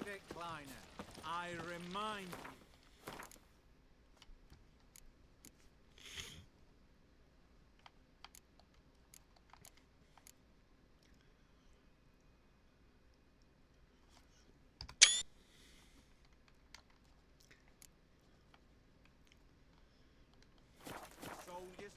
Private Kleiner, I remind you. Soldiers.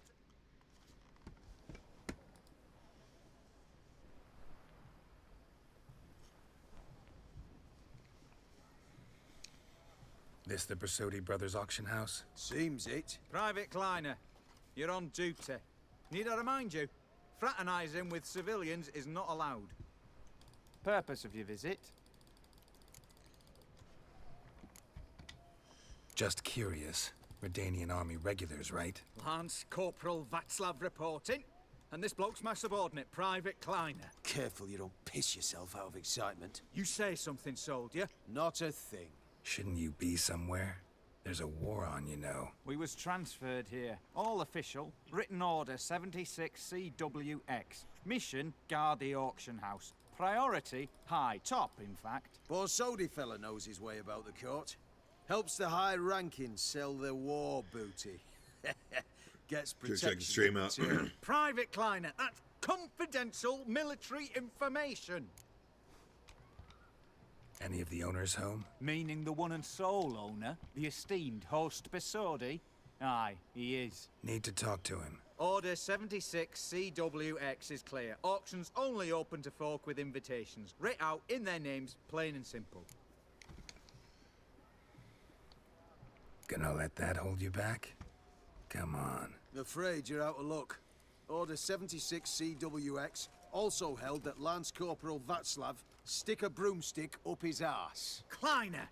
This the Bersodi Brothers auction house? Seems it. Private Kleiner, you're on duty. Need I remind you? Fraternizing with civilians is not allowed. Purpose of your visit? Just curious. Redanian army regulars, right? Lance Corporal Václav reporting. And this bloke's my subordinate, Private Kleiner. Careful you don't piss yourself out of excitement. You say something, soldier. Not a thing. Shouldn't you be somewhere? There's a war on, you know. We was transferred here. All official. Written order 76 CWX. Mission, guard the auction house. Priority, high. Top, in fact. Borsodi fella knows his way about the court. Helps the high rankings sell their war booty. Gets Check the protection. stream out. in return. Private Kleiner, that's confidential military information. Any of the owners home? Meaning the one and sole owner, the esteemed host Bersodi? Aye, he is. Need to talk to him. Order 76 CWX is clear. Auctions only open to folk with invitations. Writ out in their names, plain and simple. Gonna let that hold you back? Come on. Afraid you're out of luck. Order 76 CWX also held that Lance Corporal Václav stick a broomstick up his arse. Kleiner,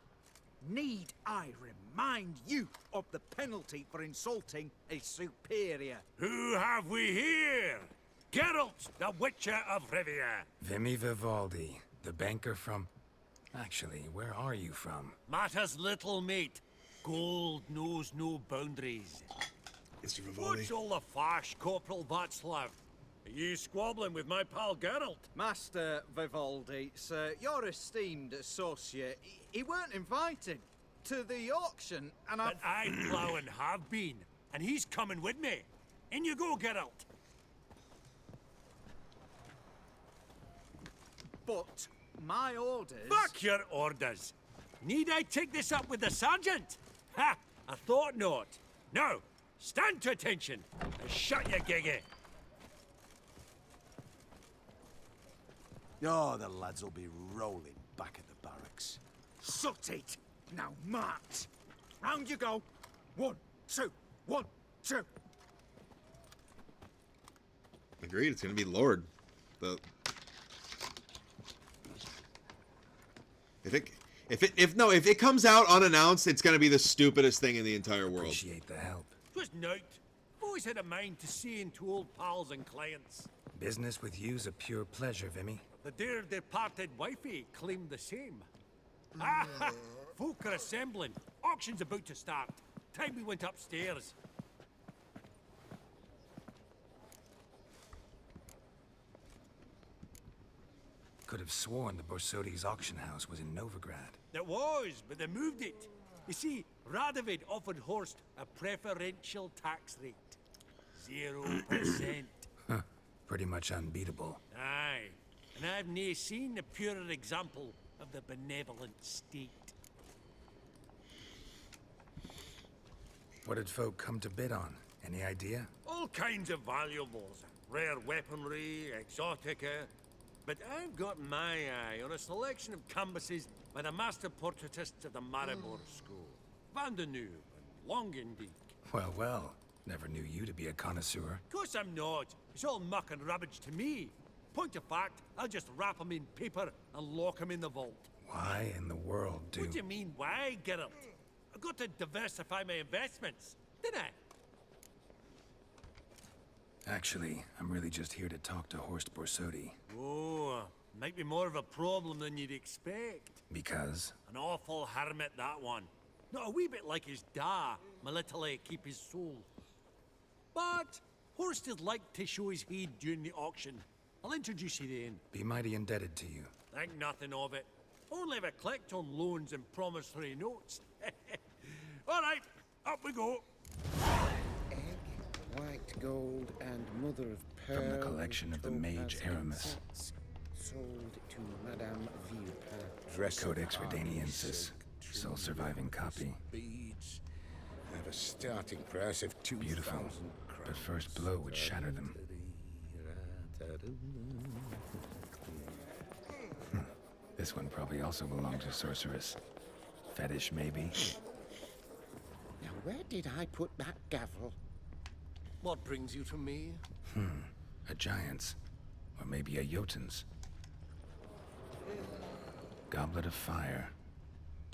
need I remind you of the penalty for insulting a superior? Who have we here? Geralt, the Witcher of Rivia. Vimy Vivaldi, the banker from... Actually, where are you from? Matters little, mate. Gold knows no boundaries. Mr. Vivaldi. What's all the fash, Corporal Václav? Are you squabbling with my pal Geralt? Master Vivaldi, sir, your esteemed associate, he weren't invited to the auction, and But I plough and have been, and he's coming with me. In you go, Geralt. But my orders... Back your orders. Need I take this up with the sergeant? Ha! I thought not. Now, stand to attention and shut your giggy. Oh, the lads will be rolling back at the barracks. Sut it! Now march! Round you go! 1, 2, 1, 2. Agreed, it's gonna be Lord. If it comes out unannounced, it's gonna be the stupidest thing in the entire world. Appreciate the help. Twas nowt. I've always had a mind to seeing to old pals and clients. Business with you's a pure pleasure, Vimy. The dear departed wifey claimed the same. Ah, folk are assembling. Auction's about to start. Time we went upstairs. Could have sworn the Borsodi's auction house was in Novigrad. It was, but they moved it. You see, Radovid offered Horst a preferential tax rate. 0%. Huh. Pretty much unbeatable. Aye, and I've nae seen a purer example of the benevolent state. What did folk come to bid on? Any idea? All kinds of valuables. Rare weaponry, exotica. But I've got my eye on a selection of canvases by the master portraitists of the Maribor School. Van de Noob and Longendijk. Well, well. Never knew you to be a connoisseur. Of course I'm not. It's all muck and rubbish to me. Point of fact, I'll just wrap 'em in paper and lock 'em in the vault. Why in the world do... What do you mean, why, Geralt? I've got to diversify my investments, didn't I? Actually, I'm really just here to talk to Horst Borsodi. Oh, might be more of a problem than you'd expect. Because? An awful hermit, that one. Not a wee bit like his da, my little keep his soul. But Horst is like to show his head during the auction. I'll introduce you then. Be mighty indebted to you. Think nothing of it. Only if I collect on loans and promissory notes. All right, up we go. Egg, white gold, and mother of pearl. From the collection of the mage Aramis. Sold to Madame Villepas. Dress Codex Redaniensis. Sole surviving copy. Beads. At a starting price of 2,000 Beautiful. But first blow would shatter them. This one probably also belongs to Sorceress. Fetish, maybe? Now, where did I put that gavel? What brings you to me? A giant's. Or maybe a Jotun's. Goblet of Fire.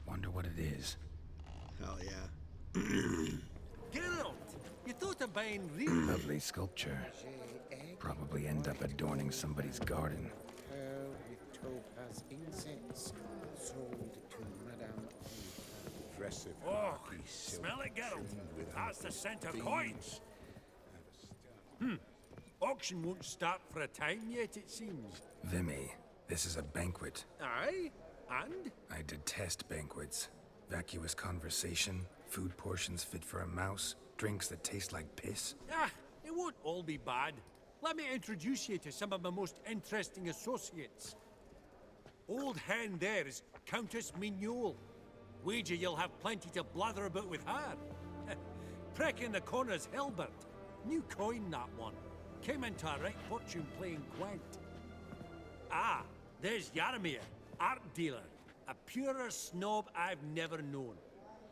Wonder what it is. Hell yeah. Geralt, you thought of buying real... Lovely sculpture. Egg, Probably end up adorning somebody's garden. pearl with topaz incense. Sold to Madame Villepas. Dress of Oh, harpy silk smell it, Geralt. trimmed with That's the scent of beads. coins. Auction won't start for a time yet, it seems. Vimy, this is a banquet. Aye, and? I detest banquets. Vacuous conversation, food portions fit for a mouse, drinks that taste like piss. Ah, it won't all be bad. Let me introduce you to some of my most interesting associates. Old hen there is Countess Mignol. Wager you'll have plenty to blather about with her. Prick in the corner's Hilbert. New coin, that one. Came into a right fortune playing Gwent. Ah, there's Yaramir, art dealer. A purer snob I've never known.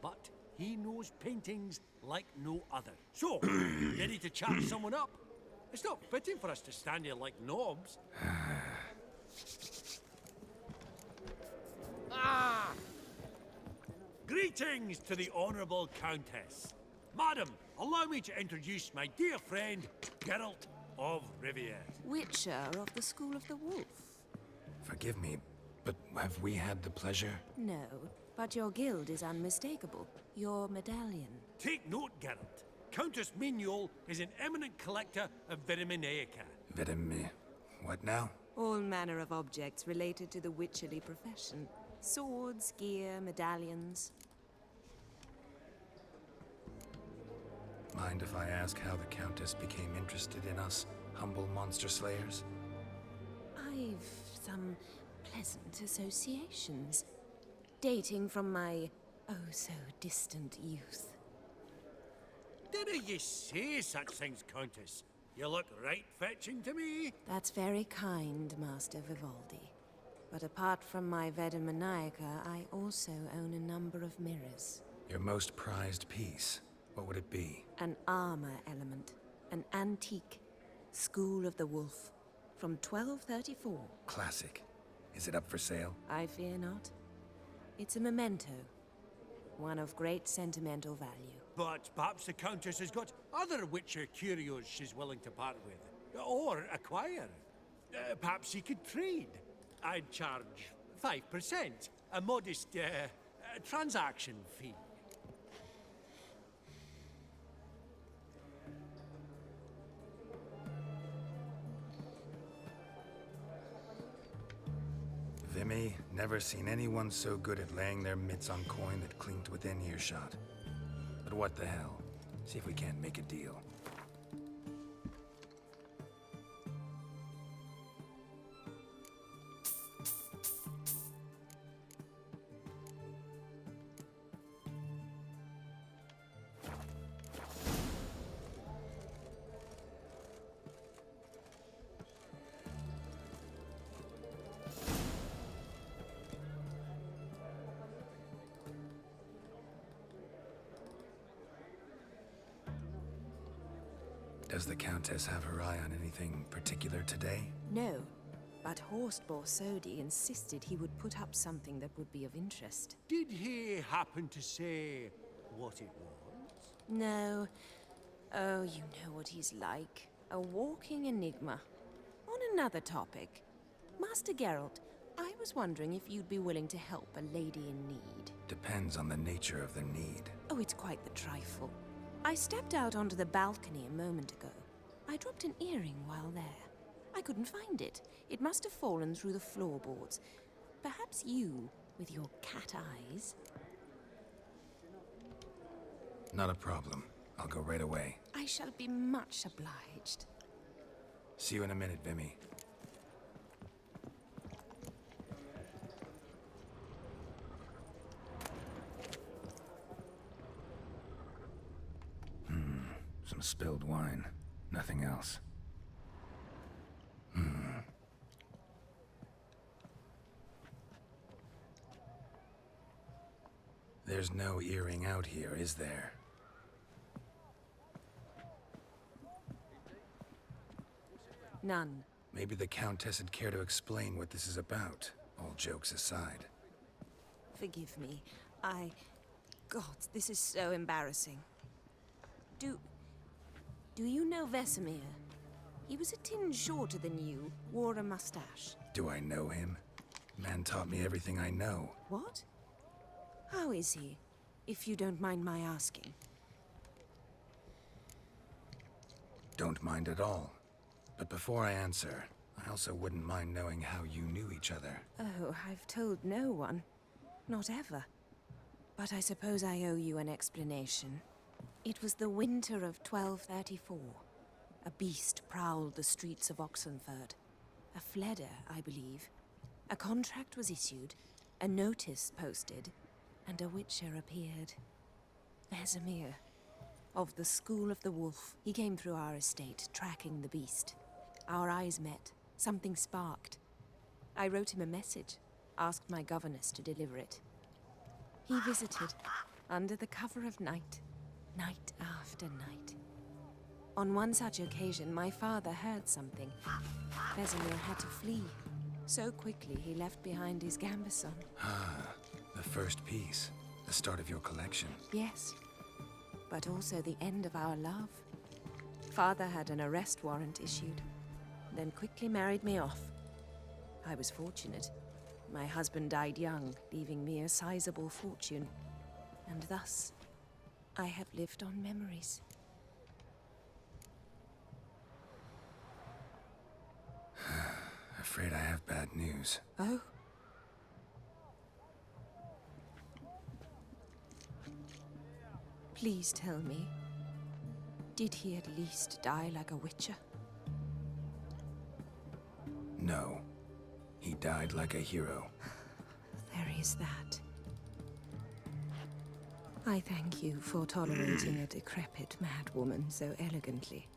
But he knows paintings like no other. So, ready to chat someone up? It's not fitting for us to stand here like knobs. Greetings to the Honourable Countess. Madam, allow me to introduce my dear friend, Geralt of Rivia. Witcher of the School of the Wolf. Forgive me, but have we had the pleasure? No, but your guild is unmistakable. Your medallion. Take note, Geralt. Countess Mignol is an eminent collector of Viriminaica. Vedim... what now? All manner of objects related to the witcherly profession. Swords, gear, medallions. Mind if I ask how the Countess became interested in us, humble monster slayers? I've some pleasant associations. Dating from my oh-so-distant youth. Didn't you say such things, Countess? You look right fetching to me. That's very kind, Master Vivaldi. But apart from my Vedemaniaca, I also own a number of mirrors. Your most prized piece, what would it be? An armor element. An antique. School of the Wolf. From 1234. Classic. Is it up for sale? I fear not. It's a memento. One of great sentimental value. But perhaps the Countess has got other Witcher curios she's willing to part with. Or acquire. Perhaps he could trade. I'd charge 5%. A modest transaction fee. Vimy, never seen anyone so good at laying their mitts on coin that clinked within earshot. But what the hell? See if we can't make a deal. Does the Countess have her eye on anything particular today? No, but Horst Borsodi insisted he would put up something that would be of interest. Did he happen to say what it was? No. Oh, you know what he's like. A walking enigma. On another topic, Master Geralt, I was wondering if you'd be willing to help a lady in need. Depends on the nature of the need. Oh, it's quite the trifle. I stepped out onto the balcony a moment ago. I dropped an earring while there. I couldn't find it. It must have fallen through the floorboards. Perhaps you, with your cat eyes. Not a problem. I'll go right away. I shall be much obliged. See you in a minute, Vimy. Some spilled wine. Nothing else. There's no earring out here, is there? None. Maybe the Countess would care to explain what this is about, all jokes aside. Forgive me. God, this is so embarrassing. Do you know Vesemir? He was a tinge shorter than you, wore a mustache. Do I know him? Man taught me everything I know. What? How is he, if you don't mind my asking? Don't mind at all. But before I answer, I also wouldn't mind knowing how you knew each other. Oh, I've told no one. Not ever. But I suppose I owe you an explanation. It was the winter of 1234. A beast prowled the streets of Oxenford. A Fleder, I believe. A contract was issued, a notice posted, and a witcher appeared. Vesemir. Of the School of the Wolf. He came through our estate, tracking the beast. Our eyes met. Something sparked. I wrote him a message, asked my governess to deliver it. He visited, under the cover of night, night after night. On one such occasion, my father heard something. Vesemir had to flee. So quickly, he left behind his gambeson. The first piece. The start of your collection. Yes, but also the end of our love. Father had an arrest warrant issued, then quickly married me off. I was fortunate. My husband died young, leaving me a sizable fortune. And thus, I have lived on memories. Afraid I have bad news. Oh? Please tell me, did he at least die like a witcher? No. He died like a hero. There is that. I thank you for tolerating a decrepit madwoman so elegantly.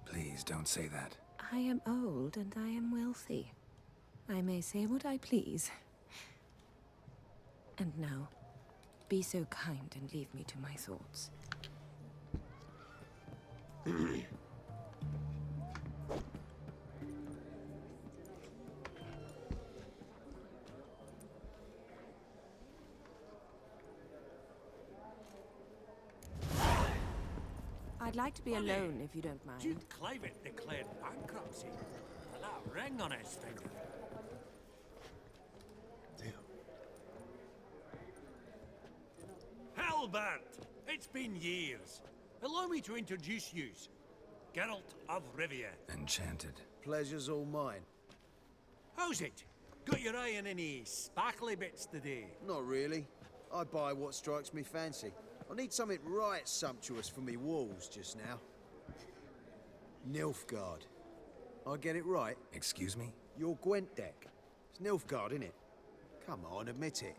Please don't say that. I am old and I am wealthy. I may say what I please. And now, be so kind and leave me to my thoughts. I'd like to be alone if you don't mind. Duke Clivet declared bankruptcy. And that ring on his finger. Halbert! It's been years. Allow me to introduce yous. Geralt of Rivia. Enchanted. Pleasure's all mine. How's it? Got your eye on any sparkly bits today? Not really. I buy what strikes me fancy. I need something right sumptuous for me walls just now. Nilfgaard. I get it right? Excuse me? Your Gwent deck. It's Nilfgaard, innit? Come on, admit it.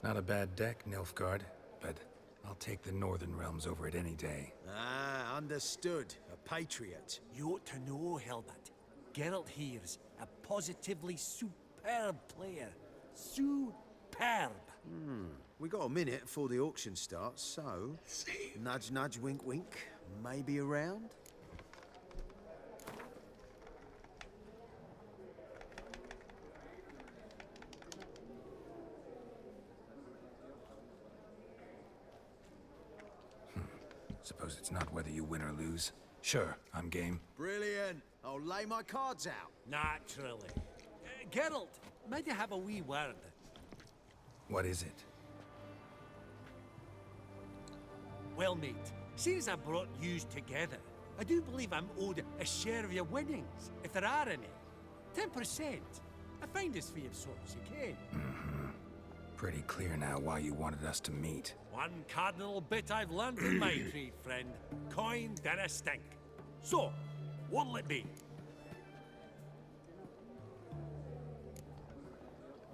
Not a bad deck, Nilfgaard, but I'll take the Northern Realms over it any day. Ah, understood. A patriot. You ought to know, Helmut. Geralt here's a positively superb player. Superb. We got a minute before the auction starts, so... Nudge, nudge, wink, wink. Maybe around? Suppose it's not whether you win or lose. Sure, I'm game. Brilliant. I'll lay my cards out. Naturally. Geralt, might you have a wee word? What is it? Well, mate, seeing as I brought yous together, I do believe I'm owed a share of your winnings, if there are any. 10%. I find as few of sorts you can. Pretty clear now why you wanted us to meet. One cardinal bit I've learned in my trade, friend. Coin dinna stink. So, what'll it be?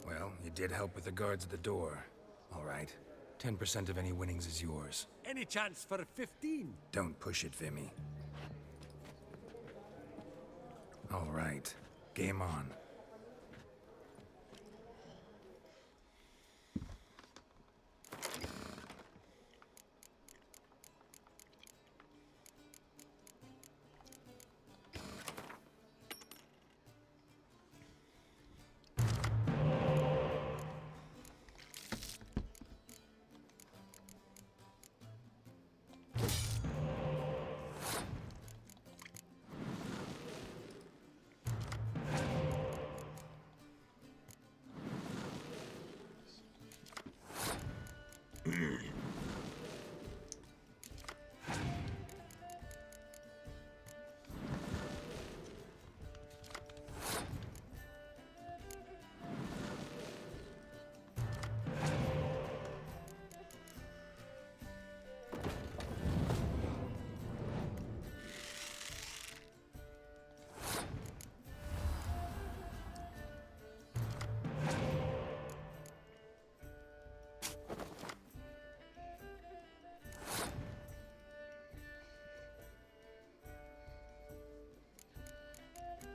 Well, you did help with the guards at the door. All right. 10% of any winnings is yours. Any chance for 15? Don't push it, Vimy. All right. Game on.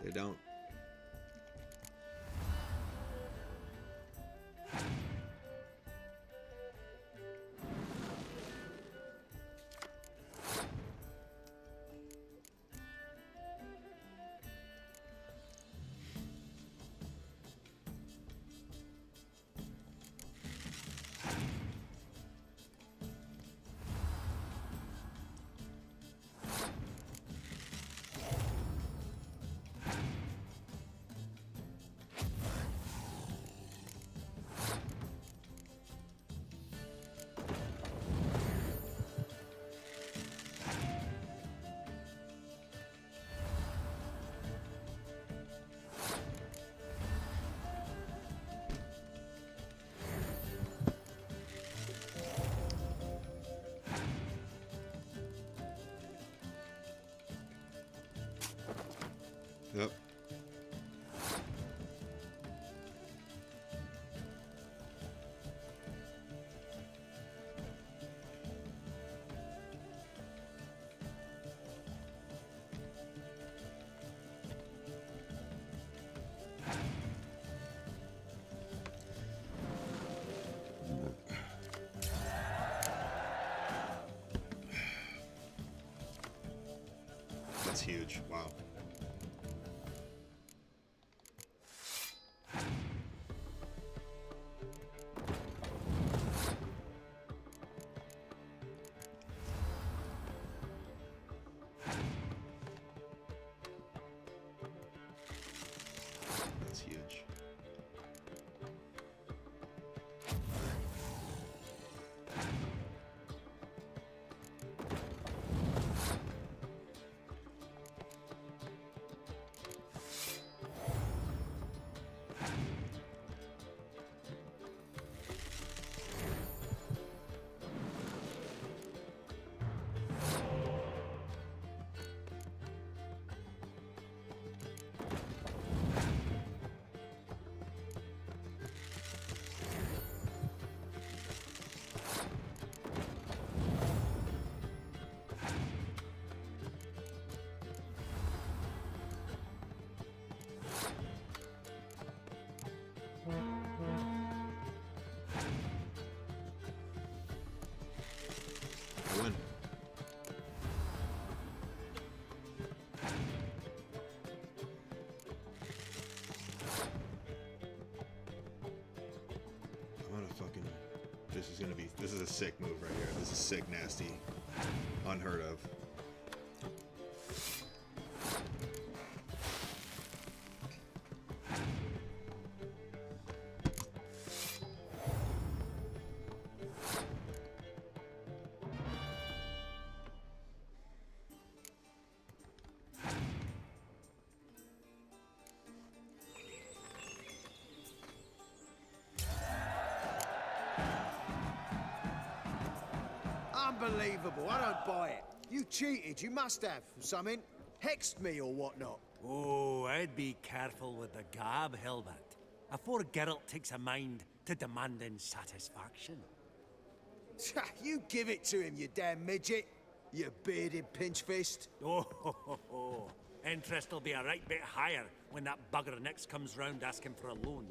They don't. Yep. That's huge. Wow. That's huge. I win. I'm gonna fucking. This is a sick move right here. This is sick, nasty, unheard of. Unbelievable. I don't buy it. You cheated. You must have. Something. Hexed me or whatnot. Oh, I'd be careful with the gab, Hilbert, afore Geralt takes a mind to demanding satisfaction. You give it to him, you damn midget. You bearded pinchfist. Oh, interest will be a right bit higher when that bugger next comes round asking for a loan.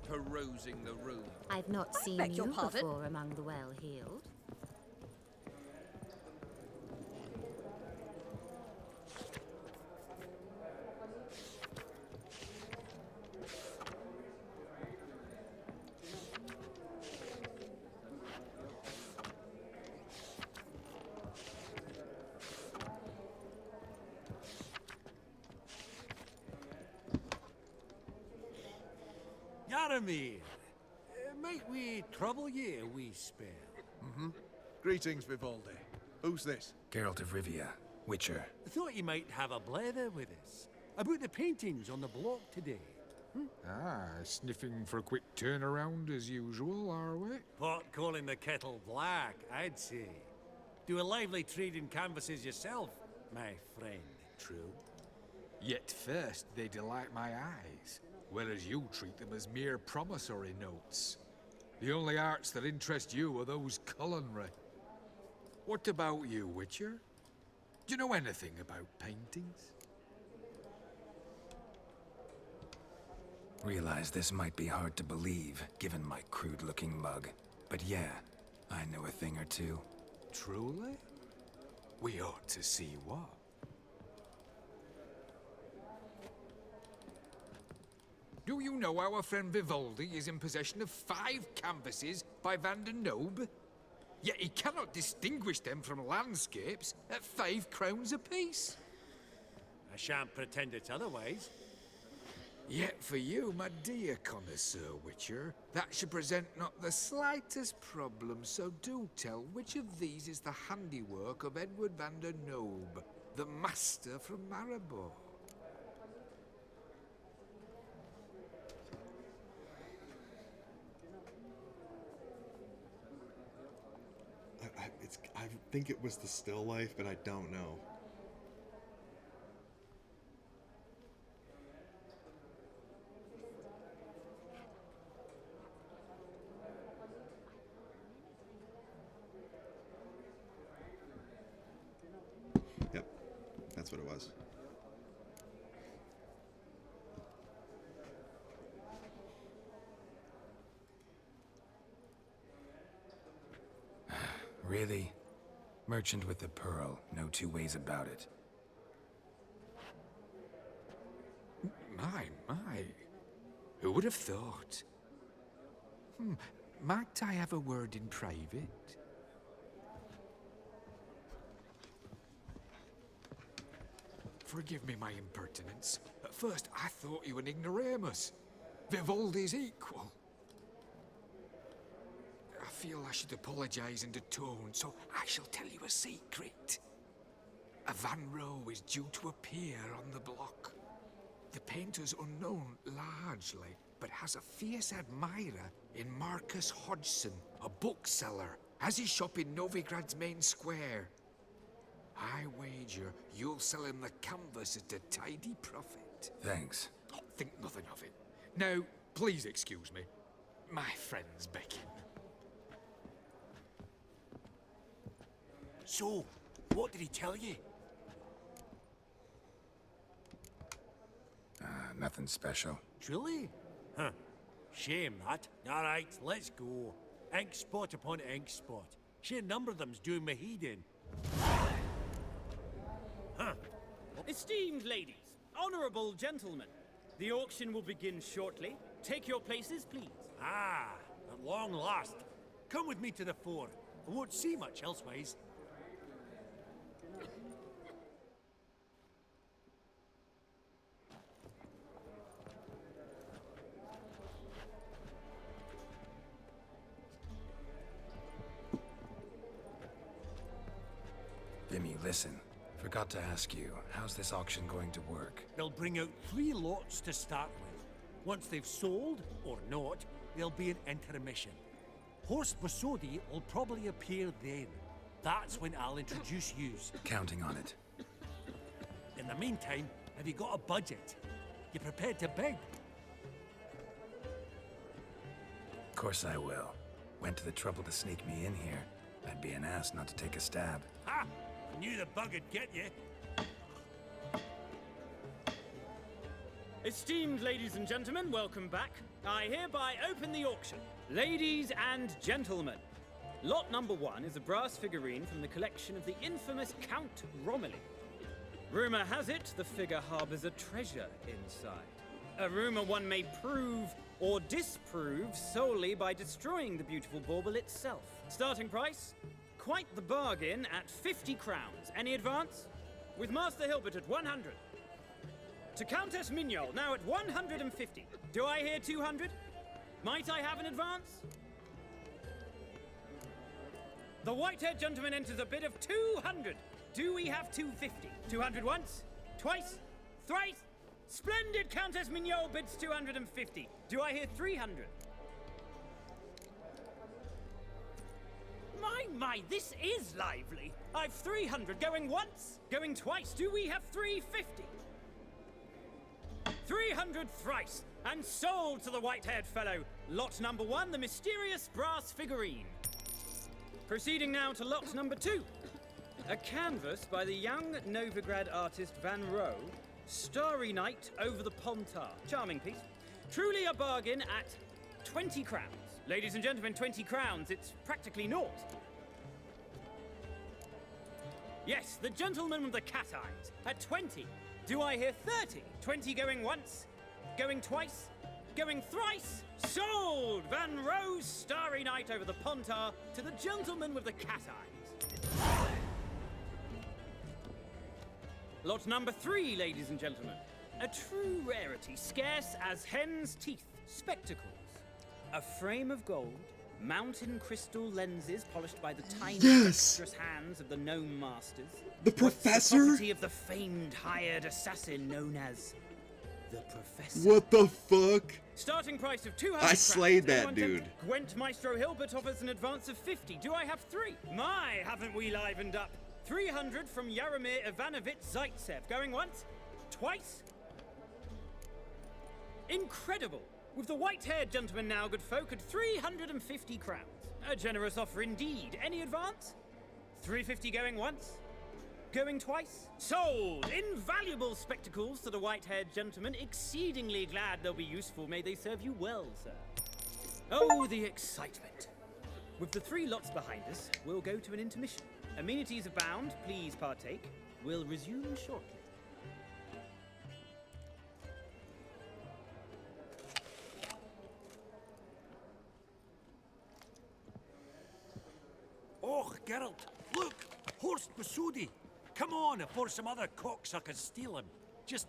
Perusing the room. I've not seen beg your you pardon? before among the well-heeled. Yaramir, might we trouble ye a wee spell? Greetings, Vivaldi. Who's this? Geralt of Rivia, Witcher. I thought you might have a blether with us about the paintings on the block today. Ah, sniffing for a quick turnaround as usual, are we? Pot calling the kettle black, I'd say. Do a lively trade in canvases yourself, my friend. True. Yet first they delight my eyes, whereas you treat them as mere promissory notes. The only arts that interest you are those culinary. What about you, Witcher? Do you know anything about paintings? Realize this might be hard to believe, given my crude-looking mug. But yeah, I know a thing or two. Truly? We ought to see what. Do you know our friend Vivaldi is in possession of 5 canvases by Van der Nobe? Yet he cannot distinguish them from landscapes at 5 crowns apiece. I shan't pretend it's otherwise. Yet for you, my dear connoisseur Witcher, that should present not the slightest problem, so do tell which of these is the handiwork of Edward van der Nobe, the master from Maribor. I think it was the still life, but I don't know. Yep, that's what it was. Really? Merchant with the pearl, no two ways about it. My. Who would have thought? Might I have a word in private? Forgive me my impertinence. At first, I thought you an ignoramus. Vivaldi's equal. I feel I should apologize in tone, so I shall tell you a secret. A Van Rowe is due to appear on the block. The painter's unknown largely, but has a fierce admirer in Marcus Hodgson, a bookseller, has his shop in Novigrad's main square. I wager you'll sell him the canvas at a tidy profit. Thanks. Oh, think nothing of it. Now, please excuse me. My friend's beckon. So, what did he tell you? Nothing special. Truly? Huh. Shame that. All right, let's go. Ink spot upon ink spot. Sheer number of them's doing me heed in. Huh. Esteemed ladies, honorable gentlemen, the auction will begin shortly. Take your places, please. Ah, at long last. Come with me to the fore. I won't see much elsewise. Vimy, listen. Forgot to ask you, how's this auction going to work? They'll bring out 3 lots to start with. Once they've sold, or not, there'll be an intermission. Horst Bosodi will probably appear then. That's when I'll introduce yous. Counting on it. In the meantime, have you got a budget? You prepared to beg? Of course I will. Went to the trouble to sneak me in here. I'd be an ass not to take a stab. Ha! I knew the bug'd get you. Esteemed ladies and gentlemen, welcome back. I hereby open the auction. Ladies and gentlemen, lot number 1 is a brass figurine from the collection of the infamous Count Romilly. Rumor has it the figure harbors a treasure inside. A rumor one may prove or disprove solely by destroying the beautiful bauble itself. Starting price? Quite the bargain at 50 crowns. Any advance? With Master Hilbert at 100. To Countess Mignol, now at 150. Do I hear 200? Might I have an advance? The white-haired gentleman enters a bid of 200. Do we have 250? 200 once? Twice? Thrice? Splendid! Countess Mignol bids 250. Do I hear 300? My, this is lively. I've 300 going once, going twice. Do we have 350? 300 thrice, and sold to the white-haired fellow. Lot number 1, the mysterious brass figurine. Proceeding now to lot number 2. A canvas by the young Novigrad artist Van Rohe, Starry Night over the Pontar. Charming piece. Truly a bargain at 20 crowns. Ladies and gentlemen, 20 crowns, it's practically naught. Yes, the gentleman with the cat eyes, at 20. Do I hear 30? 20 going once, going twice, going thrice? Sold! Van Rohe's Starry Night over the Pontar to the gentleman with the cat eyes. Lot number 3, ladies and gentlemen. A true rarity, scarce as hen's teeth. Spectacles. A frame of gold, mountain crystal lenses polished by the tiny, dexterous hands of the gnome masters. The Professor? The property of the famed hired assassin known as the Professor. What the fuck? Starting price of 200. I slayed that Anyone dude. tempted? Gwent Maestro Hilbert offers an advance of 50. Do I have 3? My, haven't we livened up? 300 from Yaromir Ivanovich Zaitsev. Going once? Twice? Incredible! With the white-haired gentleman now, good folk, at 350 crowns. A generous offer indeed. Any advance? 350 going once? Going twice? Sold! Invaluable spectacles to the white-haired gentleman. Exceedingly glad they'll be useful. May they serve you well, sir. Oh, the excitement. With the 3 lots behind us, we'll go to an intermission. Amenities abound. Please partake. We'll resume shortly. Oh, Geralt, look! Horst Bosodi! Come on before some other cocksuckers steal him. Just,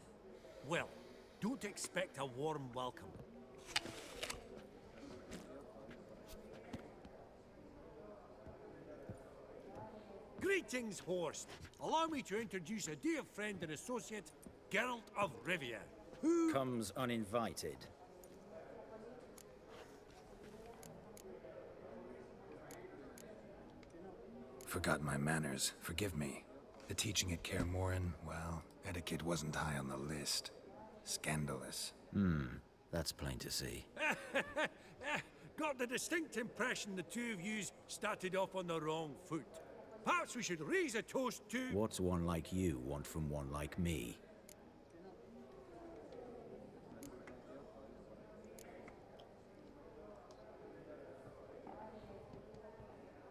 well, don't expect a warm welcome. Greetings, Horst. Allow me to introduce a dear friend and associate, Geralt of Rivia, who comes uninvited. Forgot my manners. Forgive me. The teaching at Kaer Morhen, well, etiquette wasn't high on the list. Scandalous. That's plain to see. got the distinct impression the two of yous started off on the wrong foot. Perhaps we should raise a toast to... What's one like you want from one like me?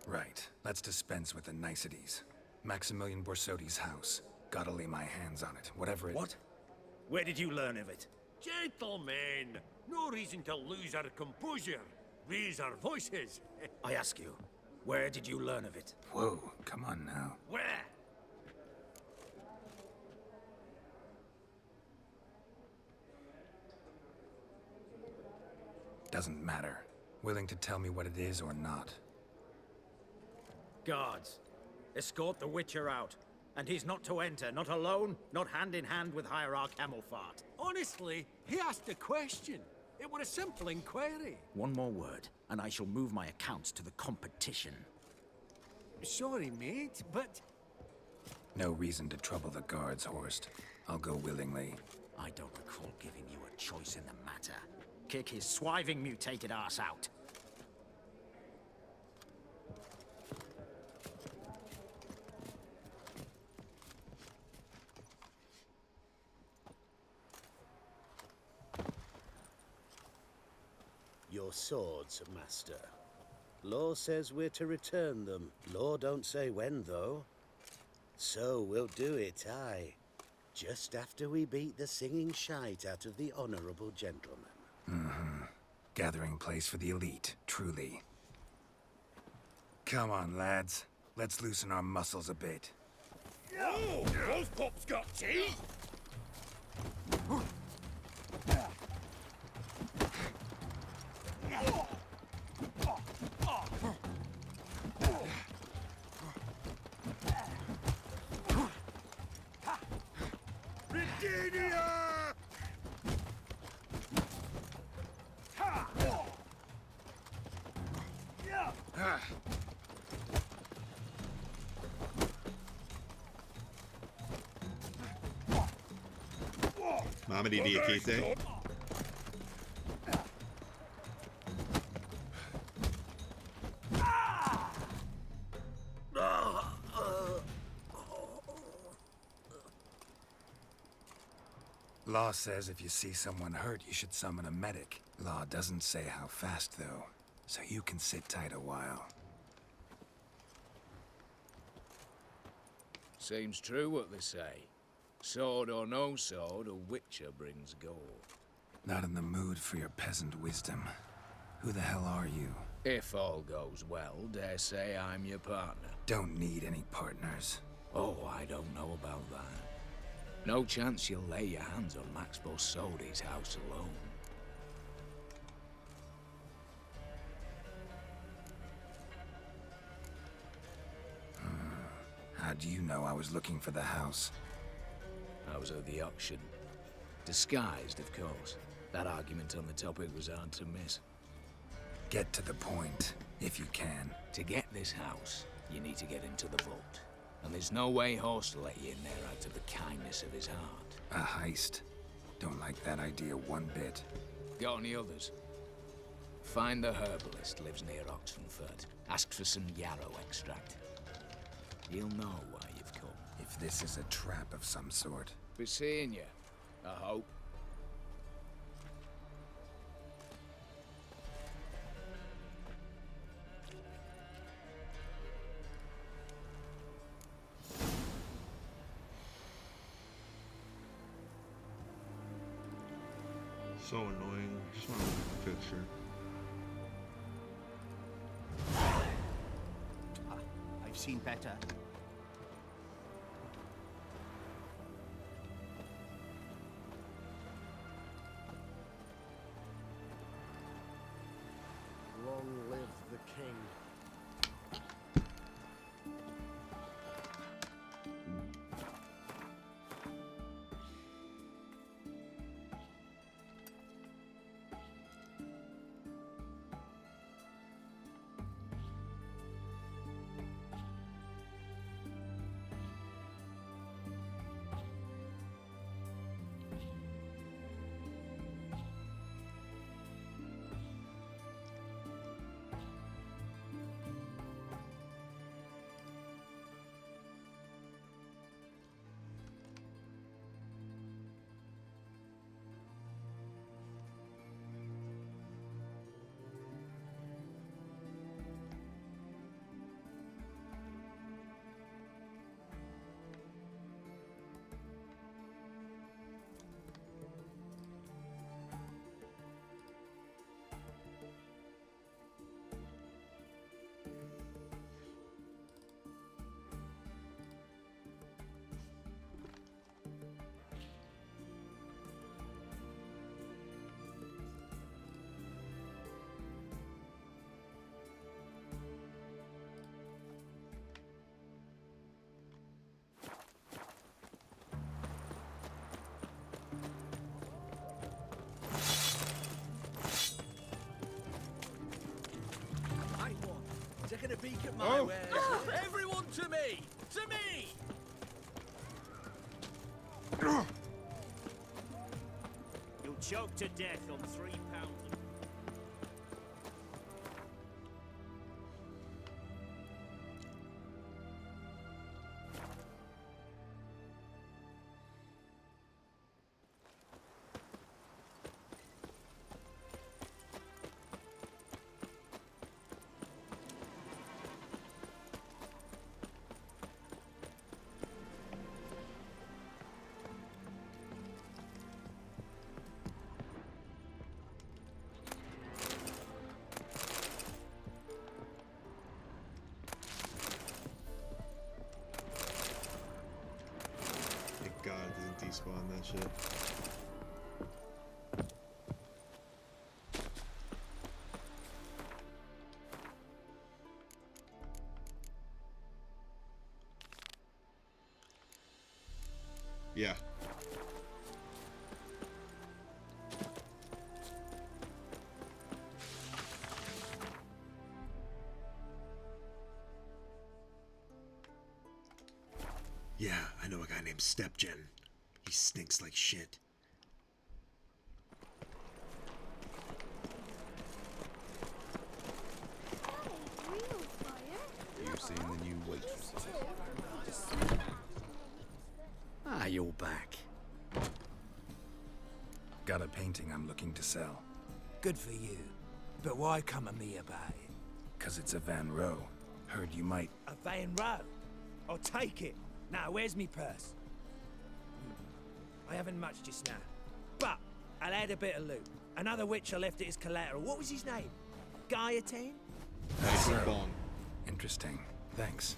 Right. Let's dispense with the niceties. Maximilian Borsodi's house. Gotta lay my hands on it, whatever it... What? Where did you learn of it? Gentlemen, no reason to lose our composure. Raise our voices. I ask you, where did you learn of it? Whoa, come on now. Where? Doesn't matter. Willing to tell me what it is or not. Guards, escort the Witcher out. And he's not to enter, not alone, not hand in hand with Hierarch Hamelfart. Honestly, he asked a question. It were a simple inquiry. One more word, and I shall move my accounts to the competition. Sorry, mate, but No reason to trouble the guards, Horst. I'll go willingly. I don't recall giving you a choice in the matter. Kick his swiving, mutated ass out. Your swords, master. Law says we're to return them. Law don't say when, though. So we'll do it, aye. Just after we beat the singing shite out of the honourable gentleman. Mm-hmm. Gathering place for the elite, truly. Come on, lads. Let's loosen our muscles a bit. oh, those pups got teeth. Mamadi Diakite. Law says if you see someone hurt, you should summon a medic. Law doesn't say how fast, though, so you can sit tight a while. Seems true what they say. Sword or no sword, a witcher brings gold. Not in the mood for your peasant wisdom. Who the hell are you? If all goes well, dare say I'm your partner. Don't need any partners. Oh, I don't know about that. No chance you'll lay your hands on Max Borsodi's house alone. How do you know I was looking for the house? I was at the auction. Disguised, of course. That argument on the topic was hard to miss. Get to the point, if you can. To get this house, you need to get into the vault. And there's no way Horst will let you in there out of the kindness of his heart. A heist? Don't like that idea one bit. Got any others? Find the herbalist, lives near Oxenfurt. Ask for some yarrow extract. He'll know why you've come. If this is a trap of some sort. Be seeing you, I hope. So annoying. Just want to look at the picture. I've seen better. Long live the king. at my wares. Everyone to me! To me! You'll choke to death on £3. Thank God it didn't despawn that shit. Yeah. Yeah, I know a guy named Stepgen. He stinks like shit. You've seen the new waitress. Ah, you're back. Got a painting I'm looking to sell. Good for you. But why come to me about it? 'Cause it's a Van Row. Heard you might. A Van Row? I'll take it. Now, where's me purse? I haven't much just now. But I'll add a bit of loot. Another witch I left it as collateral. What was his name? Gaiatane? Nice and bong. Interesting. Thanks.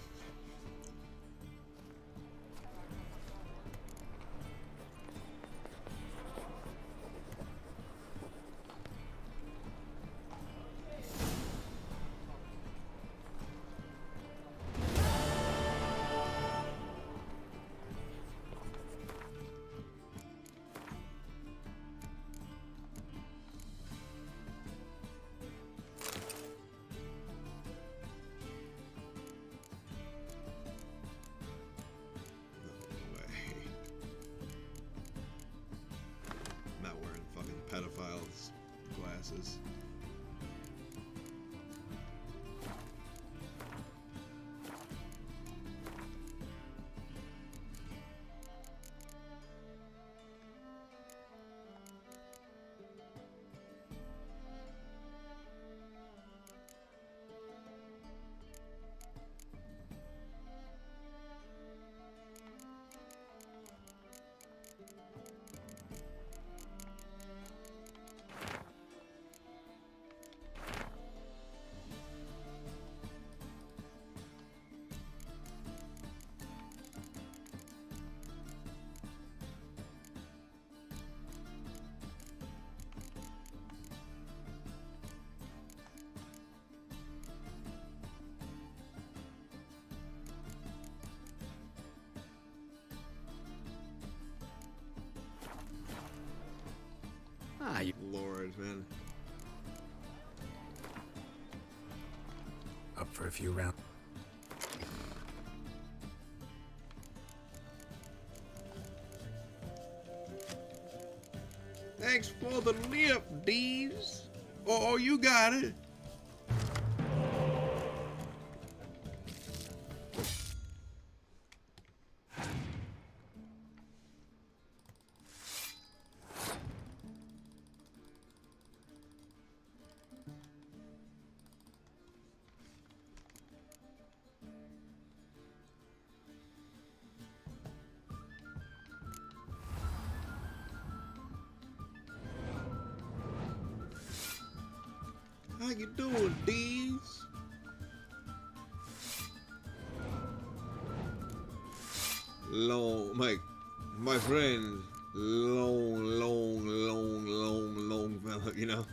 Not wearing fucking pedophiles glasses. Ah, you... Lord, man. Up for a few rounds. Thanks for the lift, Deez. Oh, you got it. How you doing, Deez? Long, my friend, long fella, you know?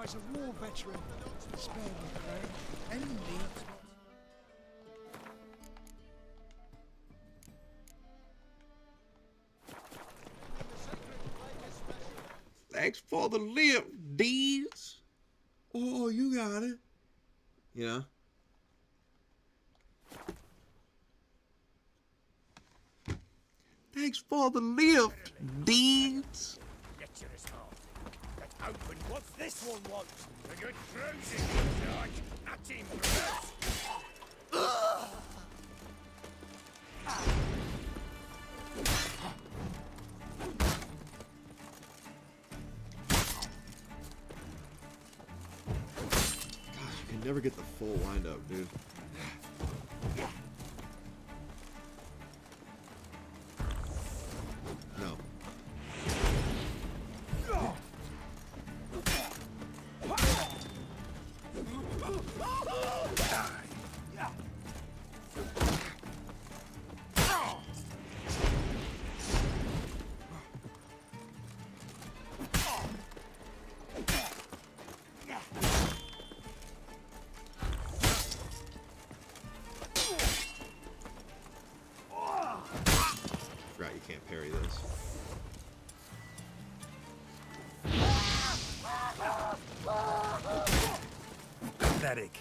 as a war veteran. Spare me, pray. Any needs. Thanks for the lift, Deeds. Oh, you got it. Yeah. Thanks for the lift, Deeds. Lecherous heart. Let's open what's this one wants. A good cruising, like at him, Gosh, you can never get the full wind up, dude. No. Right, you can't parry this. Pathetic.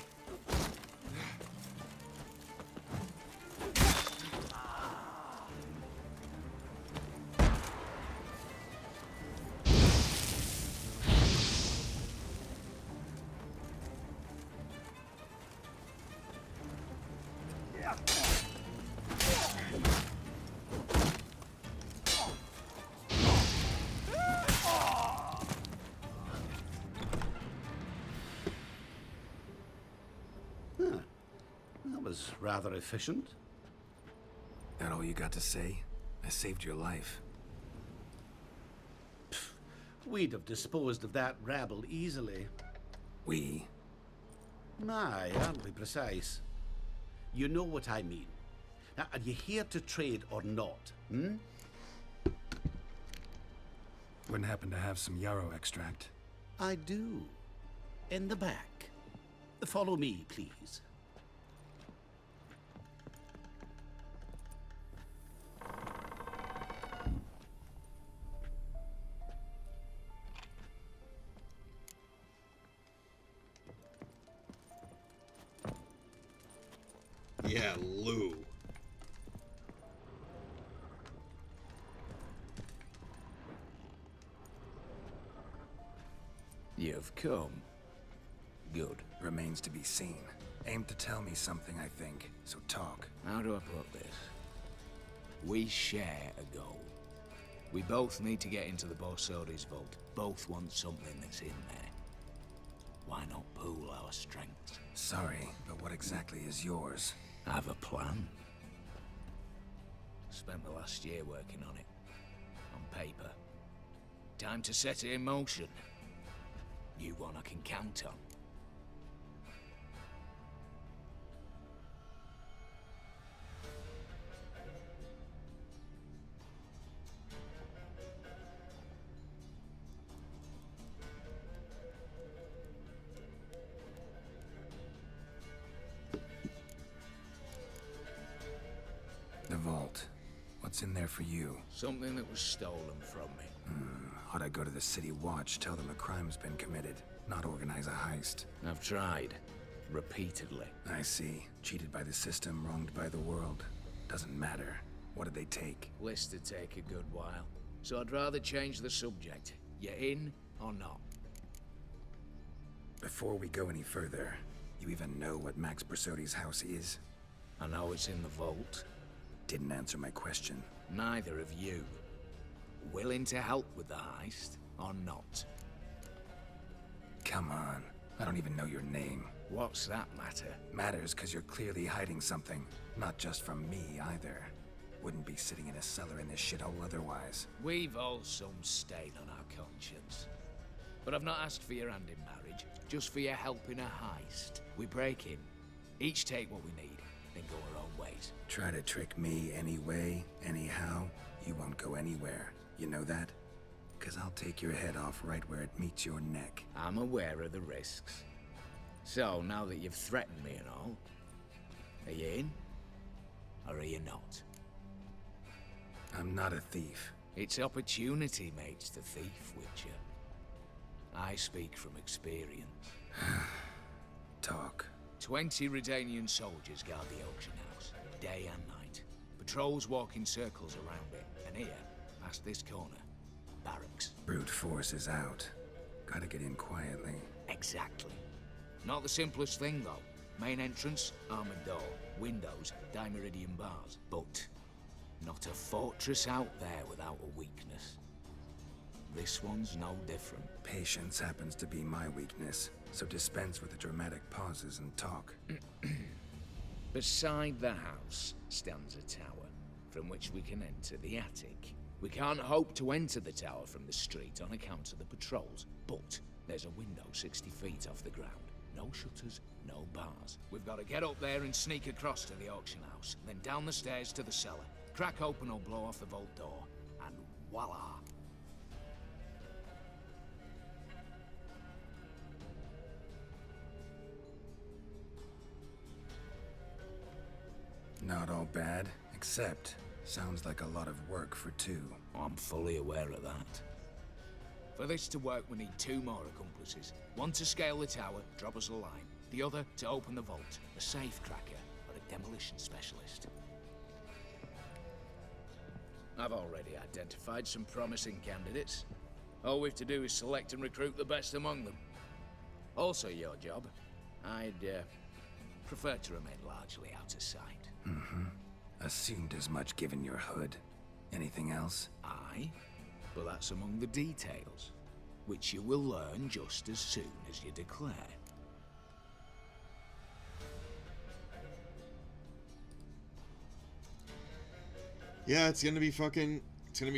That was rather efficient. That all you got to say? I saved your life. We'd have disposed of that rabble easily. We? My, aren't we precise? You know what I mean. Now, are you here to trade or not, hmm? Wouldn't happen to have some yarrow extract. I do. In the back. Follow me, please. Yeah, Lou. You've come. Good. Remains to be seen. Aim to tell me something, I think. So talk. How do I put this? We share a goal. We both need to get into the Borsodi's vault. Both want something that's in there. Why not pool our strengths? Sorry, but what exactly is yours? I have a plan. Spent the last year working on it. On paper. Time to set it in motion. You one I can count on. The vault. What's in there for you? Something that was stolen from me. Ought I go to the City Watch, tell them a crime's been committed, not organize a heist? I've tried. Repeatedly. I see. Cheated by the system, wronged by the world. Doesn't matter. What did they take? List to take a good while. So I'd rather change the subject. You in or not? Before we go any further, you even know what Max Borsodi's house is? I know it's in the vault. Didn't answer my question. Neither of you. Willing to help with the heist, or not? Come on. I don't even know your name. What's that matter? Matters because you're clearly hiding something. Not just from me, either. Wouldn't be sitting in a cellar in this shithole otherwise. We've all some stain on our conscience. But I've not asked for your hand in marriage, just for your help in a heist. We break in, each take what we need, then go our own ways. Try to trick me anyway, anyhow, you won't go anywhere. You know that? because I'll take your head off right where it meets your neck. I'm aware of the risks. So, now that you've threatened me and all, are you in? Or are you not? I'm not a thief. It's opportunity makes the thief, Witcher. I speak from experience. Talk. 20 Redanian soldiers guard the auction house, day and night. Patrols walk in circles around it, and here, past this corner, barracks. Brute force is out. Gotta get in quietly. Exactly. Not the simplest thing, though. Main entrance, armored door, windows, dimeridian bars. But not a fortress out there without a weakness. This one's no different. Patience happens to be my weakness, so dispense with the dramatic pauses and talk. Beside the house stands a tower, from which we can enter the attic. We can't hope to enter the tower from the street on account of the patrols, but there's a window 60 feet off the ground. No shutters, no bars. We've got to get up there and sneak across to the auction house, then down the stairs to the cellar, crack open or blow off the vault door, and voila! Not all bad, except sounds like a lot of work for two. I'm fully aware of that. For this to work, we need 2 more accomplices. One to scale the tower, drop us a line. The other to open the vault, a safe cracker or a demolition specialist. I've already identified some promising candidates. All we have to do is select and recruit the best among them. Also your job. I'd prefer to remain largely out of sight. Assumed as much given your hood. Anything else? Aye, but that's among the details, which you will learn just as soon as you declare. Yeah, it's gonna be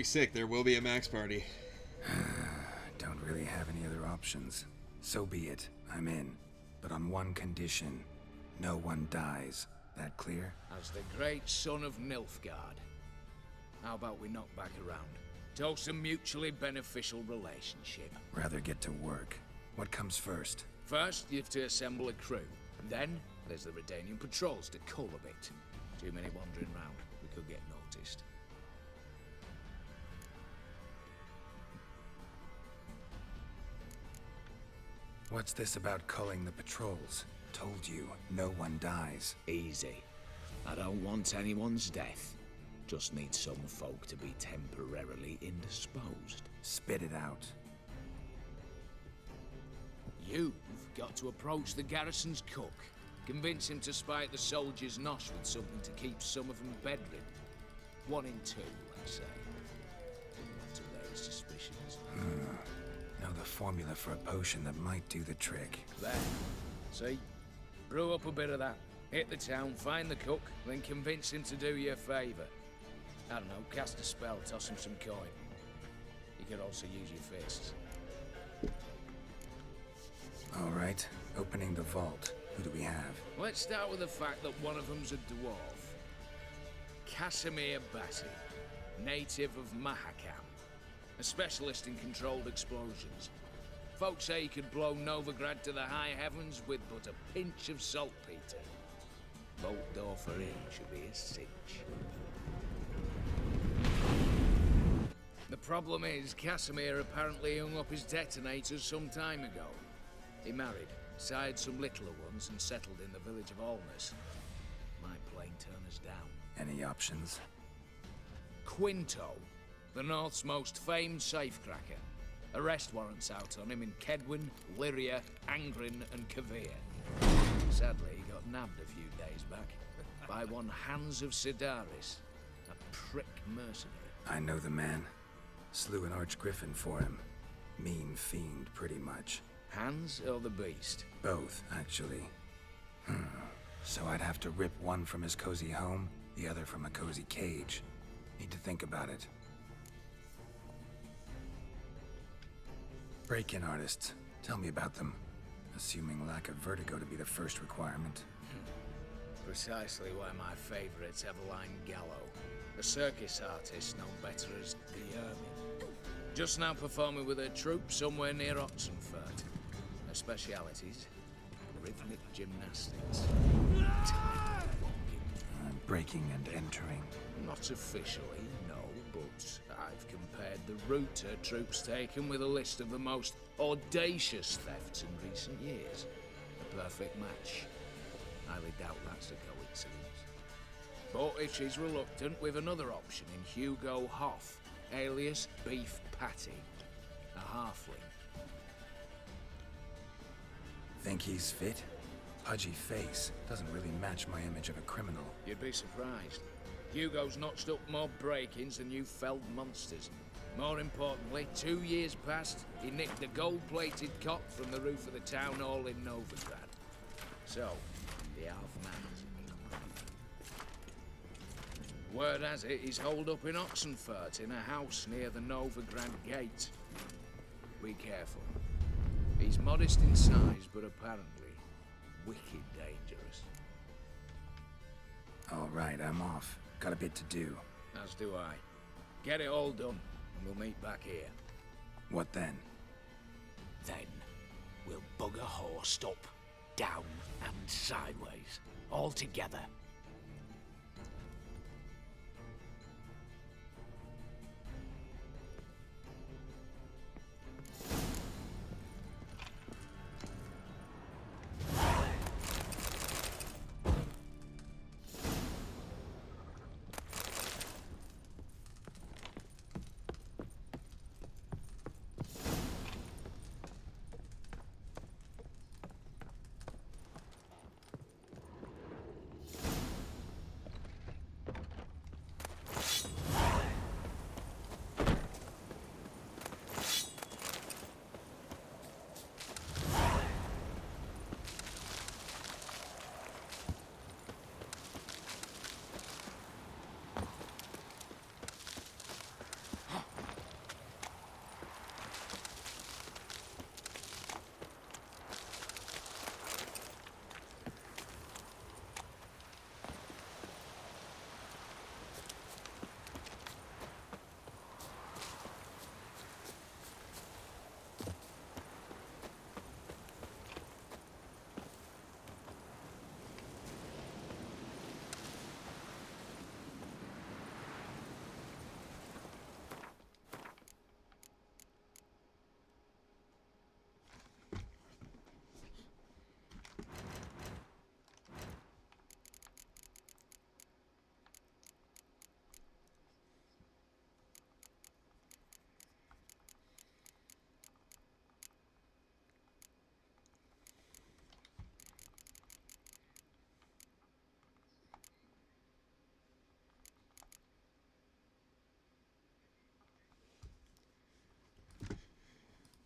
sick. There will be a max party. Don't really have any other options. So be it. I'm in. But on one condition. No one dies. That clear? As the great son of Nilfgaard. How about we knock back around? Toast a mutually beneficial relationship. Rather get to work. What comes first? First, you have to assemble a crew. Then, there's the Redanian patrols to cull a bit. Too many wandering round. We could get noticed. What's this about culling the patrols? Told you, no one dies. Easy. I don't want anyone's death. Just need some folk to be temporarily indisposed. Spit it out. You've got to approach the garrison's cook. Convince him to spike the soldiers' nosh with something to keep some of them bedridden. 1 in 2, let's say. Not to raise suspicions. Know the formula for a potion that might do the trick. There. See? Brew up a bit of that. Hit the town, find the cook, then convince him to do you a favor. I don't know, cast a spell, toss him some coin. You could also use your fists. All right, opening the vault. Who do we have? Let's start with the fact that one of them's a dwarf. Casimir Bassi, native of Mahakam. A specialist in controlled explosions. Folks say he could blow Novigrad to the high heavens with but a pinch of saltpeter. Vault door for him should be a cinch. The problem is, Casimir apparently hung up his detonators some time ago. He married, sired some littler ones, and settled in the village of Alness. Might plain turn us down. Any options? Quinto, the North's most famed safecracker. Arrest warrants out on him in Kedwin, Lyria, Angrin, and Kavir. Sadly, he got nabbed a few days back by one Hans of Sidaris, a prick mercenary. I know the man. Slew an archgriffin for him. Mean fiend, pretty much. Hans or the beast? Both, actually. So I'd have to rip one from his cozy home, the other from a cozy cage. Need to think about it. Break-in artists. Tell me about them. Assuming lack of vertigo to be the first requirement. Precisely why my favorite's Eveline Gallo, a circus artist known better as the Ermine. Just now performing with her troupe somewhere near Oxenfurt. Her specialities, rhythmic gymnastics. Breaking and entering. Not officially, no, but I've compared the route her troops taken with a list of the most audacious thefts in recent years. A perfect match. Highly doubt that's a coincidence. But if she's reluctant, we've another option in Hugo Hoff, alias Beef Patty, a halfling. Think he's fit? Pudgy face doesn't really match my image of a criminal. You'd be surprised. Hugo's notched up more break-ins than you felled monsters. More importantly, 2 years past, he nicked a gold-plated cot from the roof of the town hall in Novigrad. So, the half-man. Word has it he's holed up in Oxenfurt in a house near the Novigrad gate. Be careful. He's modest in size, but apparently wicked dangerous. All right, I'm off. Got a bit to do. As do I. Get it all done, and we'll meet back here. What then? Then, we'll bugger horsed up, down and sideways, all together.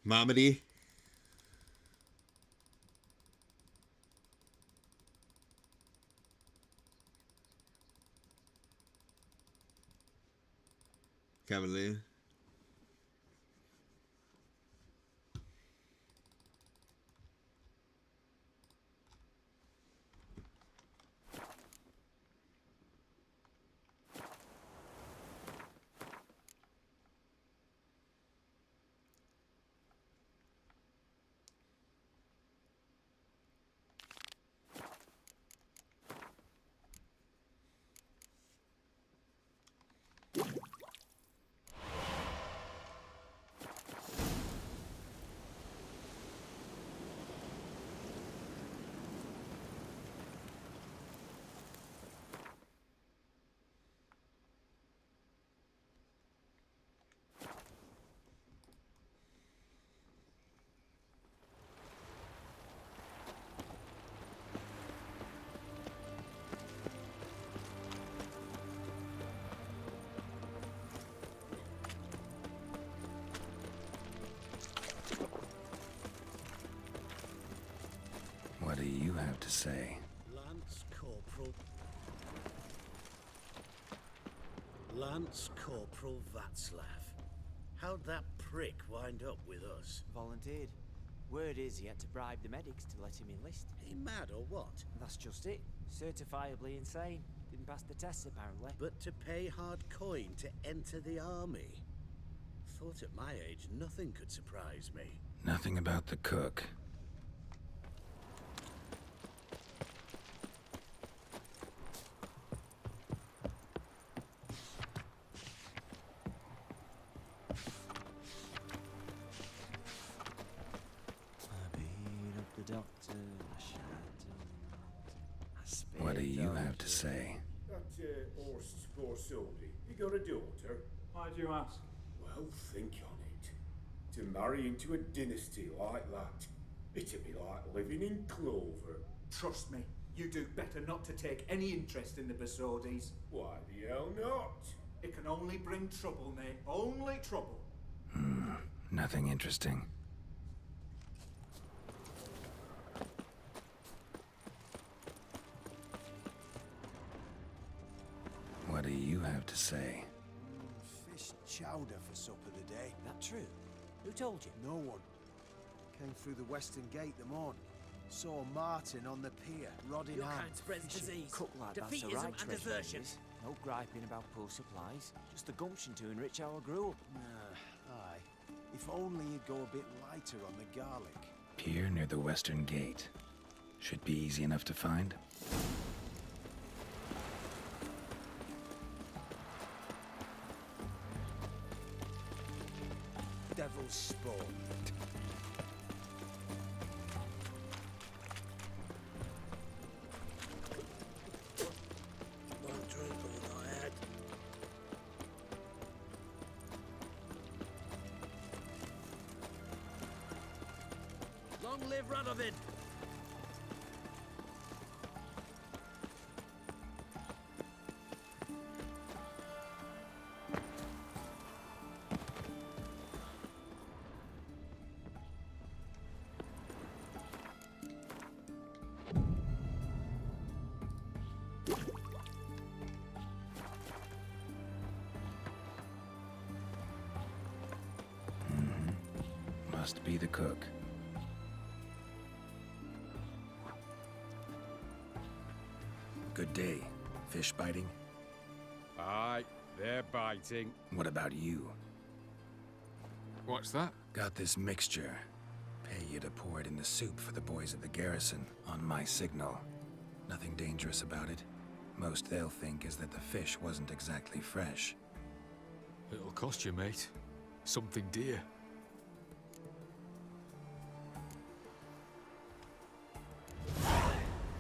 Mamadi. Cavalier. What do you have to say? Lance Corporal Václav. How'd that prick wind up with us? Volunteered. Word is he had to bribe the medics to let him enlist. He mad or what? That's just it. Certifiably insane. Didn't pass the tests apparently. But to pay hard coin to enter the army? thought at my age nothing could surprise me. Nothing about the cook. What do you have to say? That horse Scorsone, he got a daughter? Why do you ask? Well, think on it. To marry into a dynasty like that, it'd be like living in clover. Trust me, you do better not to take any interest in the Besodis. Why the hell not? It can only bring trouble, mate. Only trouble. Nothing interesting. What do you have to say? Fish chowder for supper today. That true? Who told you? No one. Came through the western gate the morning. Saw Martin on the pier, rod in Your hand. kind spreads fishing. disease, Cook like that's the defeatism right and treasure, desertion. is. No griping about poor supplies. Just the gumption to enrich our gruel. Aye. If only you'd go a bit lighter on the garlic. Pier near the western gate. Should be easy enough to find. Devil's spawn. One drink all I had. Long live Radovid! Must be the cook. Good day. Fish biting? Aye, they're biting. What about you? What's that? Got this mixture. Pay you to pour it in the soup for the boys of the garrison, on my signal. Nothing dangerous about it. Most they'll think is that the fish wasn't exactly fresh. It'll cost you, mate. Something dear.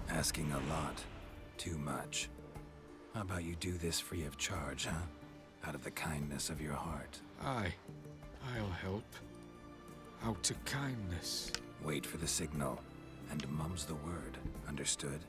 Asking a lot. Too much. How about you do this free of charge, huh? Out of the kindness of your heart. Aye, I'll help. Out of kindness. Wait for the signal, and mum's the word. Understood?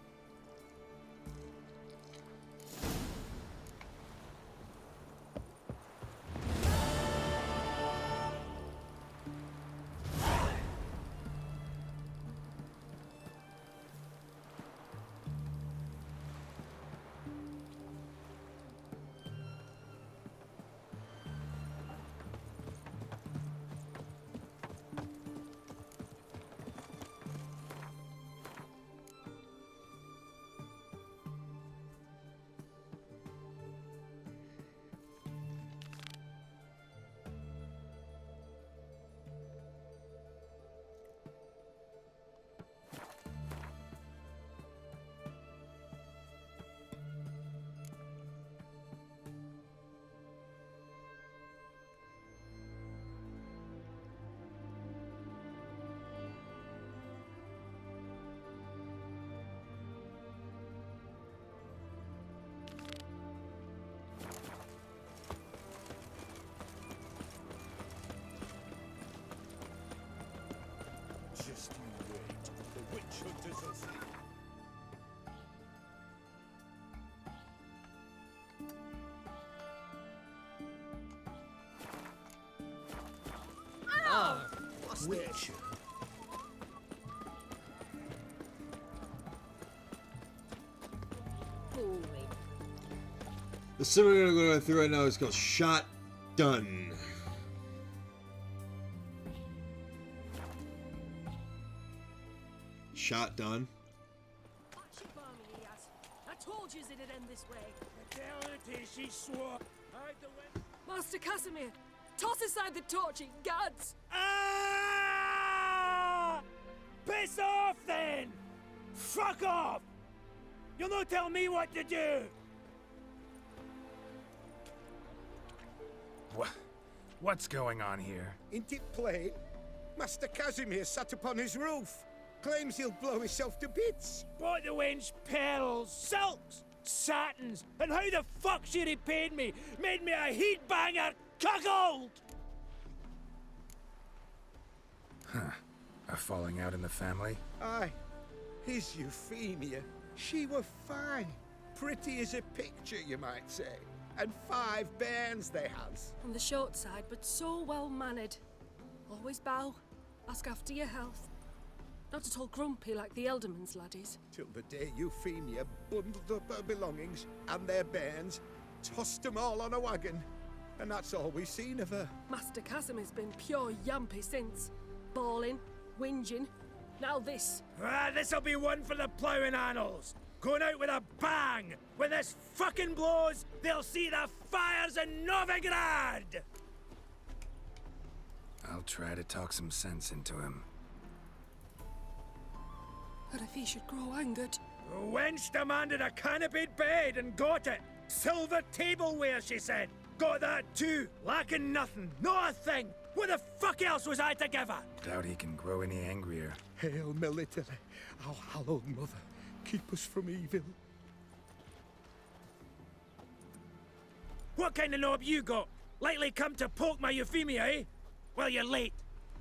Just you wait. The witch hunters will see. What's Witch. this? Boring. The sim we're gonna go through right now is called Shotdone. Shotdone. I told you it'd end this way. Tell her till she swore. Master Casimir, Toss aside the torching gods! Ah! Piss off then! Fuck off! You'll not tell me what to do! What's going on here? Ain't it plain? Master Casimir sat upon his roof. Claims he'll blow himself to bits. Bought the wench pearls, silks, satins, and how the fuck she repaid me? Made me a heat-banger cuckold! Huh. A falling out in the family? Aye. His Euphemia. She were fine. Pretty as a picture, you might say. And 5 bairns they has. On the short side, but so well-mannered. Always bow, ask after your health. Not at all grumpy like the Elderman's laddies. Till the day Euphemia bundled up her belongings and their bairns, tossed 'em all on a wagon. And that's all we've seen of her. Master Casimir's been pure yampy since. Bawling, whinging, now this. Ah, this'll be one for the ploughing annals. Going out with a bang! When this fucking blows, they'll see the fires in Novigrad! I'll try to talk some sense into him. But if he should grow angered... The wench demanded a canopied bed and got it. Silver tableware, she said. Got that too. Lacking nothing. Not a thing. What the fuck else was I to give her? Doubt he can grow any angrier. Hail Military, our hallowed mother. Keep us from evil. What kind of knob you got? Likely come to poke my Euphemia, eh? Well, you're late.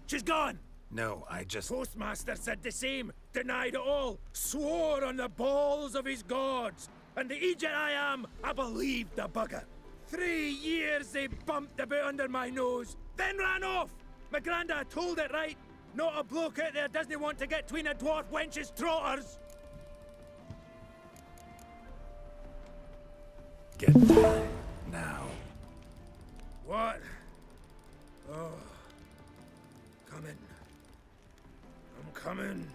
She's gone. No, I just... Postmaster said the same. Denied it all. Swore on the balls of his gods. And the Egypt I am, I believed the bugger. 3 years they bumped about under my nose, then ran off. My grandad told it right. Not a bloke out there doesn't want to get between a dwarf wench's trotters. Get down. Now. What? Oh. Coming. I'm coming.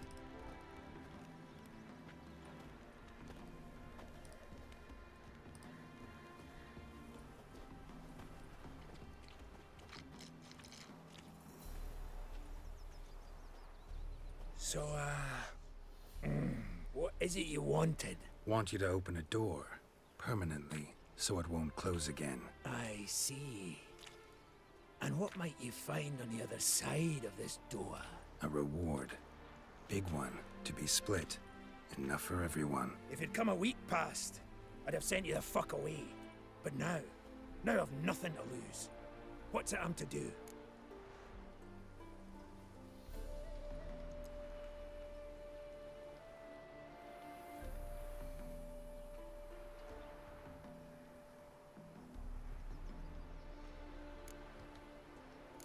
So, what is it you wanted? Want you to open a door. Permanently. So it won't close again. I see. And what might you find on the other side of this door? A reward. Big one. To be split. Enough for everyone. If it'd come a week past, I'd have sent you the fuck away. But now I've nothing to lose. What's it I'm to do?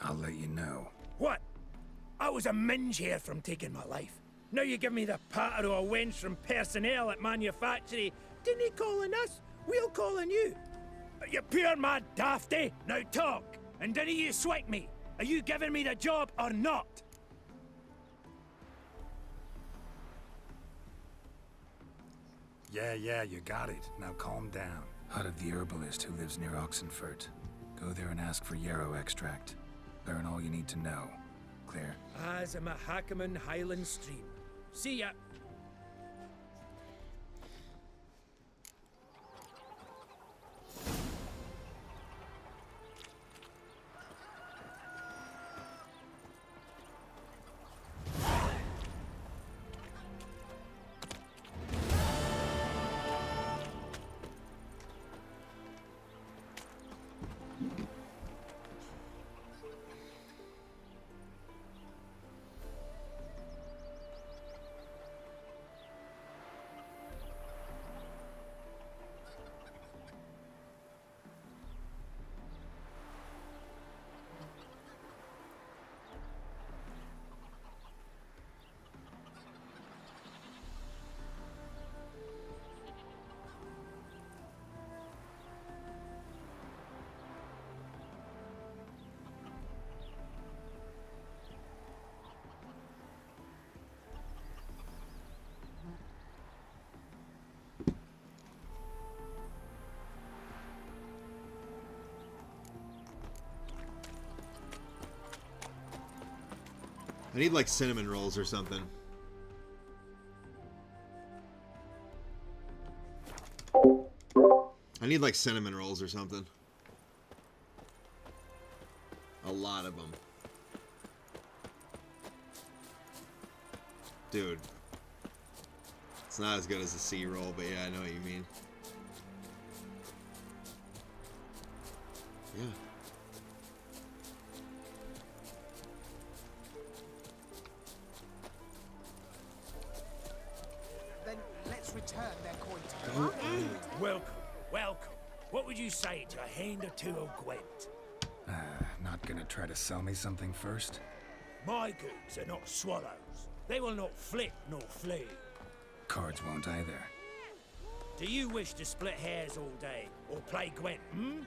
I'll let you know. What? I was a minge here from taking my life. Now you give me the patter of a wench from personnel at manufactory. Didn't he calling us? We'll calling you. You pure mad dafty. Now talk. And didn't you swipe me? Are you giving me the job or not? Yeah, you got it. Now calm down. Hut of the herbalist who lives near Oxenfurt. Go there and ask for yarrow extract. Learn all you need to know. Clear? As a Mahakaman Highland Stream. See ya. I need like cinnamon rolls or something. I need like cinnamon rolls or something. A lot of them. Dude. It's not as good as a C roll, but yeah, I know what you mean. Yeah. Then let's return their coin to Welcome, welcome. What would you say to a hand or two of Gwent? Not gonna try to sell me something first? My goods are not swallows. They will not flit nor flee. Cards won't either. Do you wish to split hairs all day or play Gwent, hmm?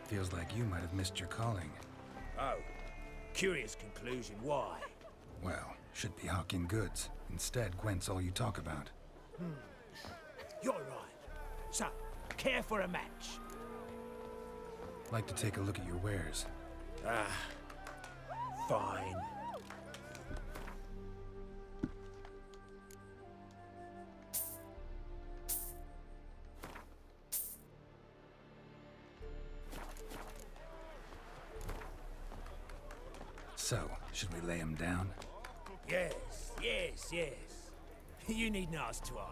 Feels like you might have missed your calling. Oh, curious conclusion. Why? Well, should be hawking goods. Instead, Gwent's all you talk about. You're right. So, care for a match? Like to take a look at your wares. Fine. So, should we lay him down? Yes, yes, yes. You needn't ask twice.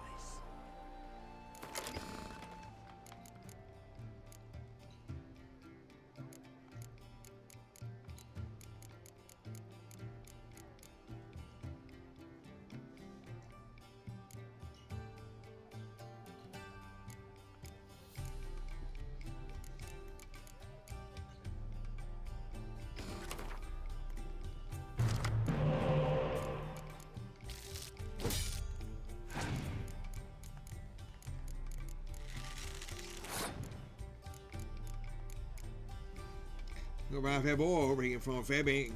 Go by February, bring it from Febby.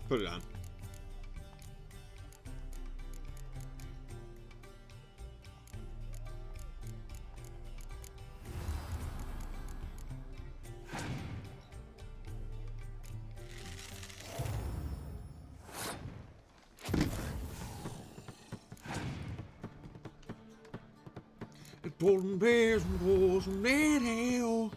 Put it on. Golden bears and bulls and red hell.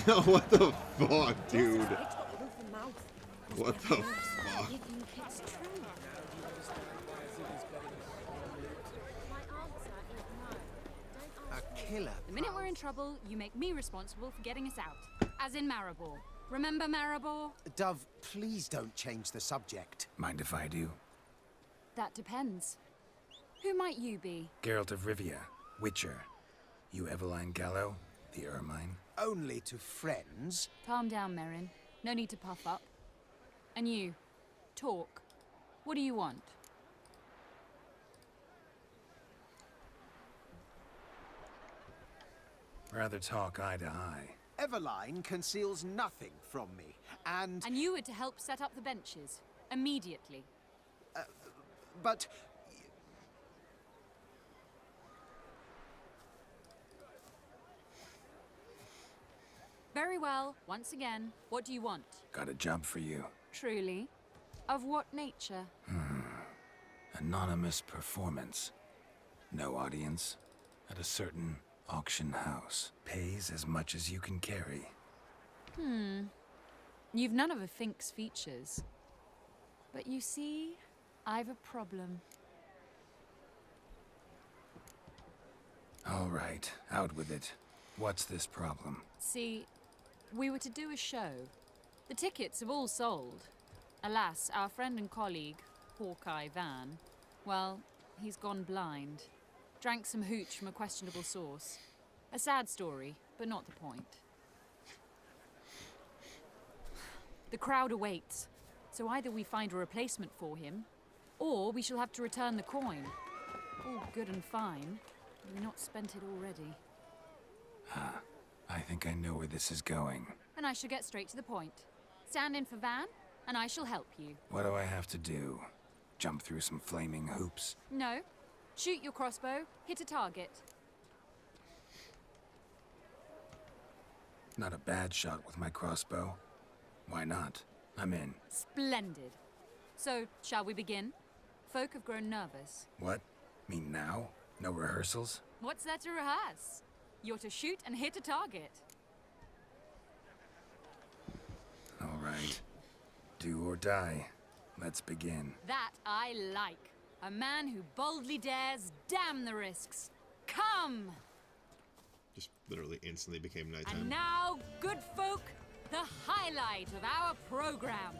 What the fuck, dude? What the fuck? A killer. The minute we're in trouble, you make me responsible for getting us out. As in Maribor. Remember Maribor? Dove, please don't change the subject. Mind if I do? That depends. Who might you be? Geralt of Rivia, Witcher. You Eveline Gallo, the Ermine. Only to friends. Calm down, Merrin. No need to puff up. And you, talk. What do you want? Rather talk eye to eye. Eveline conceals nothing from me, and... And you were to help set up the benches. Immediately. But... Very well. Once again, what do you want? Got a job for you. Truly? Of what nature? Anonymous performance. No audience. At a certain auction house. Pays as much as you can carry. You've none of a Fink's features. But you see, I've a problem. All right, out with it. What's this problem? See, we were to do a show. The tickets have all sold. Alas, our friend and colleague, Hawkeye Van, well, he's gone blind. Drank some hooch from a questionable source. A sad story, but not the point. The crowd awaits, so either we find a replacement for him, or we shall have to return the coin. All good and fine, but we've not spent it already. I think I know where this is going. And I shall get straight to the point. Stand in for Van, and I shall help you. What do I have to do? Jump through some flaming hoops? No. Shoot your crossbow, hit a target. Not a bad shot with my crossbow. Why not? I'm in. Splendid. So, shall we begin? Folk have grown nervous. What? Me now? No rehearsals? What's there to rehearse? You're to shoot and hit a target. All right. Do or die. Let's begin. That I like. A man who boldly dares, damn the risks. Come! Just literally instantly became nighttime. And now, good folk, the highlight of our program.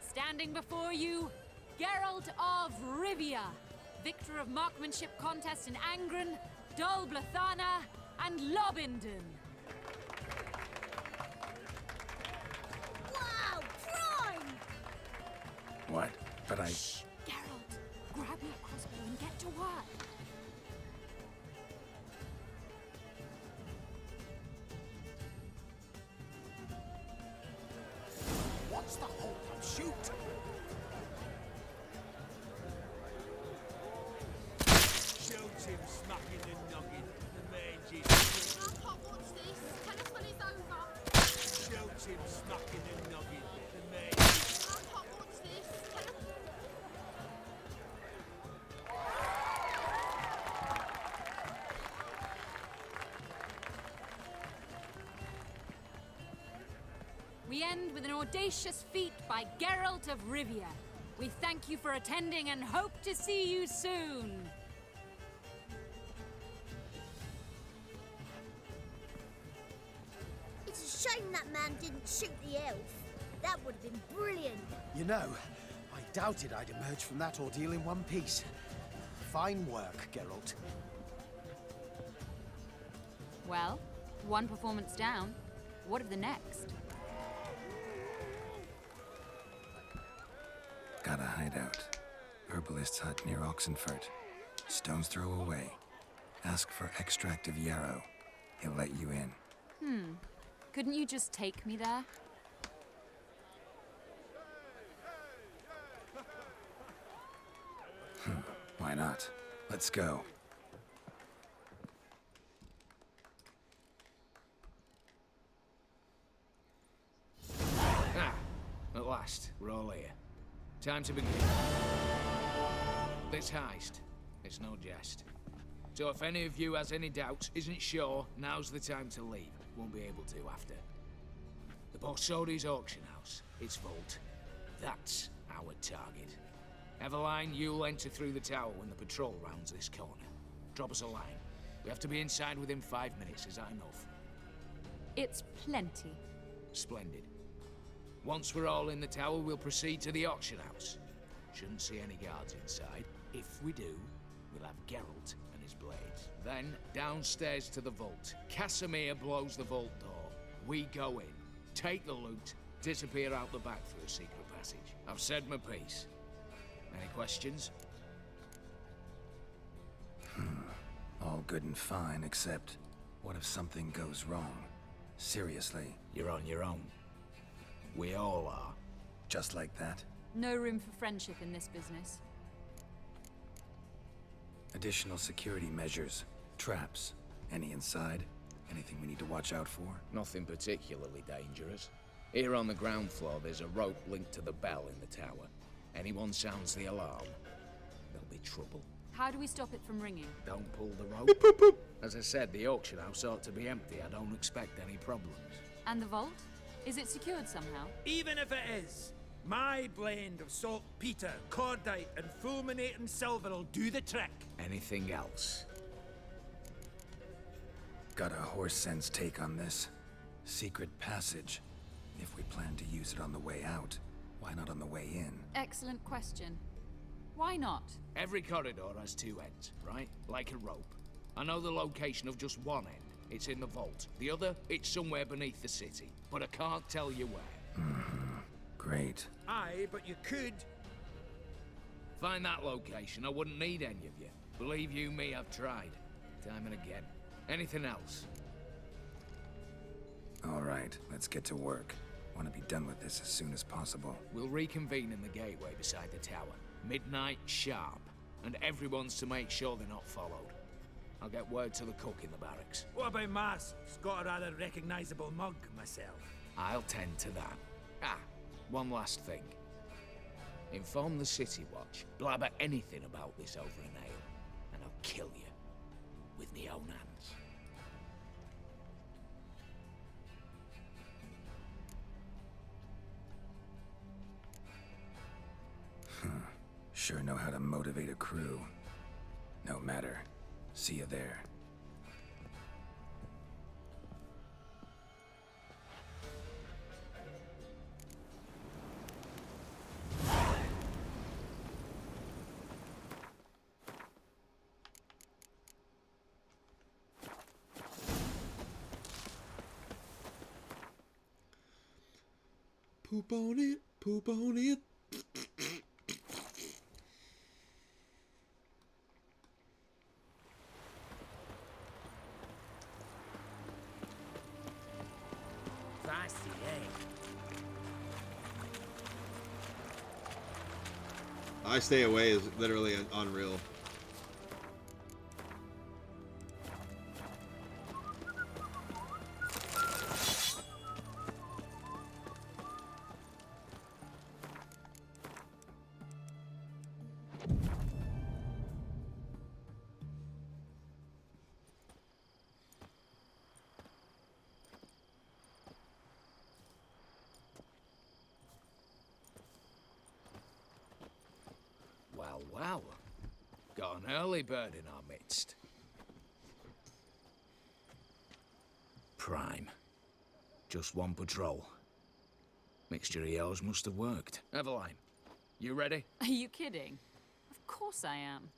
Standing before you, Geralt of Rivia, victor of marksmanship contests in Angren, Dol Blathana, and Lobindon. Wow, prime! What? But I... Shh, Geralt, grab your crossbow and get to work. What's the hold up? Shoot! Shoot him, smacking the noggin. The mangy. I can't watch this. Tell us when it's over. Shoot him, smacking the noggin. The mangy. I can't watch this. Tell us... We end with an audacious feat by Geralt of Rivia. We thank you for attending and hope to see you soon. It's a shame that man didn't shoot the elf. That would have been brilliant. You know, I doubted I'd emerge from that ordeal in one piece. Fine work, Geralt. Well, one performance down. What of the next? Got a hideout. Herbalist's hut near Oxenfurt. Stone's throw away. Ask for extract of yarrow. He'll let you in. Couldn't you just take me there? Why not? Let's go. At last, we're all here. Time to begin. This heist, it's no jest. So if any of you has any doubts, isn't sure, now's the time to leave. Won't be able to after. The Borsodi's auction house, its vault. That's our target. Eveline, you'll enter through the tower when the patrol rounds this corner. Drop us a line. We have to be inside within 5 minutes, is that enough? It's plenty. Splendid. Once we're all in the tower, we'll proceed to the auction house. Shouldn't see any guards inside. If we do, we'll have Geralt and his blades. Then, downstairs to the vault. Casimir blows the vault door. We go in, take the loot, Disappear out the back through a secret passage. I've said my piece. Any questions? All good and fine, except what if something goes wrong? Seriously. You're on your own. We all are. Just like that? No room for friendship in this business. Additional security measures. Traps. Any inside? Anything we need to watch out for? Nothing particularly dangerous. Here on the ground floor, there's a rope linked to the bell in the tower. Anyone sounds the alarm, there'll be trouble. How do we stop it from ringing? Don't pull the rope. As I said, the auction house ought to be empty. I don't expect any problems. And the vault? Is it secured somehow? Even if it is, my blend of saltpeter, cordite, and fulminating silver will do the trick. Anything else? Got a horse sense take on this. Secret passage. If we plan to use it on the way out, why not on the way in? Excellent question. Why not? Every corridor has two ends, right? Like a rope. I know the location of just one end. It's in the vault. The other, it's somewhere beneath the city. But I can't tell you where. Great. Aye, but you could. Find that location. I wouldn't need any of you. Believe you me, I've tried. Time and again. Anything else? All right, let's get to work. Want to be done with this as soon as possible. We'll reconvene in the gateway beside the tower. Midnight sharp. And everyone's to make sure they're not followed. I'll get word to the cook in the barracks. What about Mars? It's got a rather recognizable mug myself. I'll tend to that. Ah, one last thing. Inform the City Watch. Blabber anything about this over an ale, and I'll kill you. With me own hands. Sure know how to motivate a crew. No matter. See you there. Poop on it, poop on it. Fancy, eh? I Stay Away is literally unreal. Wow. Got an early bird in our midst. Prime. Just one patrol. Mixture of yours must have worked. Eveline, you ready? Are you kidding? Of course I am.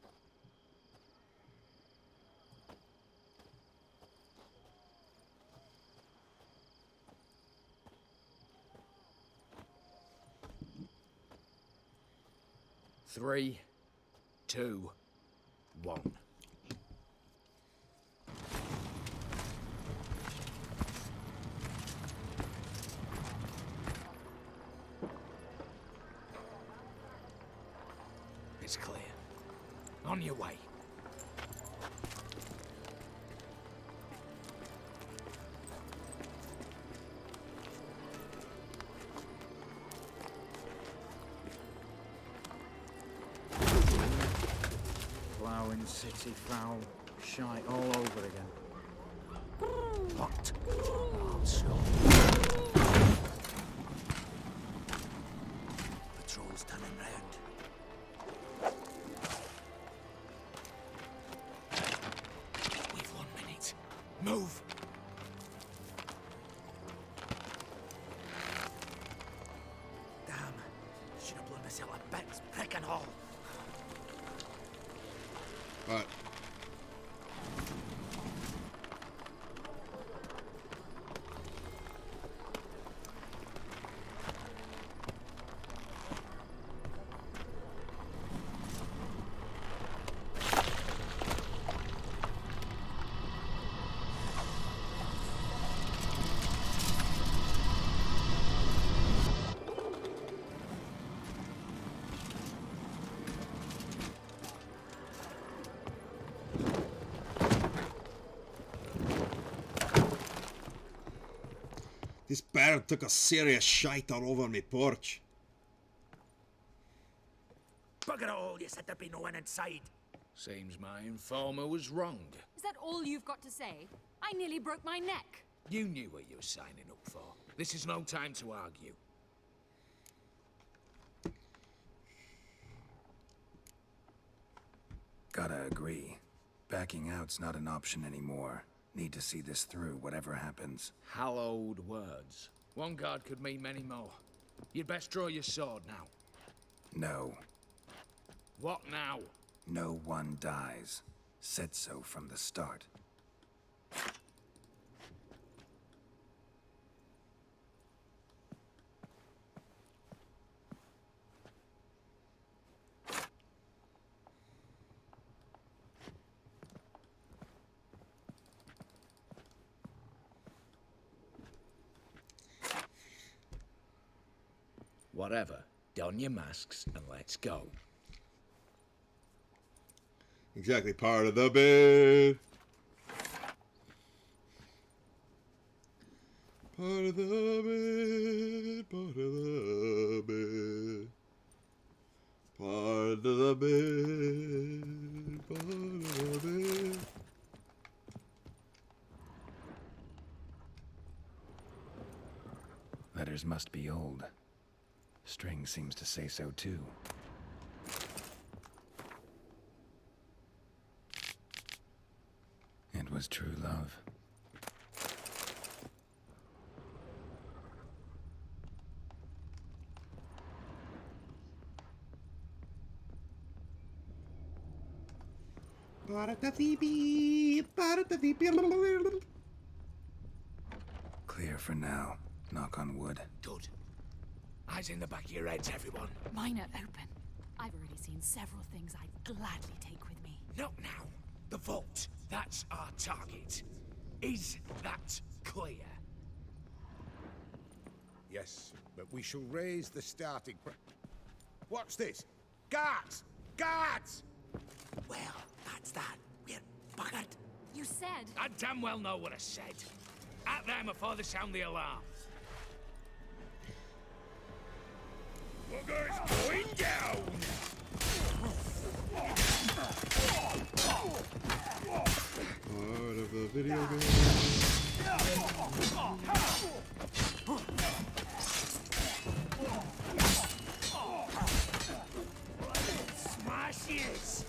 Three, 2, 1. It's clear. On your way. Ploughing city foul, shite all over again. What? Armstrong. Patrol's turning round. We've 1 minute. Move! Damn. Should have blown myself a bits, prick and all. What? This bird took a serious shite all over me porch. Bugger all, you said there'd be no one inside. Seems my informer was wrong. Is that all you've got to say? I nearly broke my neck. You knew what you were signing up for. This is no time to argue. Gotta agree. Backing out's not an option anymore. Need to see this through, whatever happens. Hallowed words. One guard could mean many more. You'd best draw your sword now. No. What now? No one dies. Said so from the start. Whatever. Don your masks and let's go. Exactly, part of the bid. Part of the bid. Part of the bid. Part of the bid. Part of the bid. Letters must be old. String seems to say so too. It was true love. Clear for now. Knock on wood. Good. Eyes in the back of your heads, everyone. Mine are open. I've already seen several things I'd gladly take with me. Not now. The vault. That's our target. Is that clear? Yes, but we shall raise the starting What's this? Guards! Guards! Well, that's that. We're buggered. You said... I damn well know what I said. At them before they sound the alarm. Bugger's going down! Part of the video game. Smashes!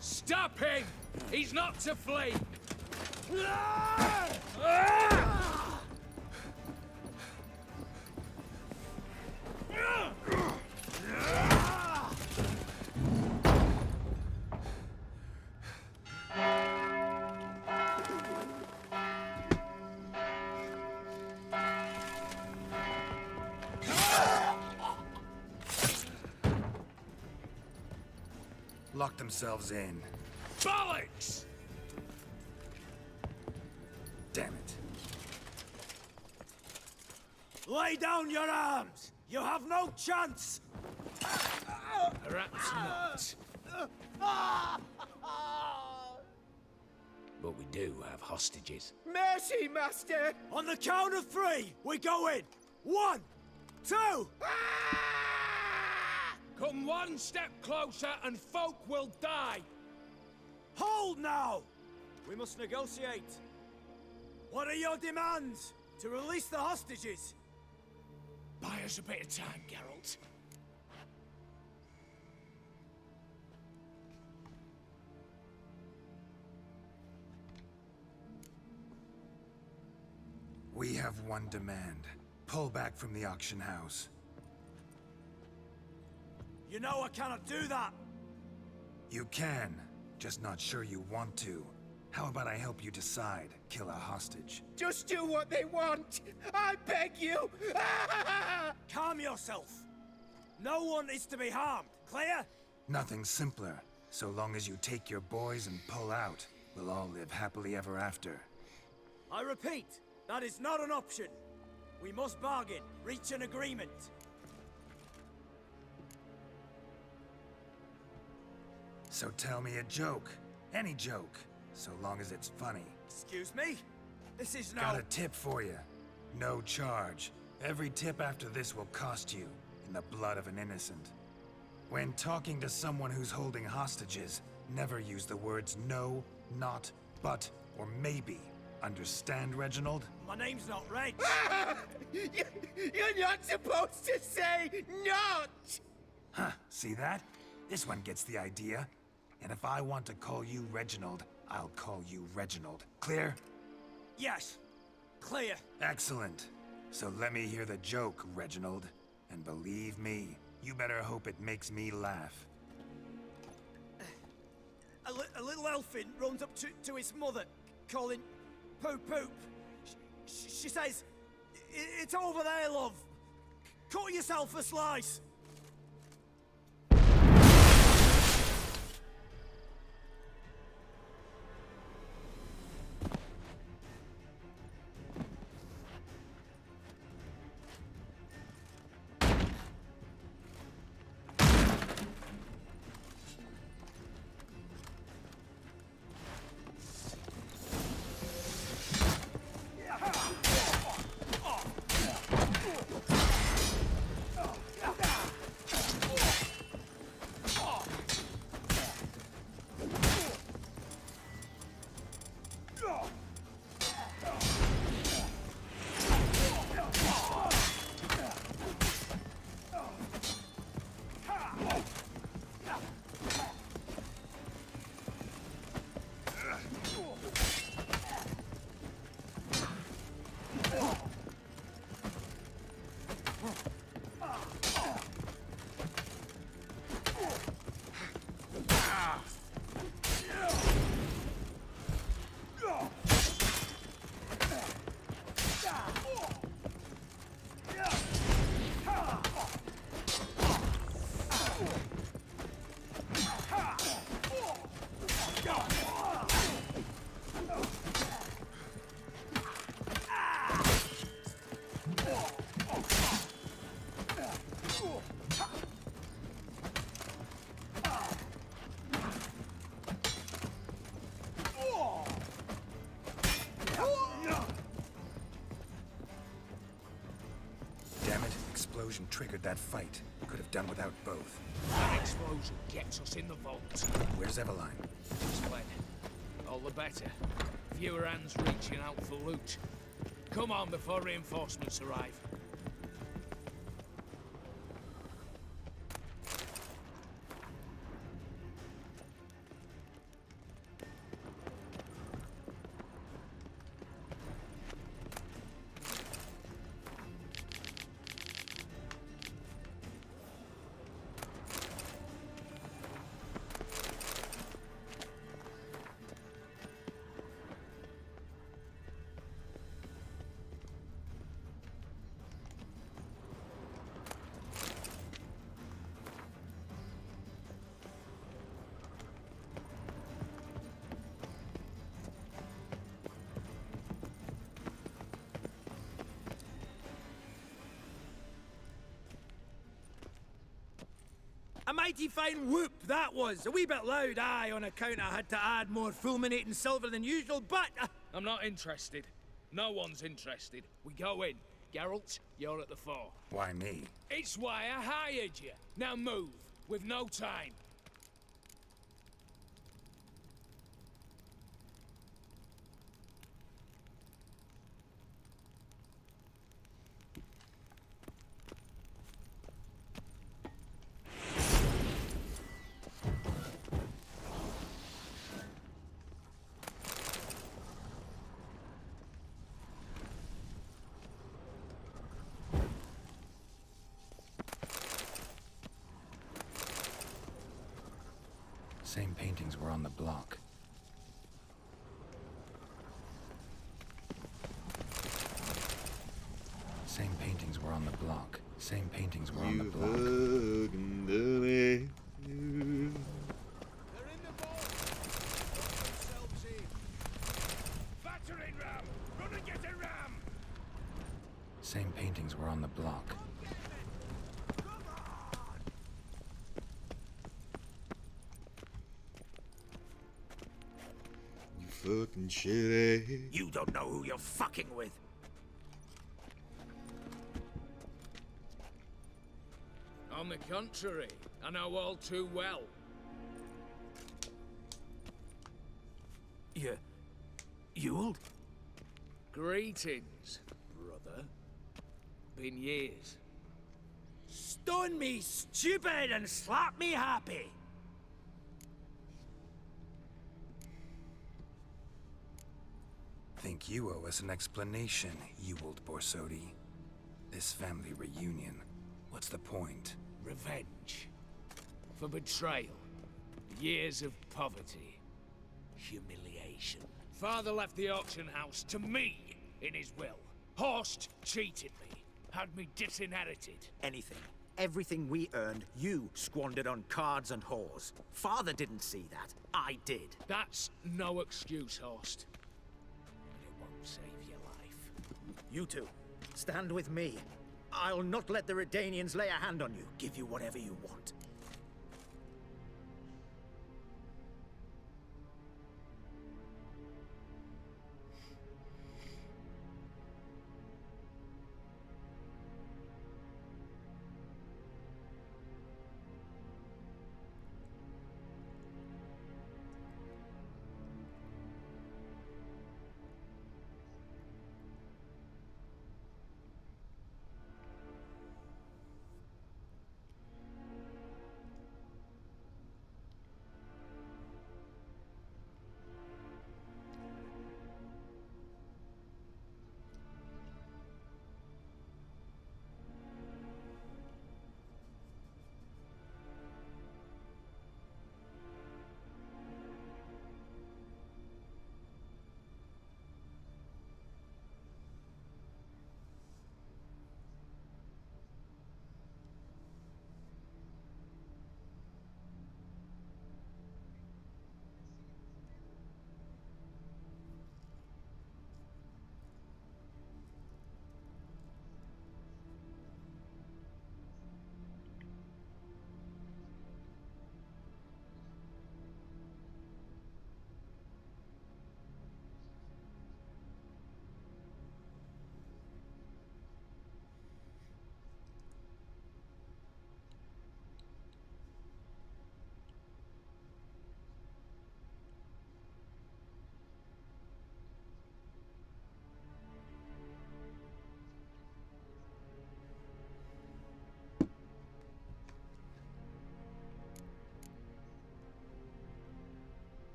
Stop him! He's not to flee! Lock themselves in. Bollocks! Damn it. Lay down your arms! You have no chance! Perhaps not. But we do have hostages. Mercy, Master! On the count of 3, we go in! 1, 2... Come one step closer and folk will die! Hold now! We must negotiate. What are your demands? To release the hostages? Buy us a bit of time, Geralt. We have one demand. Pull back from the auction house. You know I cannot do that. You can, just not sure you want to. How about I help you decide? Kill a hostage. Just do what they want! I beg you! Calm yourself. No one is to be harmed. Clear? Nothing simpler. So long as you take your boys and pull out, we'll all live happily ever after. I repeat, that is not an option. We must bargain, reach an agreement. So tell me a joke. Any joke. So long as it's funny. Excuse me? This is no... Got a tip for you. No charge. Every tip after this will cost you, in the blood of an innocent. When talking to someone who's holding hostages, never use the words no, not, but, or maybe. Understand, Reginald? My name's not Reg. You're not supposed to say not! Huh, see that? This one gets the idea. And if I want to call you Reginald, I'll call you Reginald. Clear? Yes. Clear. Excellent. So let me hear the joke, Reginald. And believe me, you better hope it makes me laugh. A little elfin runs up to his mother, calling Poop Poop. She says, "It's over there, love. Cut yourself a slice." Explosion triggered that fight. Could have done without both. That explosion gets us in the vault. Where's Eveline? Just when. All the better. Fewer hands reaching out for loot. Come on before reinforcements arrive. A mighty fine whoop that was. A wee bit loud, aye, on account I had to add more fulminating silver than usual, but... I'm not interested. No one's interested. We go in. Geralt, you're at the fore. Why me? It's why I hired you. Now move. We've no time. Same paintings were on the block. Same paintings were on the block. Same paintings were on the block. fucking dummy. Battering ram! Run and get a ram! Same paintings were on the block. You fucking shitty. You don't know who you're fucking with. On the contrary, I know all too well. Ewald? Greetings, brother. Been years. Stone me stupid and slap me happy. Think you owe us an explanation, Ewald Borsodi. This family reunion, what's the point? Revenge. For betrayal. Years of poverty. Humiliation. Father left the auction house to me in his will. Horst cheated me. Had me disinherited. Anything. Everything we earned, you squandered on cards and whores. Father didn't see that. I did. That's no excuse, Horst. But it won't save your life. You two, stand with me. I'll not let the Redanians lay a hand on you. Give you whatever you want.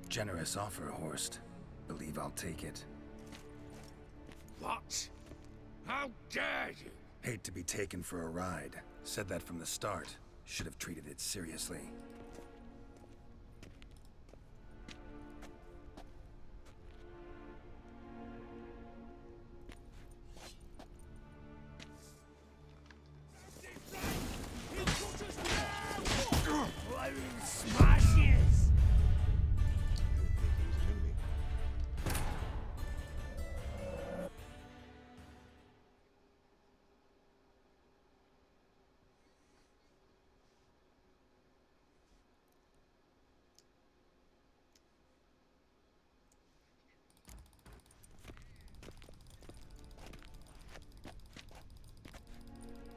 Generous offer, Horst. Believe I'll take it. What? How dare you? Hate to be taken for a ride. Said that from the start. Should have treated it seriously. Smashes!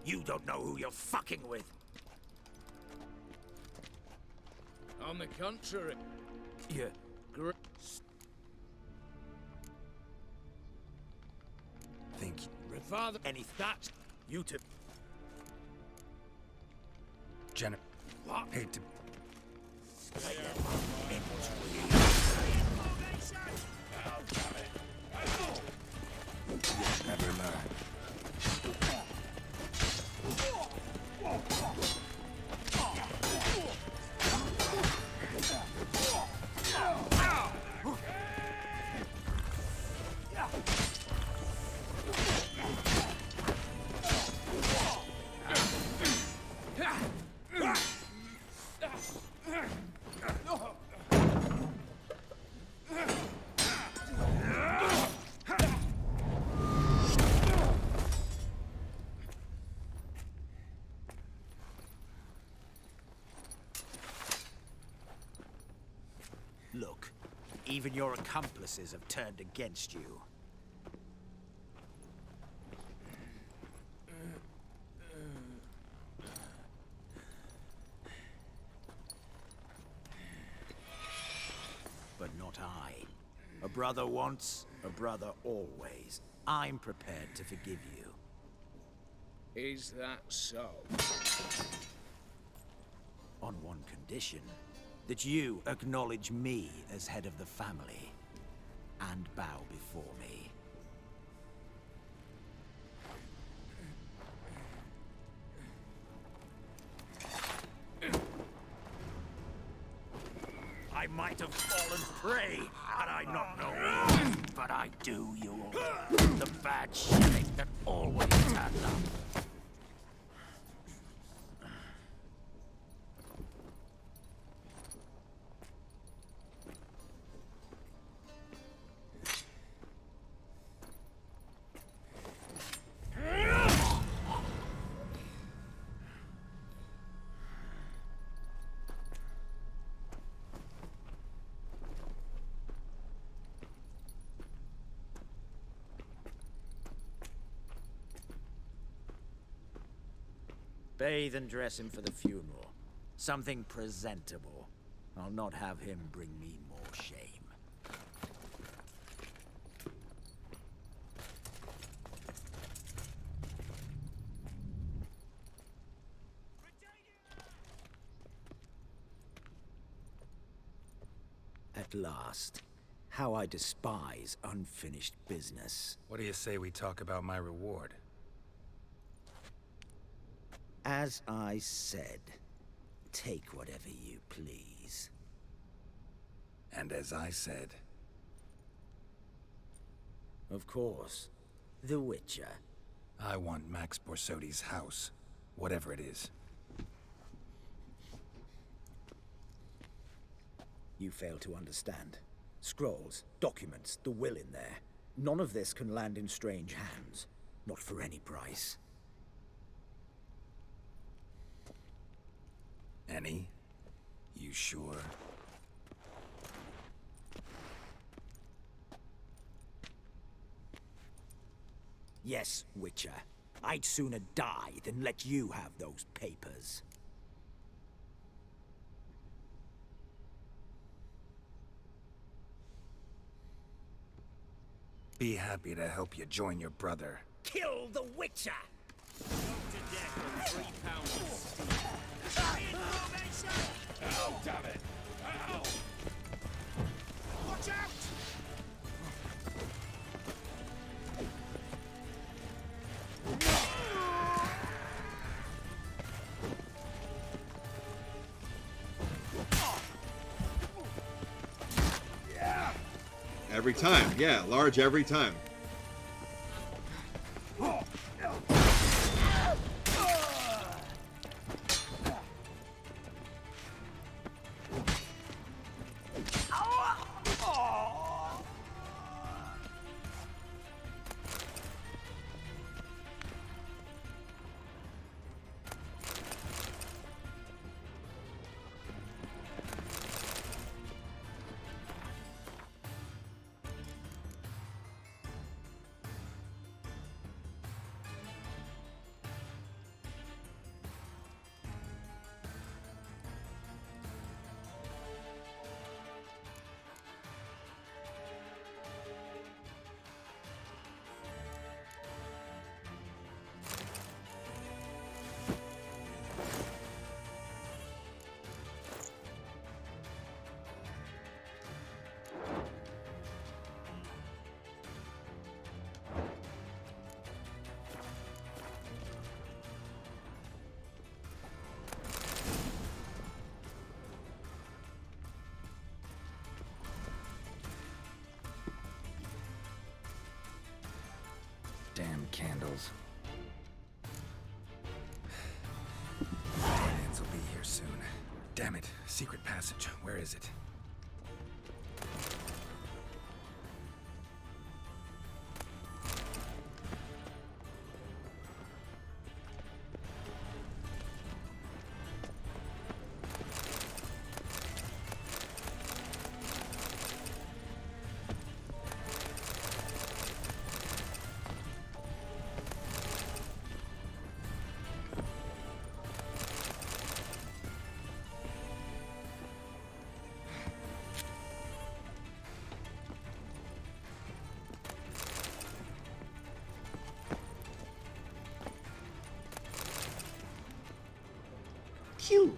You don't know who you're fucking with. On the contrary. Yeah. Think Father, anything. That's you two. What? Hate to. Never learn. Look, even your accomplices have turned against you. But not I. A brother once, a brother always. I'm prepared to forgive you. Is that so? On one condition. That you acknowledge me as head of the family. And bow before me. I might have fallen prey had I not known. But I do you all. The bad shilling that always turned up. Bathe and dress him for the funeral. Something presentable. I'll not have him bring me more shame. At last. How I despise unfinished business. What do you say we talk about my reward? As I said, take whatever you please. And as I said... Of course. The Witcher. I want Max Borsodi's house. Whatever it is. You fail to understand. Scrolls, documents, the will in there. None of this can land in strange hands. Not for any price. Any? You sure? Yes, Witcher. I'd sooner die than let you have those papers. Be happy to help you join your brother. Kill the Witcher! Oh, damn it! Ow! Watch out! Every time, yeah, large every time. Hills. Aliens will be here soon. Damn it. Secret passage. Where is it? Phew.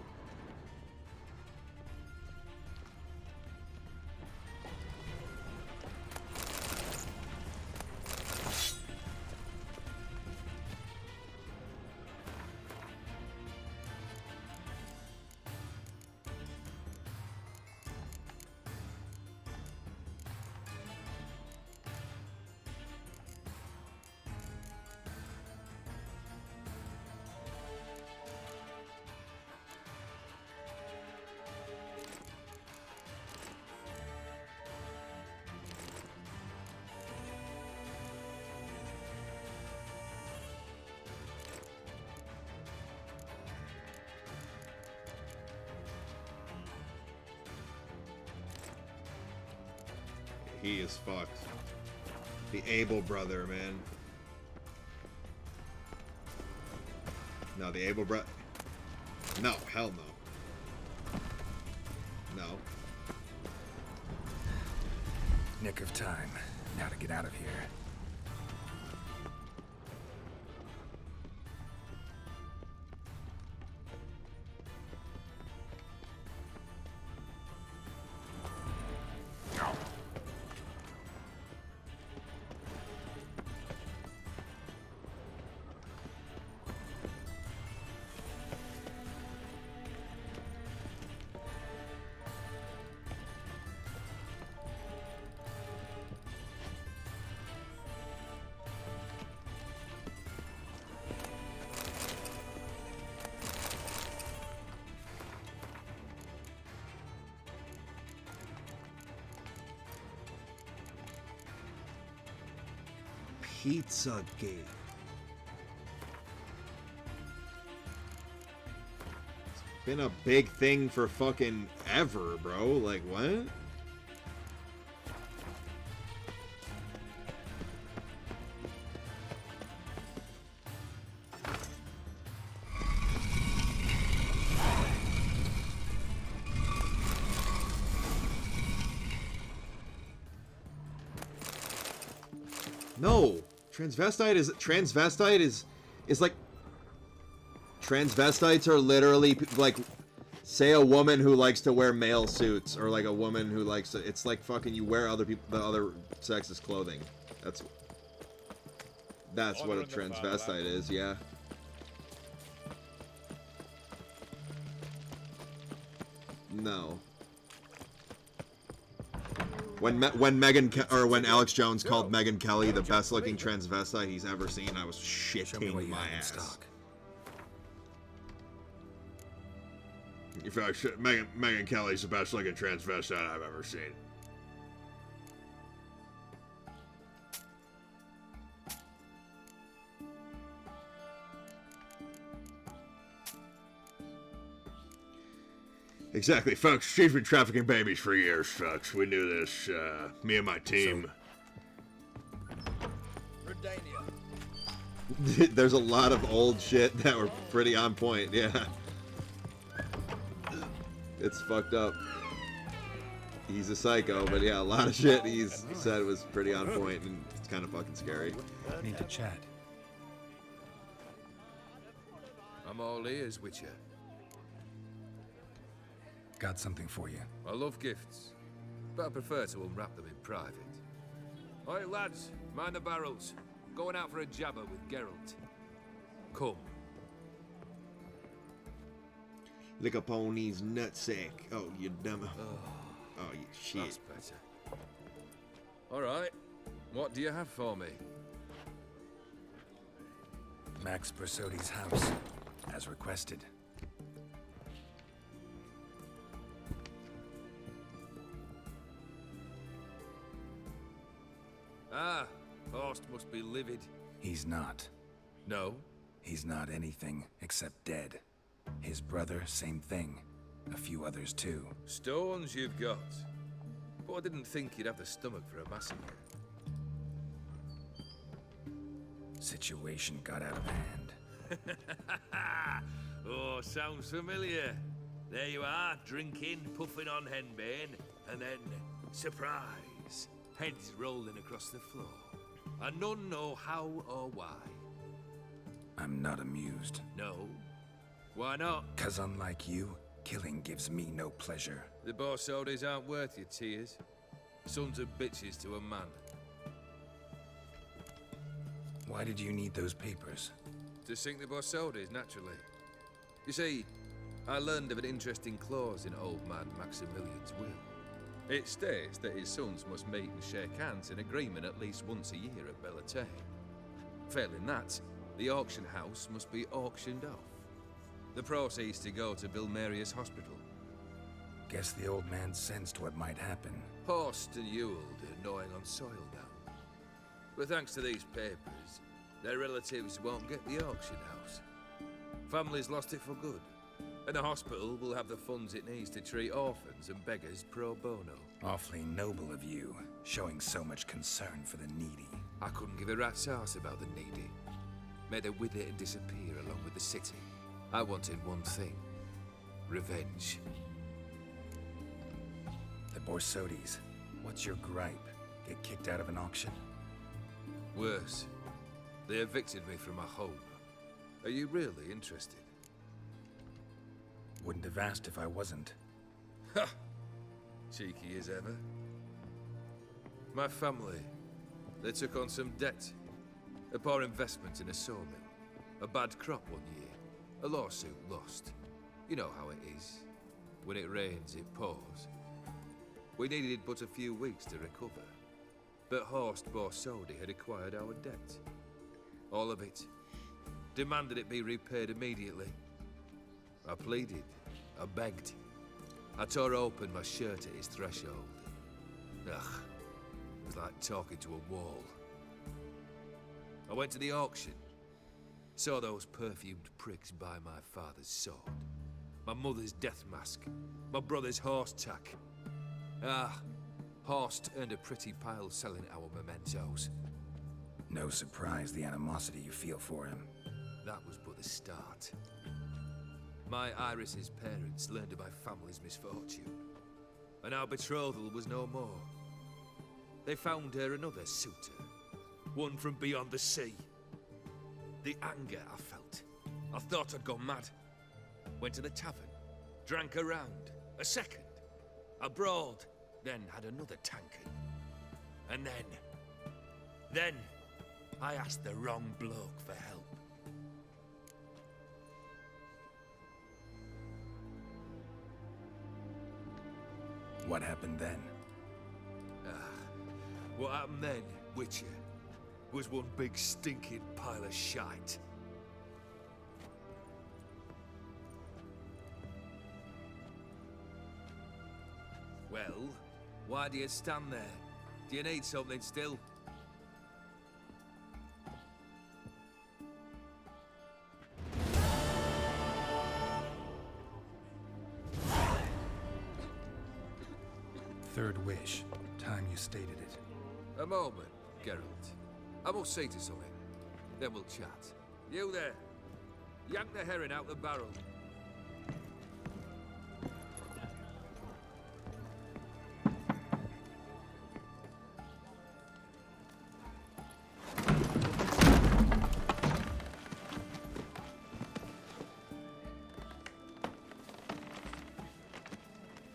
He is fucked. The Able brother, man. No, the Able brother. No, hell no. No. Nick of time. Now to get out of here. Pizza Gate. It's been a big thing for fucking ever, bro. Like, what? No. Transvestite is like, transvestites are literally like, say a woman who likes to wear male suits, or like a woman who likes to, it's like fucking you wear other people, the other sex's clothing. That's what a transvestite is, yeah. No. When Alex Jones called Megyn Kelly the best-looking transvestite he's ever seen, I was shitting my ass. In fact, Megyn Kelly's the best-looking transvestite I've ever seen. Exactly, folks. She's been trafficking babies for years, folks. We knew this, me and my team. There's a lot of old shit that were pretty on point, yeah. It's fucked up. He's a psycho, but yeah, a lot of shit he's said was pretty on point, and it's kind of fucking scary. Need to chat. I'm all ears, Witcher. Got something for you. I love gifts, but I prefer to unwrap them in private. Alright, lads, mind the barrels. Going out for a jabber with Geralt. Come. Lick a pony's nutsack. Oh, you dumb. Oh, you shit. That's better. Alright, what do you have for me? Max Bersodi's house, as requested. Ah, Horst must be livid. He's not. No? He's not anything except dead. His brother, same thing. A few others too. Stones you've got. But I didn't think you'd have the stomach for a massacre. Situation got out of hand. Oh, sounds familiar. There you are, drinking, puffing on henbane, and then, surprise, heads rolling across the floor. And none know how or why. I'm not amused. No? Why not? 'Cause unlike you, killing gives me no pleasure. The Borsodis aren't worth your tears. Sons of bitches to a man. Why did you need those papers? To sink the Borsodis, naturally. You see, I learned of an interesting clause in old man Maximilian's will. It states that his sons must meet and shake hands in agreement at least once a year at Bellatane. Failing that, the auction house must be auctioned off. The proceeds to go to Vilmerius Hospital. Guess the old man sensed what might happen. Horst and Ewald are gnawing on soil now. But thanks to these papers, their relatives won't get the auction house. Families lost it for good. And the hospital will have the funds it needs to treat orphans and beggars pro bono. Awfully noble of you, showing so much concern for the needy. I couldn't give a rat's ass about the needy. Made her wither and disappear along with the city. I wanted one thing. Revenge. The Borsodis, what's your gripe? Get kicked out of an auction? Worse. They evicted me from my home. Are you really interested? Wouldn't have asked if I wasn't. Ha! Cheeky as ever. My family, they took on some debt. A poor investment in a sawmill. A bad crop one year. A lawsuit lost. You know how it is. When it rains, it pours. We needed but a few weeks to recover. But Horst Borsodi had acquired our debt. All of it. Demanded it be repaid immediately. I pleaded. I begged. I tore open my shirt at his threshold. Ugh. It was like talking to a wall. I went to the auction. Saw those perfumed pricks buy my father's sword. My mother's death mask. My brother's horse tack. Ah, Horst earned a pretty pile selling our mementos. No surprise the animosity you feel for him. That was but the start. My Iris's parents learned of my family's misfortune, and our betrothal was no more. They found her another suitor, one from beyond the sea. The anger I felt, I thought I'd gone mad. Went to the tavern, drank a round, a second, abroad, then had another tankard. And then, I asked the wrong bloke for help. What happened then? What happened then, Witcher, was one big stinking pile of shite. Well, why do you stand there? Do you need something still? Third wish. Time you stated it. A moment, Geralt. I must see to something. Then we'll chat. You there. Yank the herring out the barrel.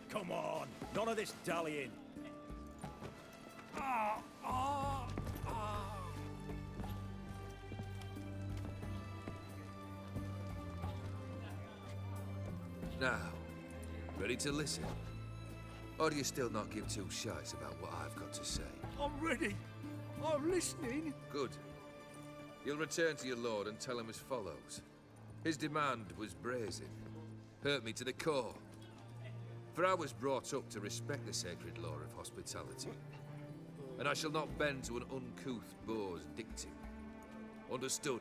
Come on, none of this dallying. Now, ready to listen? Or do you still not give two shites about what I've got to say? I'm ready. I'm listening. Good. You'll return to your lord and tell him as follows. His demand was brazen. Hurt me to the core. For I was brought up to respect the sacred law of hospitality. And I shall not bend to an uncouth boor's dictum. Understood?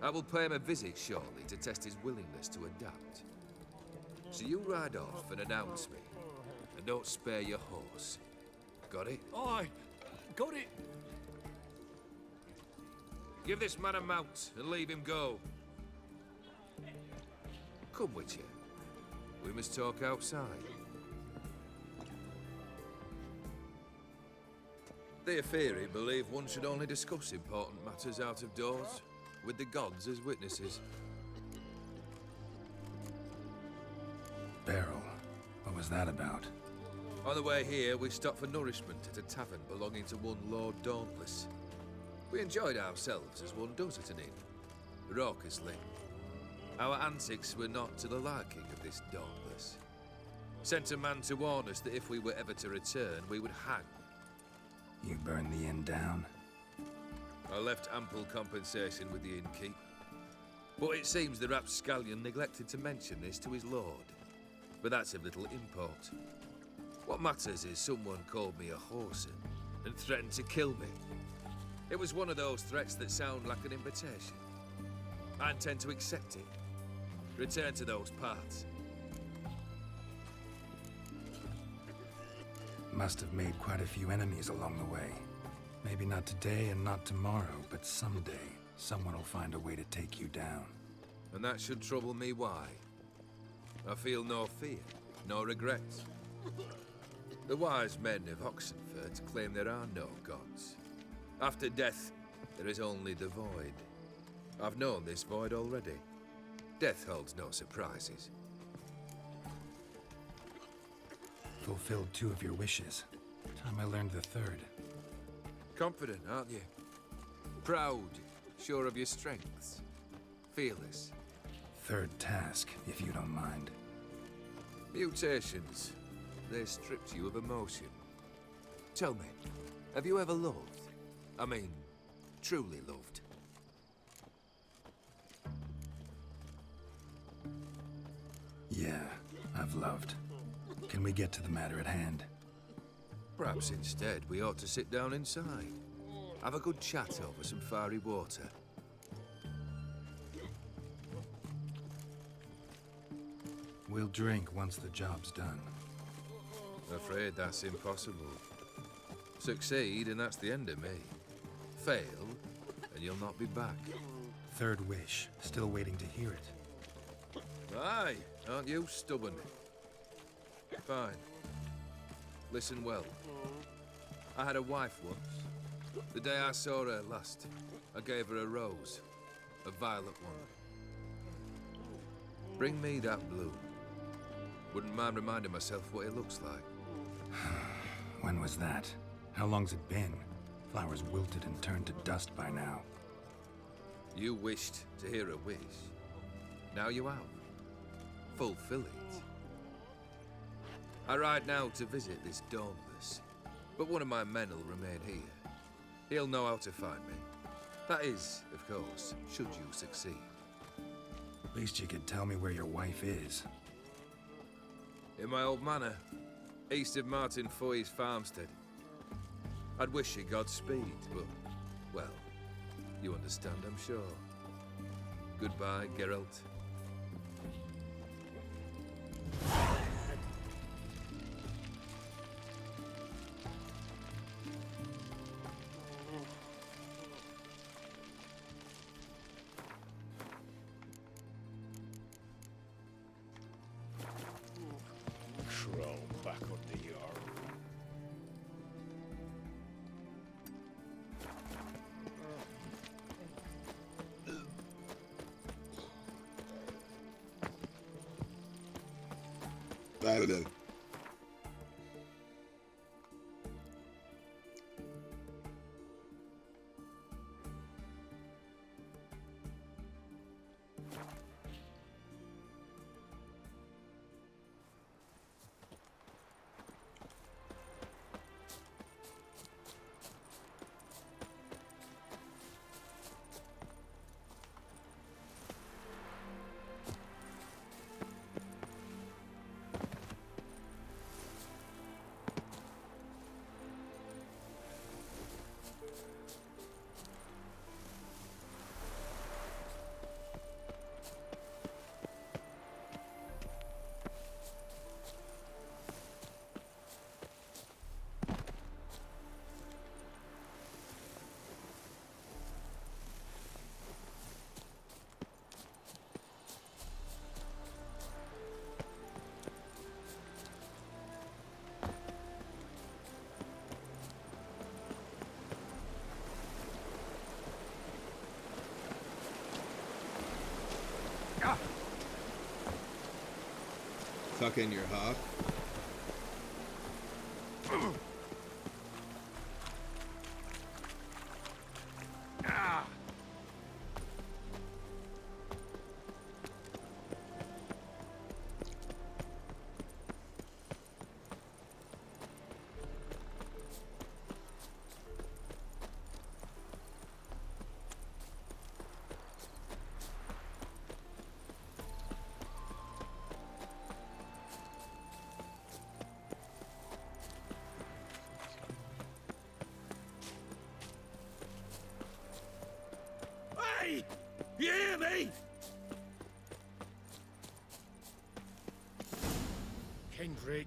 I will pay him a visit shortly to test his willingness to adapt. So you ride off and announce me. And don't spare your horse. Got it? Aye, got it. Give this man a mount and leave him go. Come, Witcher. We must talk outside. The Aetheri believe one should only discuss important matters out of doors, with the gods as witnesses. Beryl, what was that about? On the way here, we stopped for nourishment at a tavern belonging to one Lord Dauntless. We enjoyed ourselves as one does at an inn, raucously. Our antics were not to the liking of this Dauntless. Sent a man to warn us that if we were ever to return, we would hang. You burned the inn down? I left ample compensation with the innkeep. But it seems the rapscallion neglected to mention this to his lord. But that's of little import. What matters is someone called me a whoreson and threatened to kill me. It was one of those threats that sound like an invitation. I intend to accept it. Return to those parts. Must have made quite a few enemies along the way. Maybe not today and not tomorrow, but someday, someone will find a way to take you down. And that should trouble me why? I feel no fear, no regrets. The wise men of Oxenfurt claim there are no gods. After death, there is only the void. I've known this void already. Death holds no surprises. Fulfilled 2 of your wishes. Time I learned the 3rd. Confident, aren't you? Proud, sure of your strengths. Fearless. 3rd task, if you don't mind. Mutations. They stripped you of emotion. Tell me, have you ever loved? I mean, truly loved? Yeah, I've loved. Can we get to the matter at hand? Perhaps instead we ought to sit down inside. Have a good chat over some fiery water. We'll drink once the job's done. Afraid that's impossible. Succeed, and that's the end of me. Fail, and you'll not be back. 3rd wish. Still waiting to hear it. Aye, aren't you stubborn? Fine. Listen well. I had a wife once. The day I saw her last, I gave her a rose. A violet one. Bring me that bloom. Wouldn't mind reminding myself what it looks like. When was that? How long's it been? Flowers wilted and turned to dust by now. You wished to hear a wish. Now you have. Fulfill it. I ride now to visit this Dauntless, but one of my men will remain here. He'll know how to find me. That is, of course, should you succeed. Least you could tell me where your wife is. In my old manor, east of Martin Foy's farmstead. I'd wish you Godspeed, but, well, you understand, I'm sure. Goodbye, Geralt. Crawl back under your I don't know. tuck in your hawk. Ah! Hey! You hear me? Kendrick.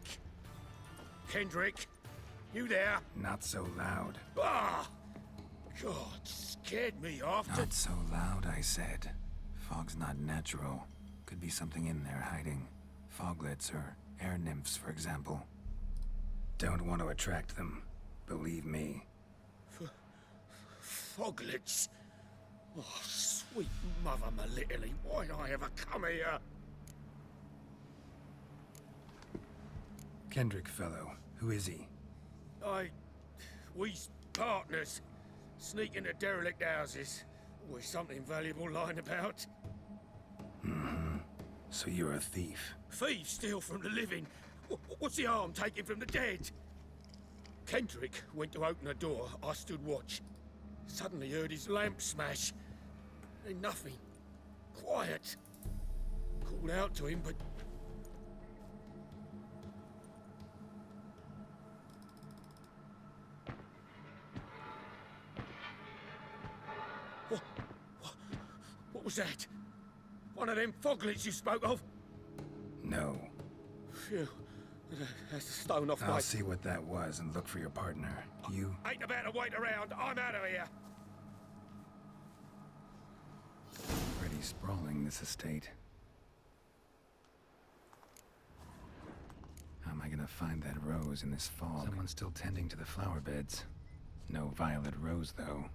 Kendrick, you there? Not so loud. Ah! God, scared me off. Not so loud, I said. Fog's not natural. Could be something in there hiding. Foglets or air nymphs, for example. Don't want to attract them. Believe me. Foglets? Oh, sweet mother Melitterly, why'd I ever come here? Kendrick fellow. Who is he? We's partners. Sneak into derelict houses. With something valuable lying about. Mm-hmm. So you're a thief. Thieves steal from the living. What's the harm taking from the dead? Kendrick went to open a door. I stood watch. Suddenly heard his lamp smash. Then nothing. Quiet. Called out to him, but... What was that? One of them foglets you spoke of? No. Phew. That's a stone off my... I'll see what that was and look for your partner. You... Ain't about to wait around. I'm out of here. Pretty sprawling, this estate. How am I gonna find that rose in this fog? Someone's still tending to the flower beds. No violet rose, though.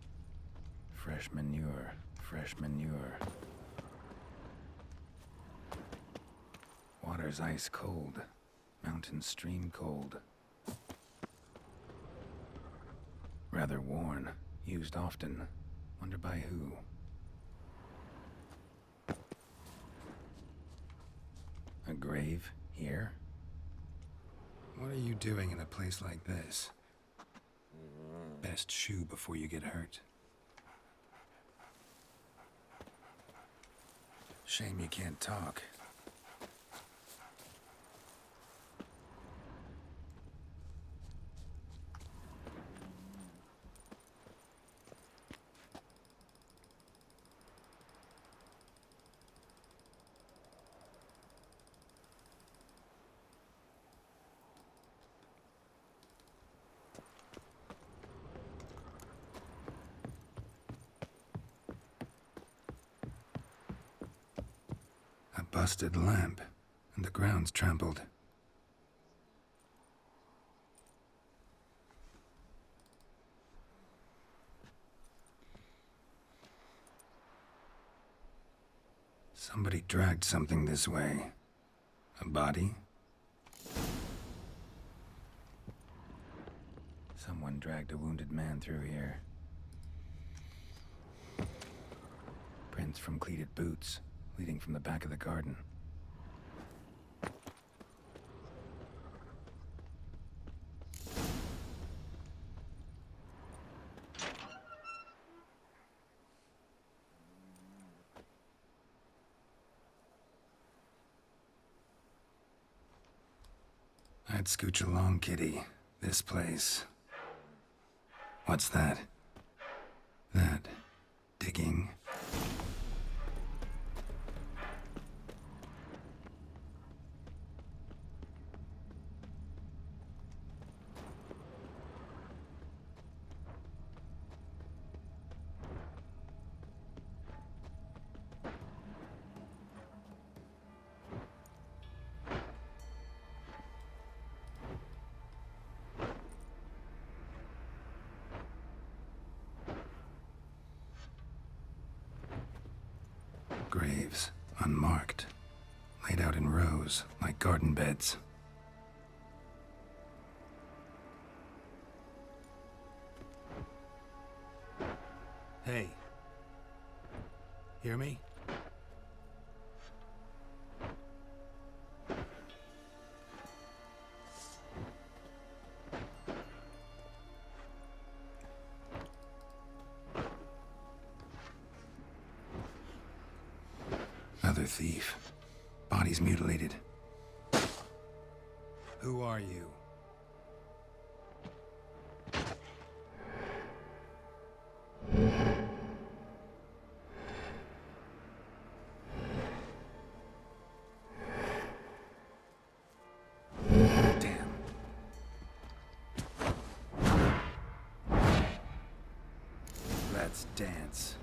Fresh manure. Fresh manure. Water's ice cold. Mountain stream cold. Rather worn. Used often. Wonder by who? A grave? Here? What are you doing in a place like this? Best shoo before you get hurt. Shame you can't talk. Busted lamp, and the ground's trampled. Somebody dragged something this way. A body? Someone dragged a wounded man through here. Prints from cleated boots. Leading from the back of the garden. I'd scooch along, kitty. This place. What's that? That. Digging. Graves, unmarked. laid out in rows, like garden beds. Hey. Hear me? Another thief. Bodies mutilated. Who are you? Let's dance.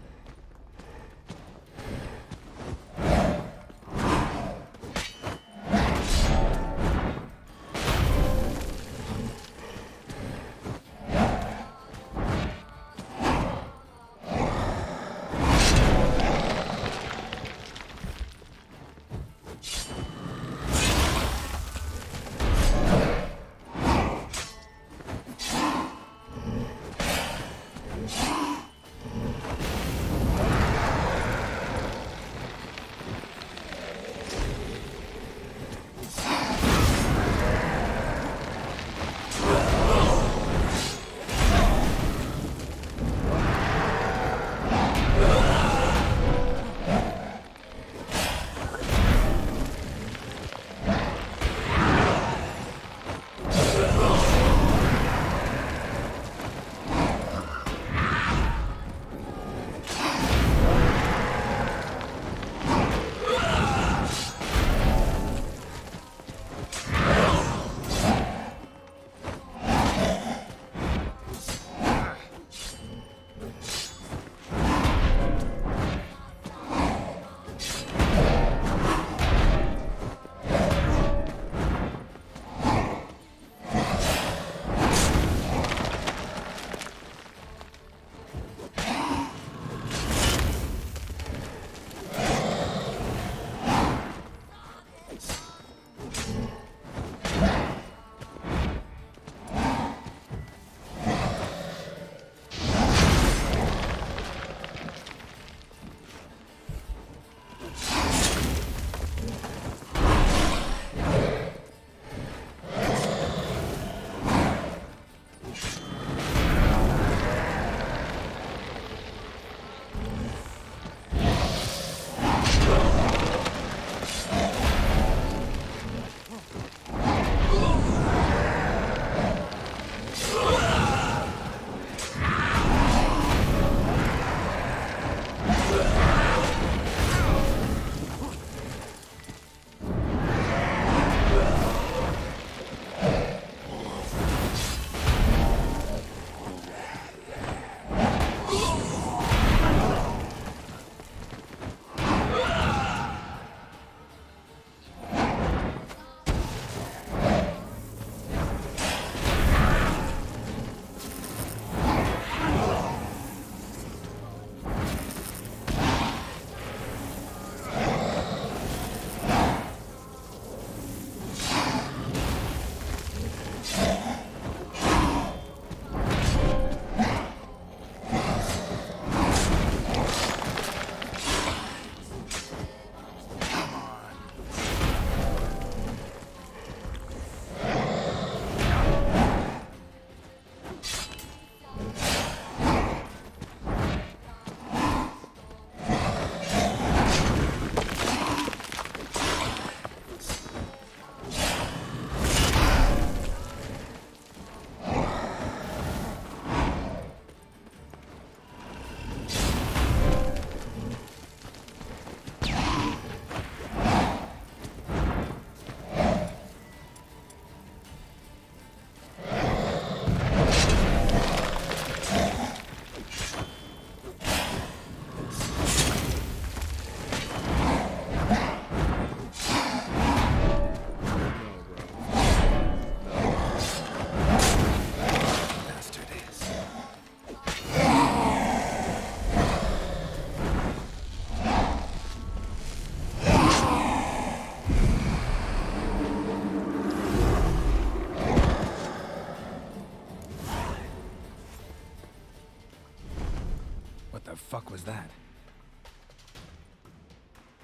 fuck was that?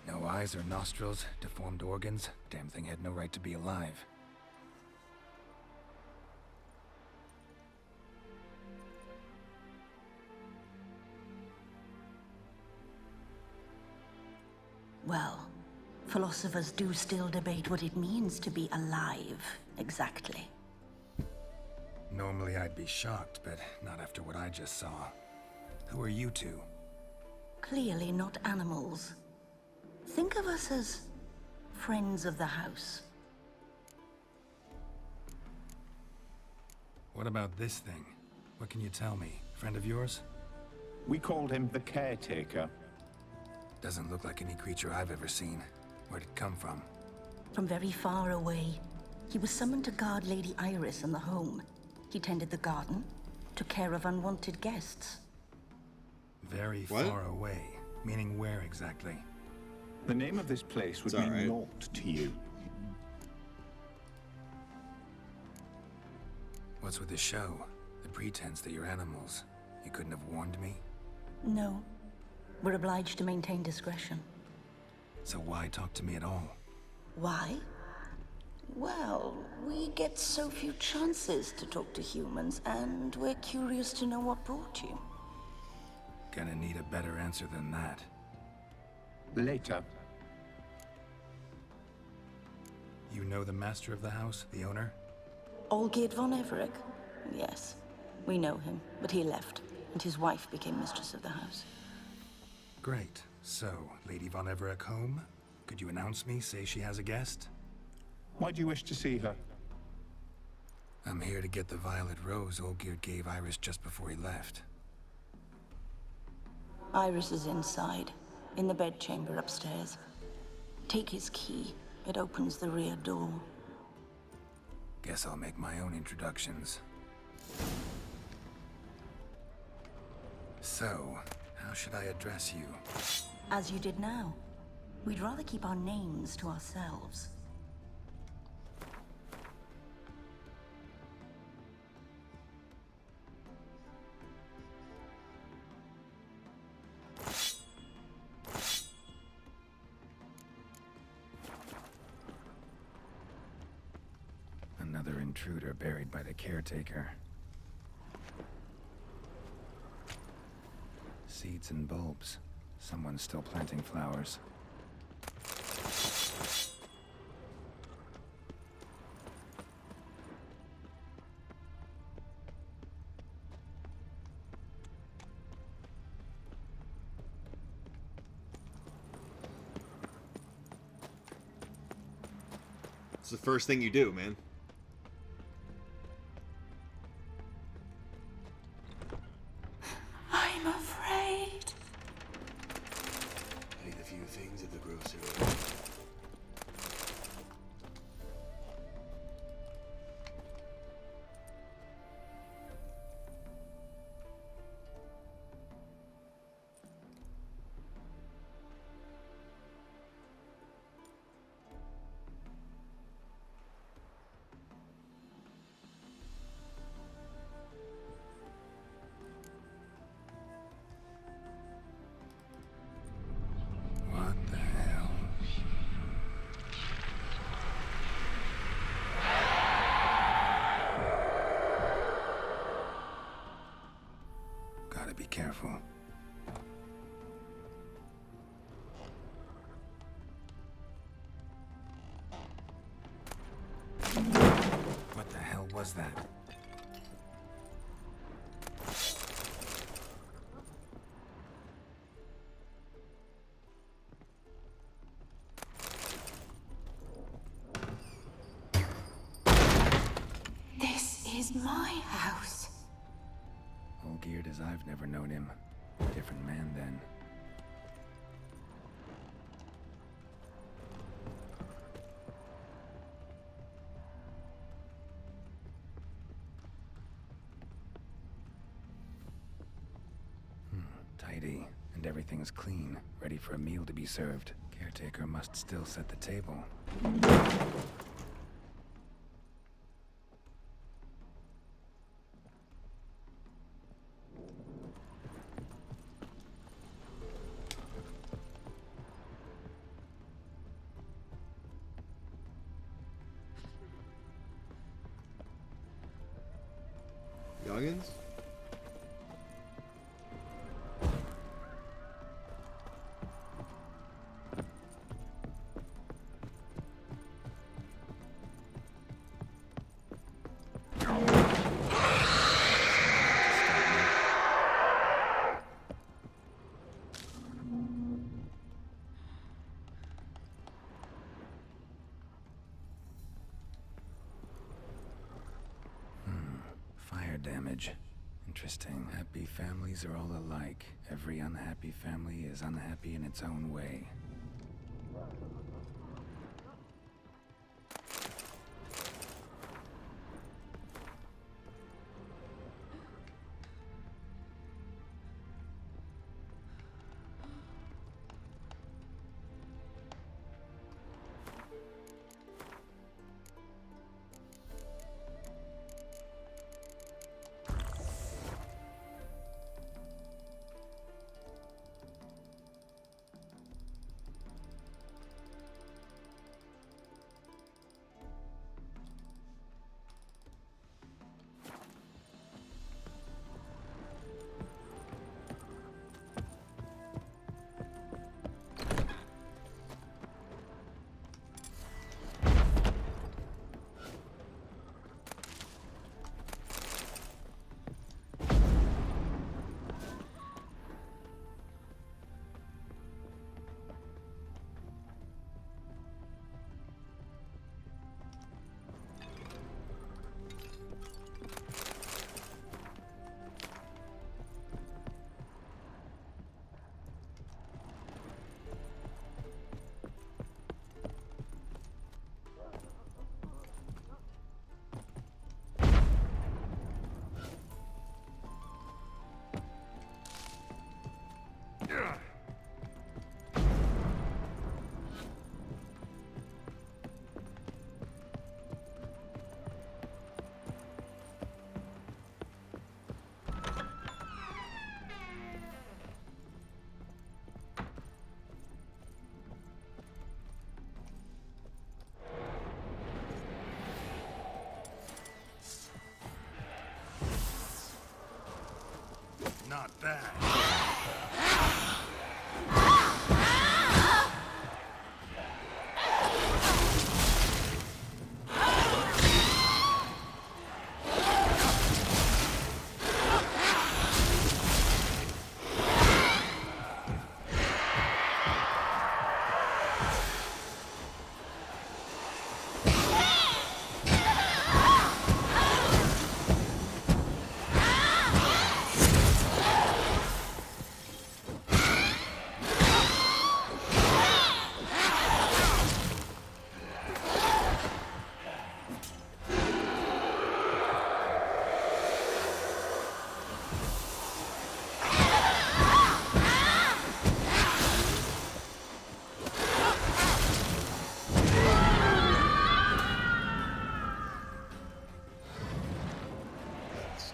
No eyes or nostrils, deformed organs. Damn thing had no right to be alive. Well, philosophers do still debate what it means to be alive, exactly. Normally I'd be shocked, but not after what I just saw. Who are you two? Clearly not animals. Think of us as friends of the house. What about this thing? What can you tell me? Friend of yours? We called him the Caretaker. Doesn't look like any creature I've ever seen. Where'd it come from? From very far away. He was summoned to guard Lady Iris and the home. He tended the garden, took care of unwanted guests. Very far away. Meaning where exactly? The name of this place would mean naught to you. What's with the show? The pretense that you're animals. You couldn't have warned me? No. We're obliged to maintain discretion. So why talk to me at all? Why? Well, we get so few chances to talk to humans, and we're curious to know what brought you. Gonna need a better answer than that. Later. You know the master of the house, the owner? Olgierd von Everec? Yes. We know him, but he left, and his wife became mistress of the house. Great. So, Lady von Everec home? Could you announce me, say she has a guest? Why do you wish to see her? I'm here to get the violet rose Olgierd gave Iris just before he left. Iris is inside, in the bedchamber upstairs. Take his key. It opens the rear door. Guess I'll make my own introductions. So, how should I address you? As you did now. We'd rather keep our names to ourselves. Another intruder buried by the caretaker. Seeds and bulbs. Someone's still planting flowers. It's the first thing you do, man. I'm afraid. I need a few things at the grocery. What the hell? Gotta be careful. What the hell was that? This is my house. Olgierd as I've never known him. Different man then. Tidy, and everything's clean, ready for a meal to be served. Caretaker must still set the table. Noggins? Fire damage. Interesting. Happy families are all alike. Every unhappy family is unhappy in its own way. Not that.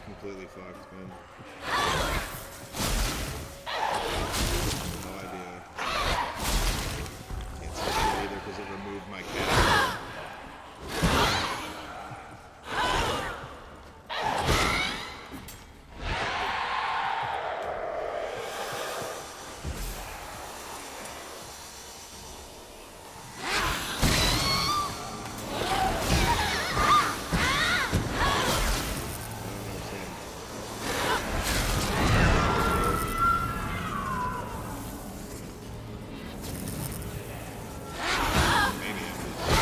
Completely fucked, man. No idea. Can't see it either because it removed my cat. Maniac.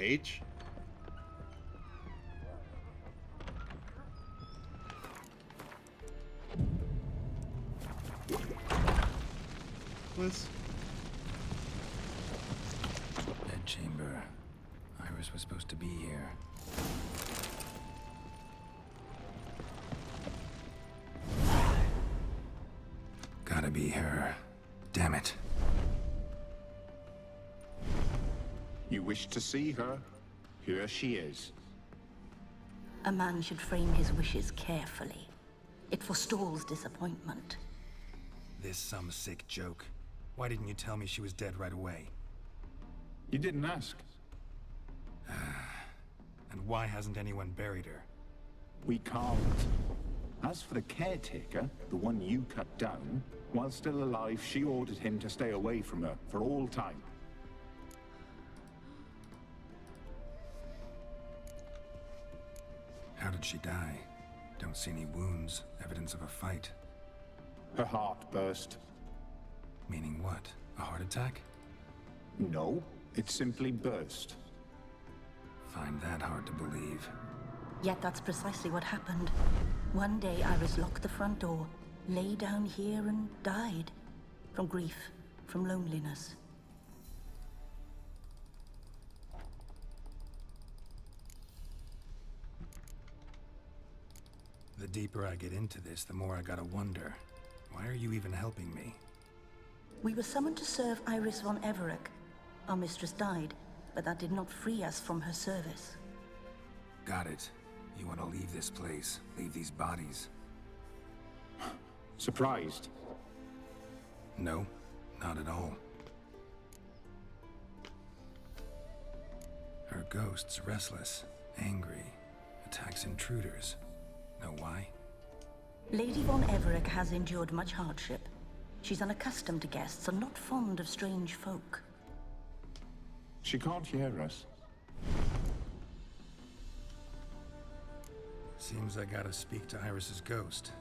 H? What's... Bedchamber. Iris was supposed to be here. Gotta be her. Damn it. You wish to see her? Here she is. A man should frame his wishes carefully. It forestalls disappointment. This some sick joke. Why didn't you tell me she was dead right away? You didn't ask. And why hasn't anyone buried her? We can't. As for the caretaker, the one you cut down, while still alive, she ordered him to stay away from her for all time. How did she die? Don't see any wounds, evidence of a fight. Her heart burst. Meaning what? A heart attack? No, it simply burst. Find that hard to believe. Yet that's precisely what happened. One day Iris locked the front door, lay down here and died. From grief, from loneliness. The deeper I get into this, the more I gotta wonder. Why are you even helping me? We were summoned to serve Iris von Everec. Our mistress died, but that did not free us from her service. Got it. You want to leave this place, leave these bodies. Surprised? No, not at all. Her ghost's restless, angry, attacks intruders. Know why? Lady von Everec has endured much hardship. She's unaccustomed to guests and not fond of strange folk. She can't hear us. Seems I gotta speak to Iris's ghost.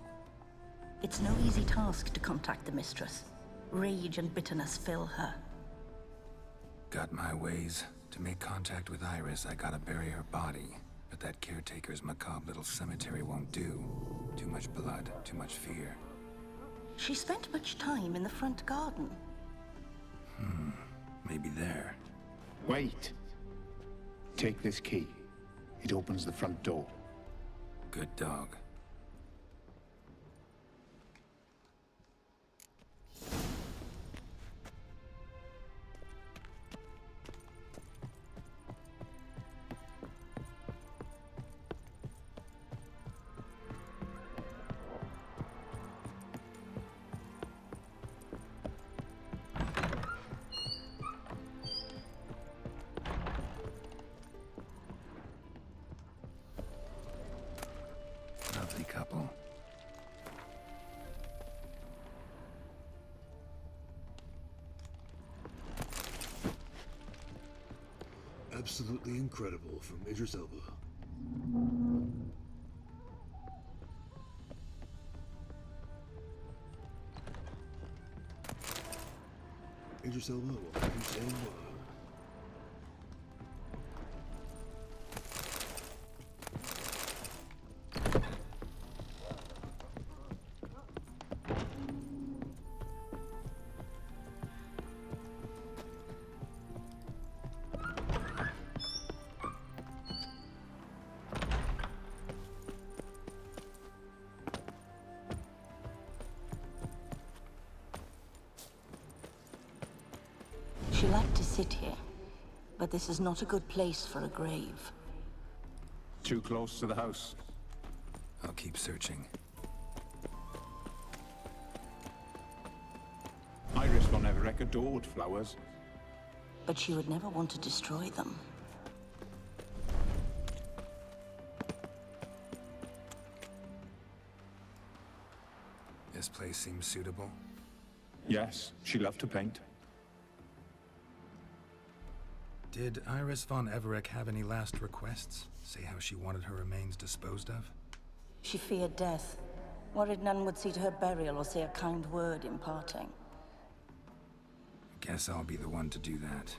It's no easy task to contact the mistress. Rage and bitterness fill her. Got my ways. To make contact with Iris, I gotta bury her body. But that caretaker's macabre little cemetery won't do. Too much blood, too much fear. She spent much time in the front garden. Maybe there. Wait. Take this key. It opens the front door. Good dog. Lovely couple. Absolutely incredible from Idris Elba. Idris Elba, what are you saying? She liked to sit here, but this is not a good place for a grave. Too close to the house. I'll keep searching. Iris von Everec adored flowers. But she would never want to destroy them. This place seems suitable. Yes, she loved to paint. Did Iris von Everec have any last requests? Say how she wanted her remains disposed of? She feared death, worried none would see to her burial or say a kind word in parting. Guess I'll be the one to do that.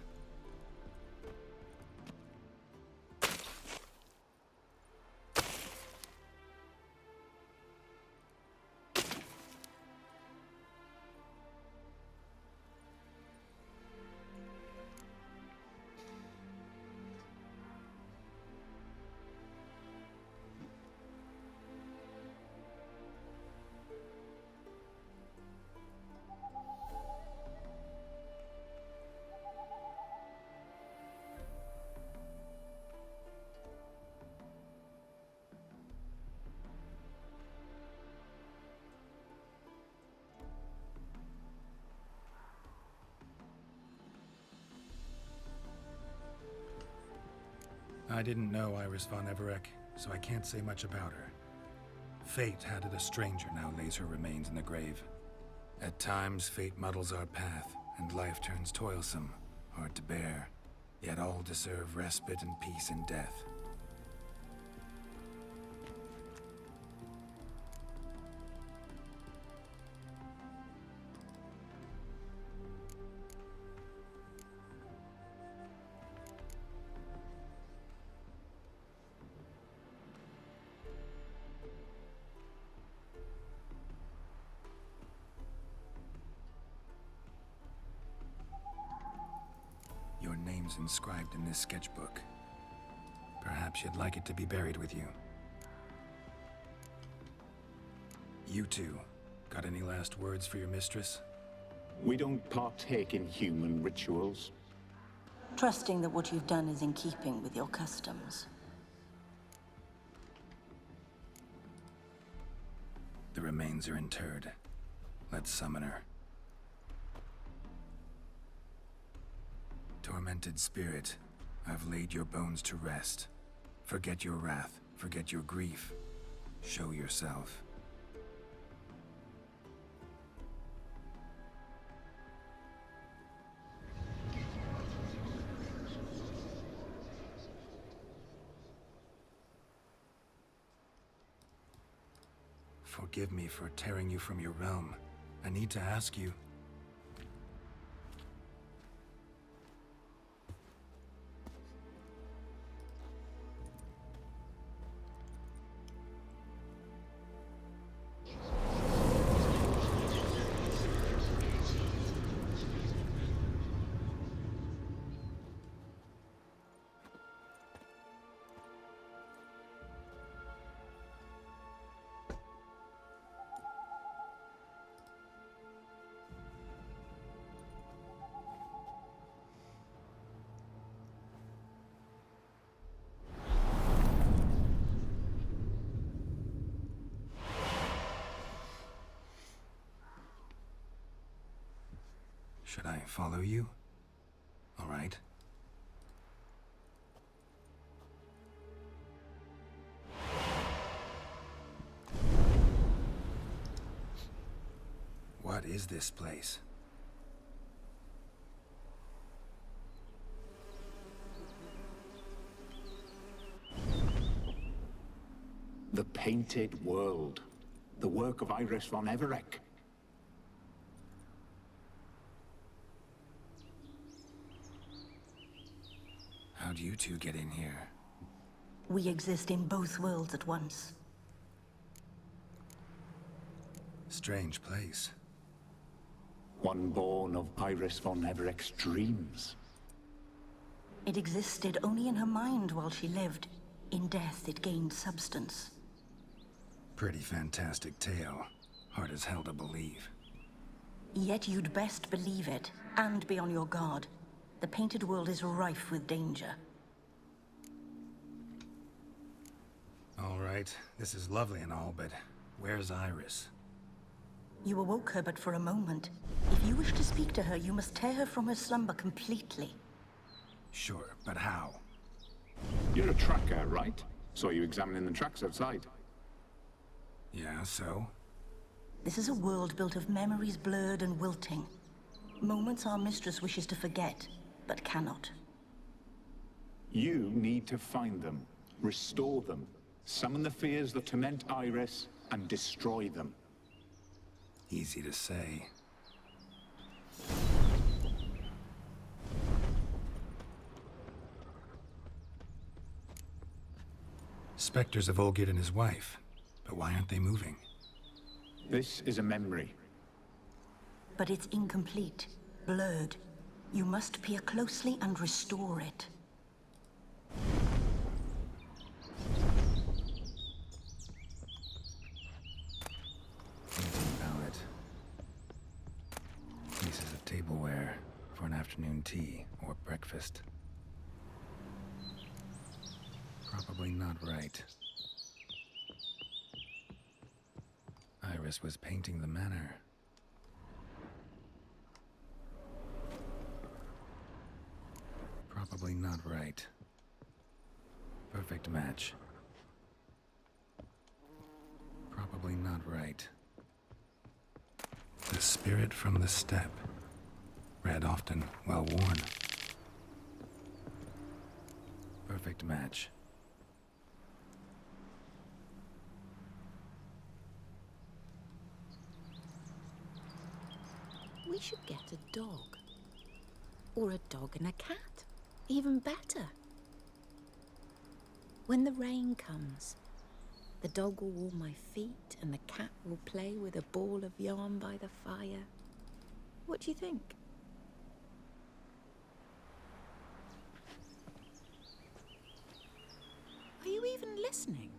I didn't know Iris von Everec, so I can't say much about her. Fate had it a stranger now lays her remains in the grave. At times, fate muddles our path, and life turns toilsome, hard to bear. Yet all deserve respite and peace in death. Your name's inscribed in this sketchbook. Perhaps you'd like it to be buried with you. You two, got any last words for your mistress? We don't partake in human rituals. Trusting that what you've done is in keeping with your customs. The remains are interred. Let's summon her. Tormented spirit, I've laid your bones to rest. Forget your wrath, forget your grief. Show yourself. Forgive me for tearing you from your realm. I need to ask you. Should I follow you? All right. What is this place? The Painted World. The work of Iris von Everec. How'd you two get in here? We exist in both worlds at once. Strange place. One born of Iris von Everec's dreams. It existed only in her mind while she lived. In death, it gained substance. Pretty fantastic tale. Hard as hell to believe. Yet you'd best believe it, and be on your guard. The Painted World is rife with danger. All right, this is lovely and all, but where's Iris? You awoke her but for a moment. If you wish to speak to her, you must tear her from her slumber completely. Sure, but how? You're a tracker, right? Saw you examining the tracks outside. Yeah, so? This is a world built of memories blurred and wilting. Moments our mistress wishes to forget, but cannot. You need to find them, restore them, summon the fears that torment Iris, and destroy them. Easy to say. Spectres of Olgierd and his wife. But why aren't they moving? This is a memory. But it's incomplete, blurred. You must peer closely and restore it. Painting palette. Pieces of tableware for an afternoon tea or breakfast. Probably not right. Iris was painting the manor. Probably not right. Perfect match. Probably not right. The spirit from the steppe. Red often well worn. Perfect match. We should get a dog. Or a dog and a cat. Even better. When the rain comes, the dog will warm my feet and the cat will play with a ball of yarn by the fire. What do you think? Are you even listening?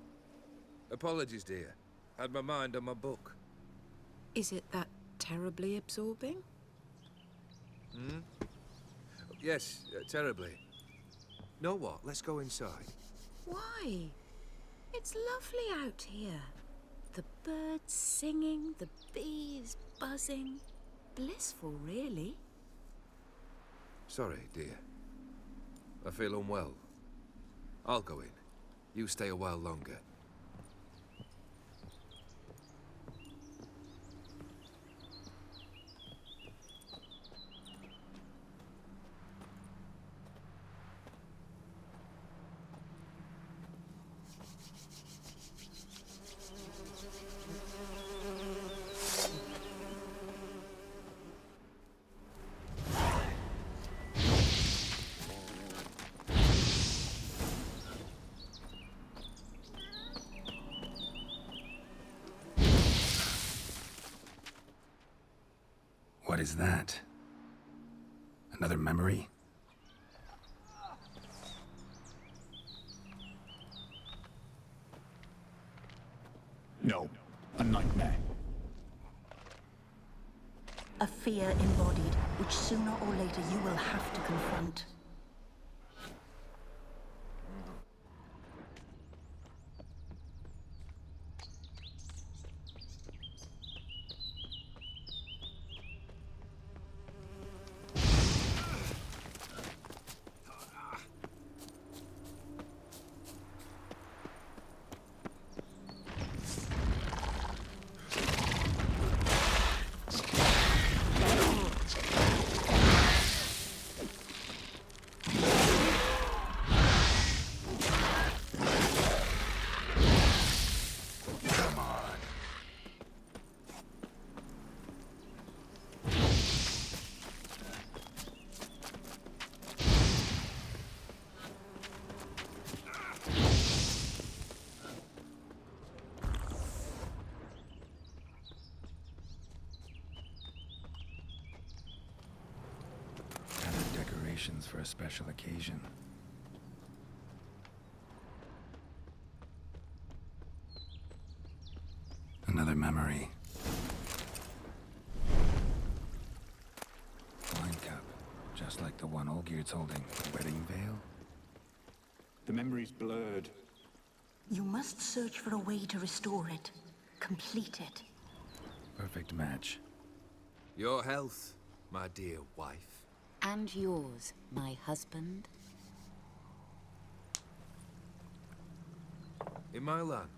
Apologies, dear. Had my mind on my book. Is it that terribly absorbing? Hmm? Yes, terribly. Know what? Let's go inside. Why? It's lovely out here. The birds singing, the bees buzzing. Blissful, really. Sorry, dear. I feel unwell. I'll go in. You stay a while longer. What is that? Another memory? No, a nightmare. A fear embodied, which sooner or later you will have to confront. For a special occasion. Another memory. Wine cup, just like the one Olgierd's holding. Wedding veil? The memory's blurred. You must search for a way to restore it. Complete it. Perfect match. Your health, my dear wife. And yours, my husband. In my land,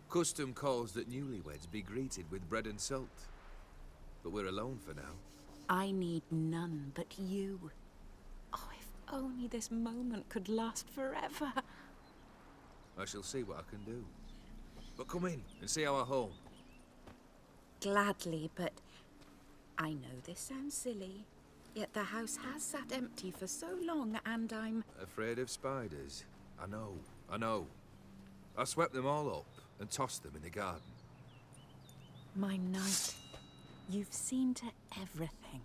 custom calls that newlyweds be greeted with bread and salt. But we're alone for now. I need none but you. Oh, if only this moment could last forever. I shall see what I can do. But come in and see our home. Gladly, but I know this sounds silly. Yet the house has sat empty for so long, and I'm... Afraid of spiders. I know. I swept them all up and tossed them in the garden. My knight, you've seen to everything.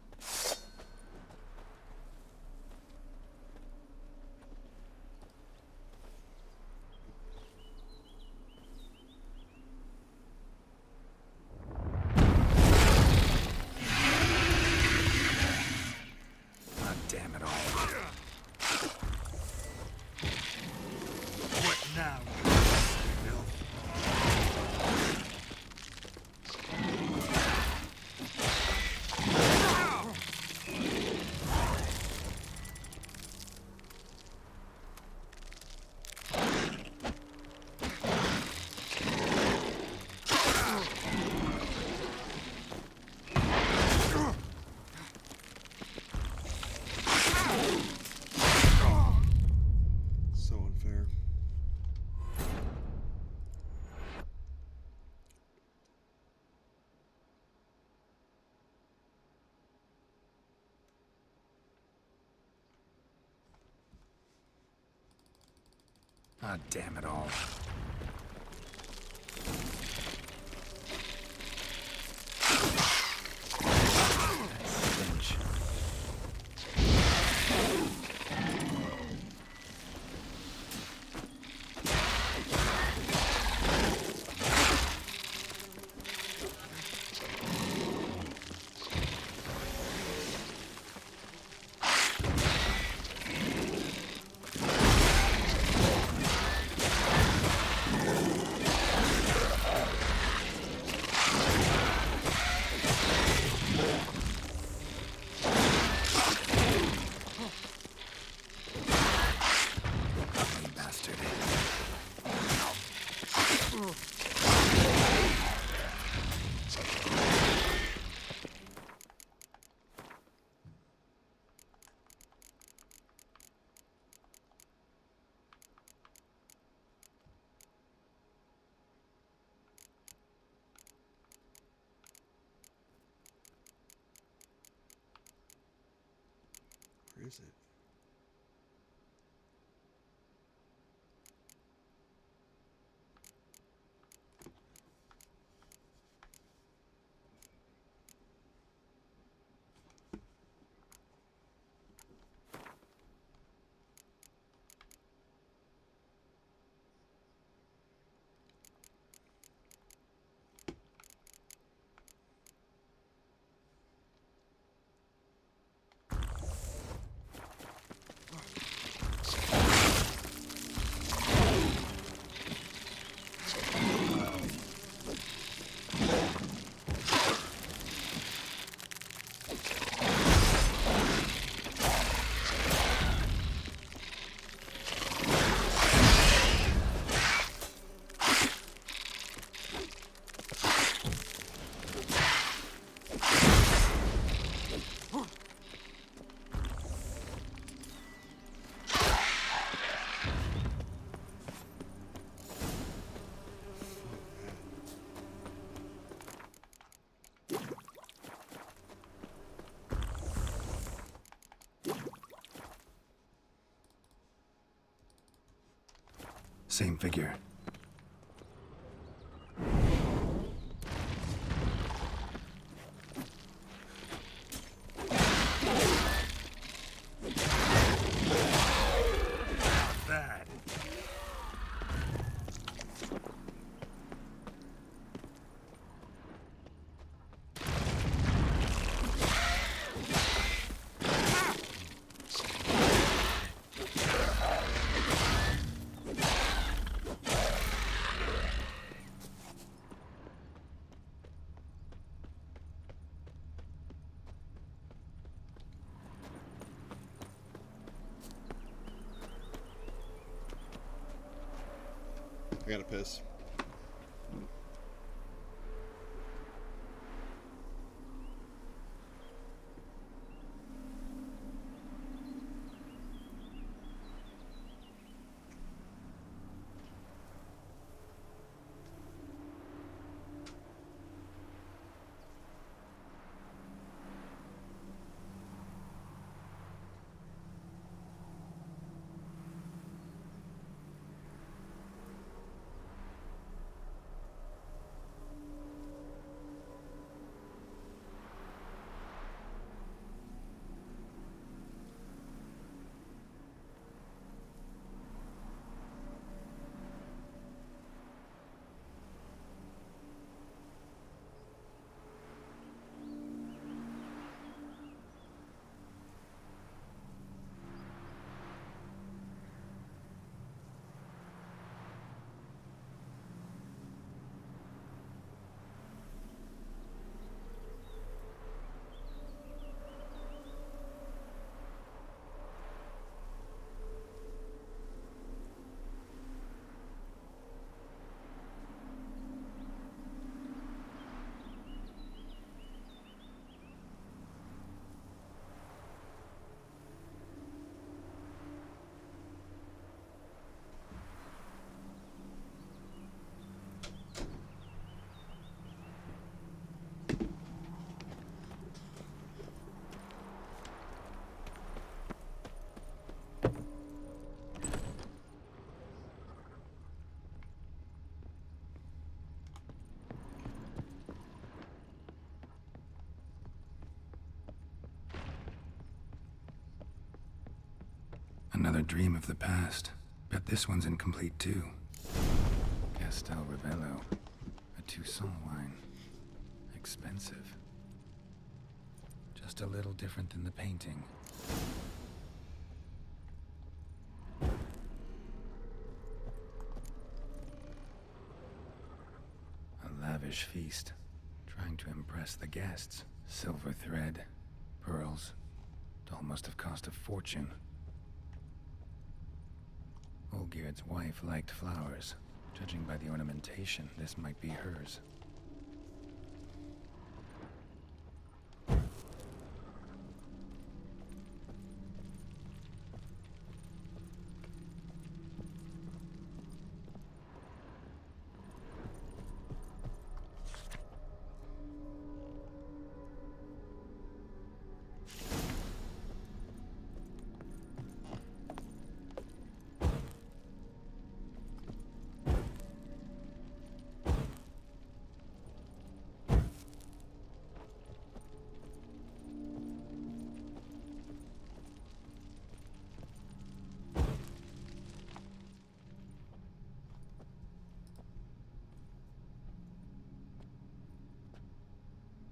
Ah, damn it all. Stench. Where is it? Same figure. Bad. I gotta piss. Another dream of the past. Bet this one's incomplete too. Castel Ravello. A Toussaint wine. Expensive. Just a little different than the painting. A lavish feast. Trying to impress the guests. Silver thread. Pearls. It all must have cost a fortune. Olgierd's wife liked flowers. Judging by the ornamentation, this might be hers.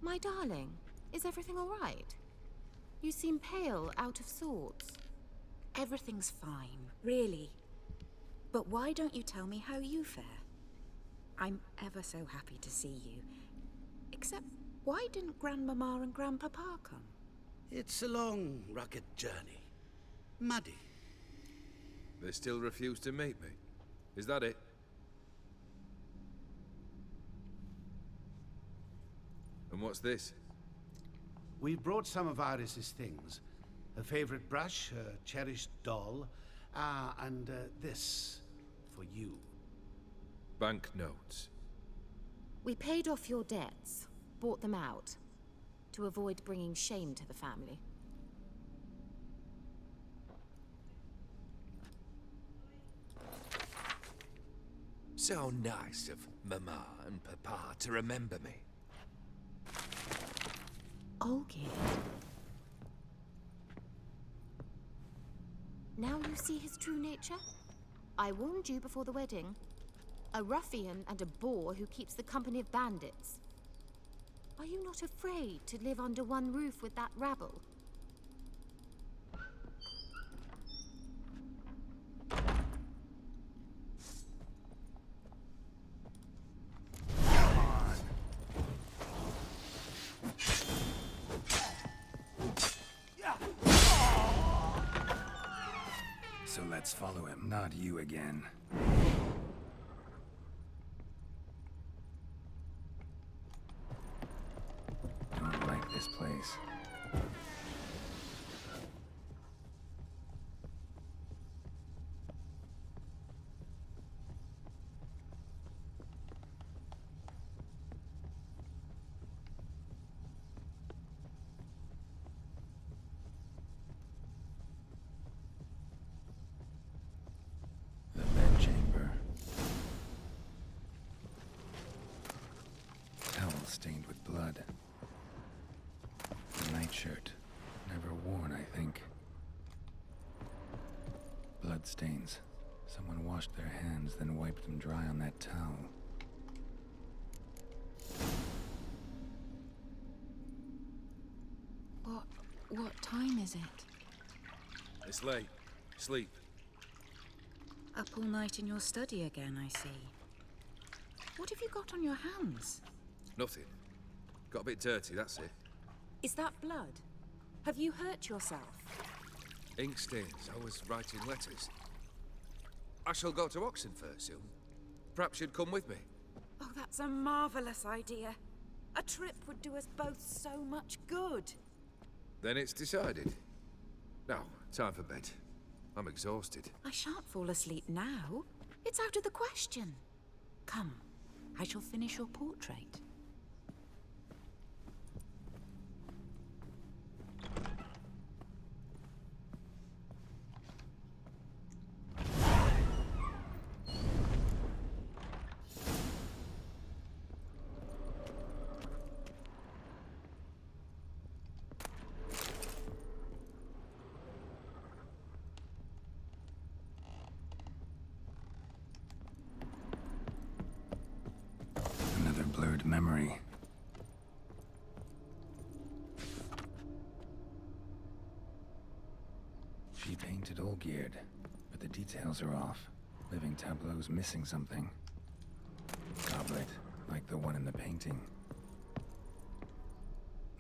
My darling, is everything all right? You seem pale, out of sorts. Everything's fine, really. But why don't you tell me how you fare? I'm ever so happy to see you. Except, why didn't Grandmama and Grandpapa come? It's a long, rugged journey. Muddy. They still refuse to meet me. Is that it? And what's this? We brought some of Iris's things. Her favorite brush, her cherished doll, and this for you. Banknotes. We paid off your debts, bought them out, to avoid bringing shame to the family. So nice of Mama and Papa to remember me. Olgierd. Now you see his true nature? I warned you before the wedding. A ruffian and a boor who keeps the company of bandits. Are you not afraid to live under one roof with that rabble? So let's follow him, not you again. Don't like this place. Stained with blood. The nightshirt. Never worn, I think. Blood stains. Someone washed their hands, then wiped them dry on that towel. What time is it? It's late. Sleep. Up all night in your study again, I see. What have you got on your hands? Nothing. Got a bit dirty, that's it. Is that blood? Have you hurt yourself? Ink stains. I was writing letters. I shall go to Oxenfurt soon. Perhaps you'd come with me. Oh, that's a marvelous idea. A trip would do us both so much good. Then it's decided. Now, time for bed. I'm exhausted. I shan't fall asleep now. It's out of the question. Come, I shall finish your portrait. memory. She painted Olgierd, but the details are off. Living tableau's missing something. Goblet, like the one in the painting.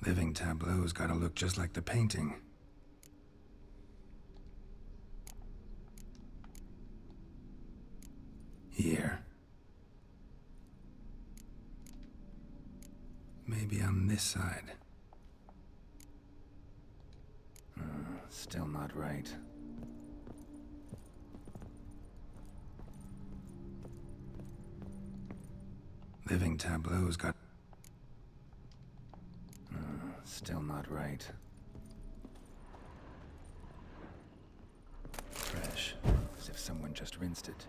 Living tableau's gotta look just like the painting. Here. Maybe on this side. Still not right. Living tableau's got... Still not right. Fresh, as if someone just rinsed it.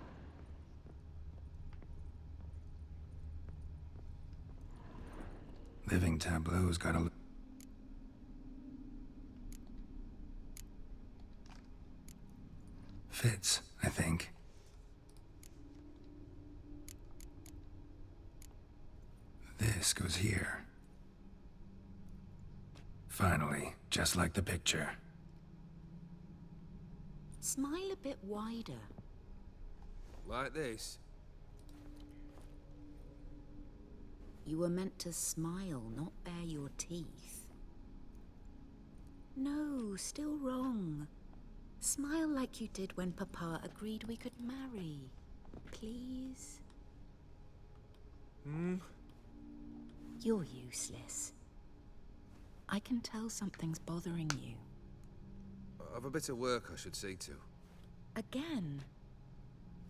Living tableau's got a... Fits, I think. This goes here. Finally, just like the picture. Smile a bit wider. Like this? You were meant to smile, not bare your teeth. No, still wrong. Smile like you did when Papa agreed we could marry. Please? You're useless. I can tell something's bothering you. I've a bit of work I should see to. Again?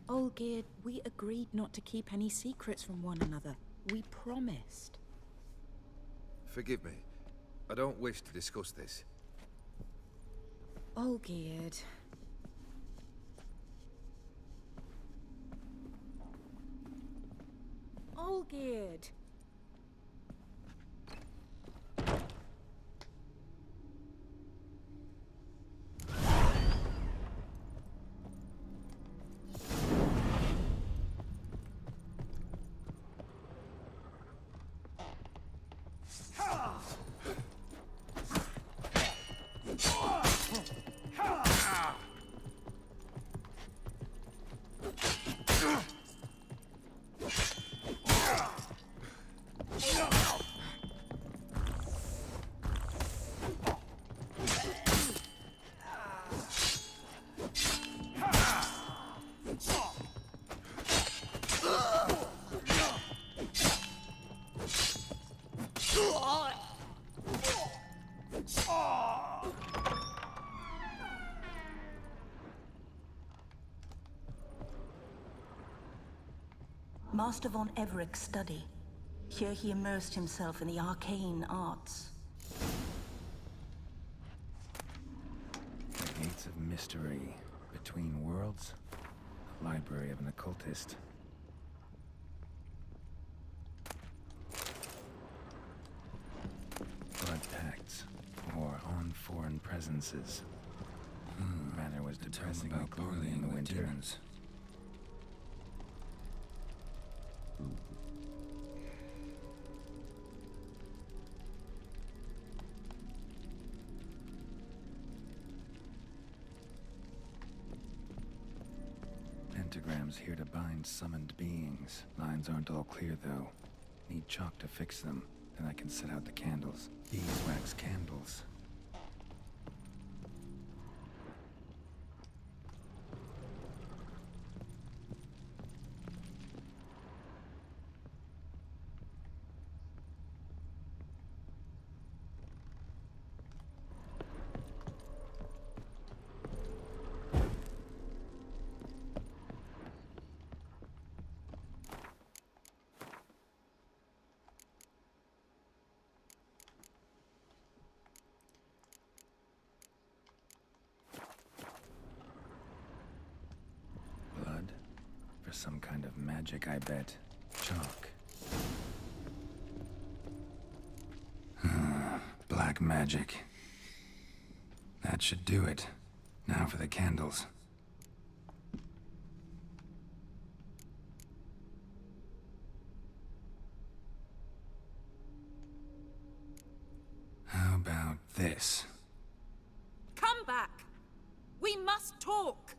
Olgierd, we agreed not to keep any secrets from one another. We promised. Forgive me. I don't wish to discuss this. Olgierd. Olgierd. Master von Everek's study. Here he immersed himself in the arcane arts. The Gates of Mystery. Between Worlds. The Library of an Occultist. Blood pacts. Or on foreign presences. Matter was depressing about barley in the winter. Pentagrams here to bind summoned beings. Lines aren't all clear, though. Need chalk to fix them, then I can set out the candles. Beeswax candles. Some kind of magic, I bet. Chalk. Black magic. That should do it. Now for the candles. this. Come back! We must talk!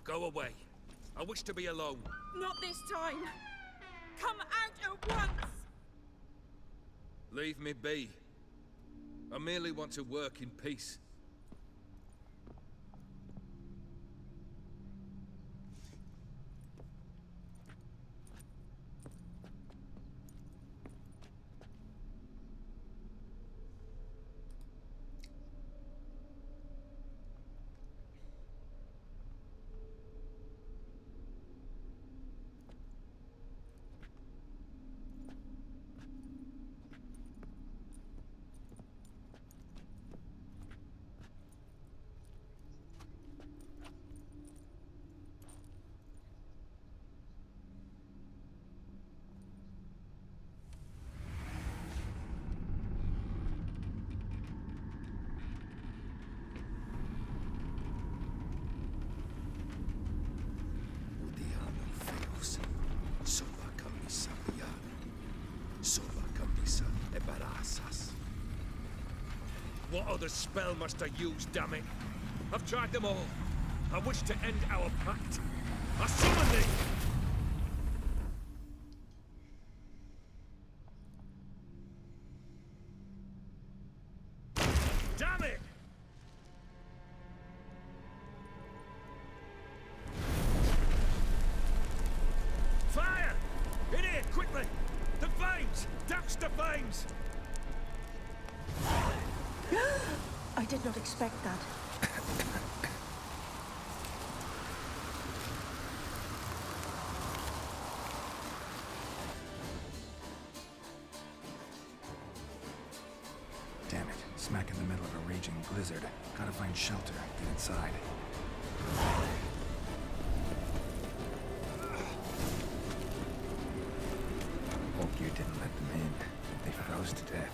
Go away. I wish to be alone. Not this time! Come out at once! Leave me be. I merely want to work in peace. What other spell must I use, damn it? I've tried them all. I wish to end our pact. I summon thee! Damn it! Fire! In here, quickly! The flames! Douse the flames! I did not expect that. Damn it. Smack in the middle of a raging blizzard. Gotta find shelter. Get inside. Olgierd didn't let them in. They froze to death.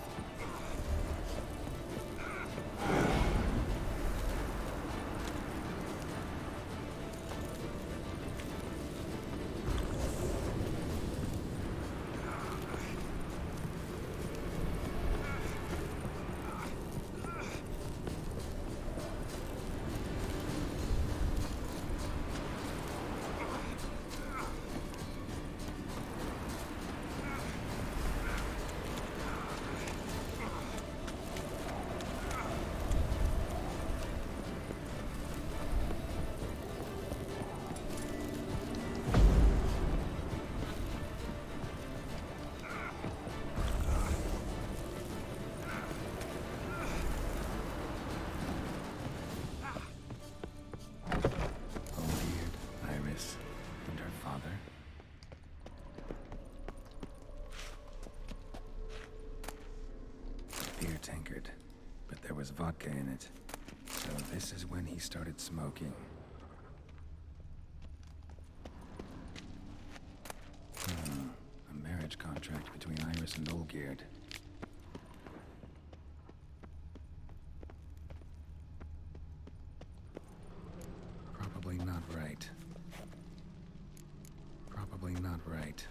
Tankard, but there was vodka in it. So this is when he started smoking. A marriage contract between Iris and Olgierd. Probably not right. Probably not right.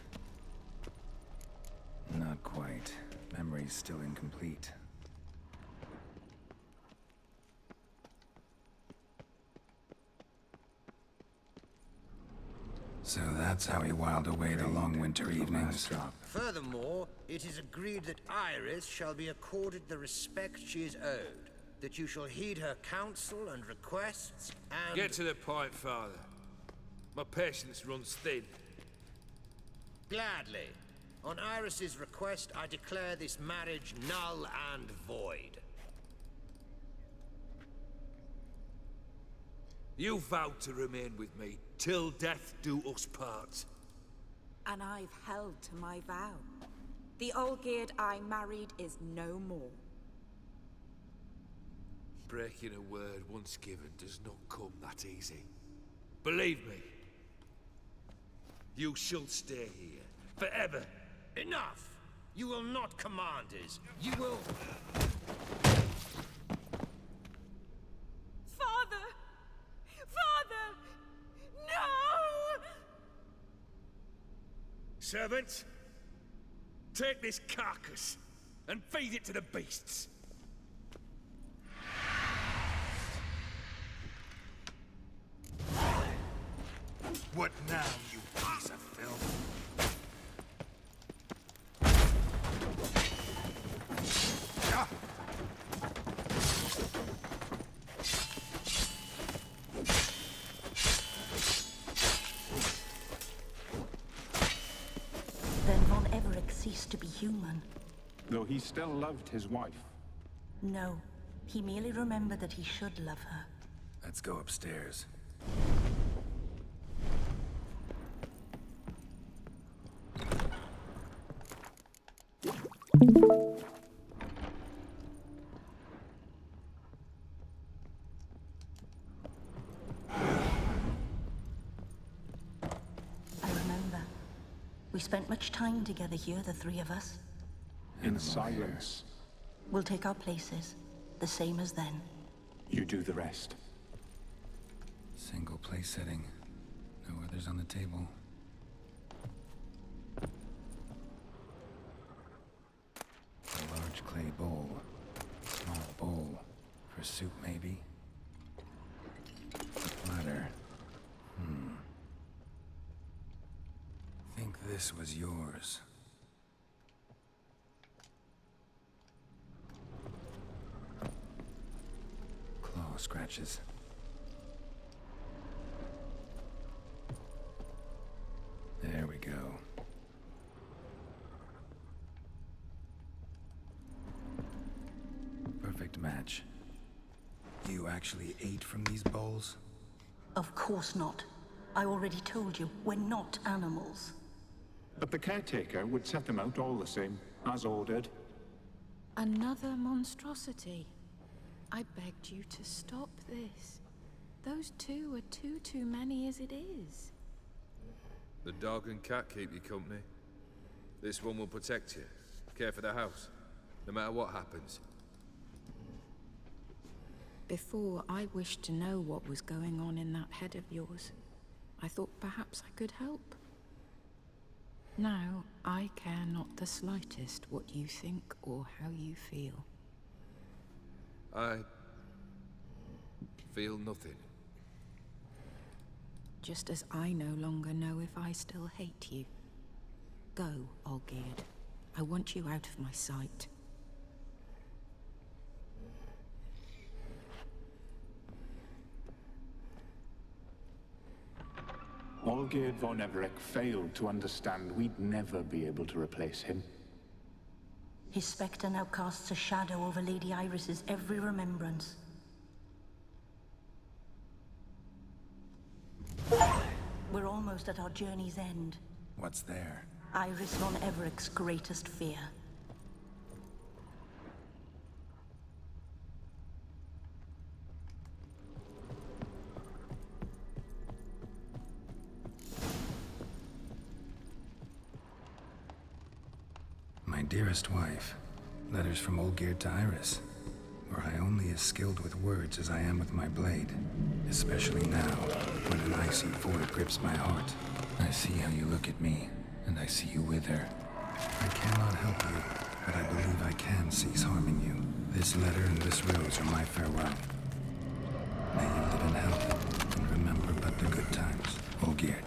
Not quite. Memory's still incomplete. So that's how he whiled away the long winter evenings. Furthermore, it is agreed that Iris shall be accorded the respect she is owed, that you shall heed her counsel and requests, and... Get to the point, Father. My patience runs thin. Gladly. On Iris's request, I declare this marriage null and void. You vowed to remain with me, till death do us part. And I've held to my vow. The Olgierd I married is no more. Breaking a word once given does not come that easy. Believe me. You shall stay here, forever. Enough! You will not command us. You will... Father! Father! No! Servant, take this carcass and feed it to the beasts. What now, you piece of filth? Then Von Everett ceased to be human. Though he still loved his wife. No, he merely remembered that he should love her. Let's go upstairs. I remember. We spent much time together here, the three of us. In silence. We'll take our places, the same as then. You do the rest. Single place setting. No others on the table. A large clay bowl. Small bowl. For soup, maybe? A platter. Think this was yours. Claw scratches. There we go. Perfect match. You actually ate from these bowls? Of course not. I already told you, we're not animals. But the caretaker would set them out all the same, as ordered. Another monstrosity. I begged you to stop this. Those two are too many as it is. The dog and cat keep you company. This one will protect you, care for the house, no matter what happens. Before, I wished to know what was going on in that head of yours. I thought perhaps I could help. Now, I care not the slightest what you think or how you feel. I feel nothing. Just as I no longer know if I still hate you. Go, Olgierd. I want you out of my sight. Olgierd von Everett failed to understand we'd never be able to replace him. His spectre now casts a shadow over Lady Iris's every remembrance. We're almost at our journey's end. What's there? Iris von Everett's greatest fear. My dearest wife. Letters from Olgierd to Iris. Were I only as skilled with words as I am with my blade. Especially now, when an icy void grips my heart. I see how you look at me, and I see you wither. I cannot help you, but I believe I can cease harming you. This letter and this rose are my farewell. May you live in health, and remember but the good times, Olgierd.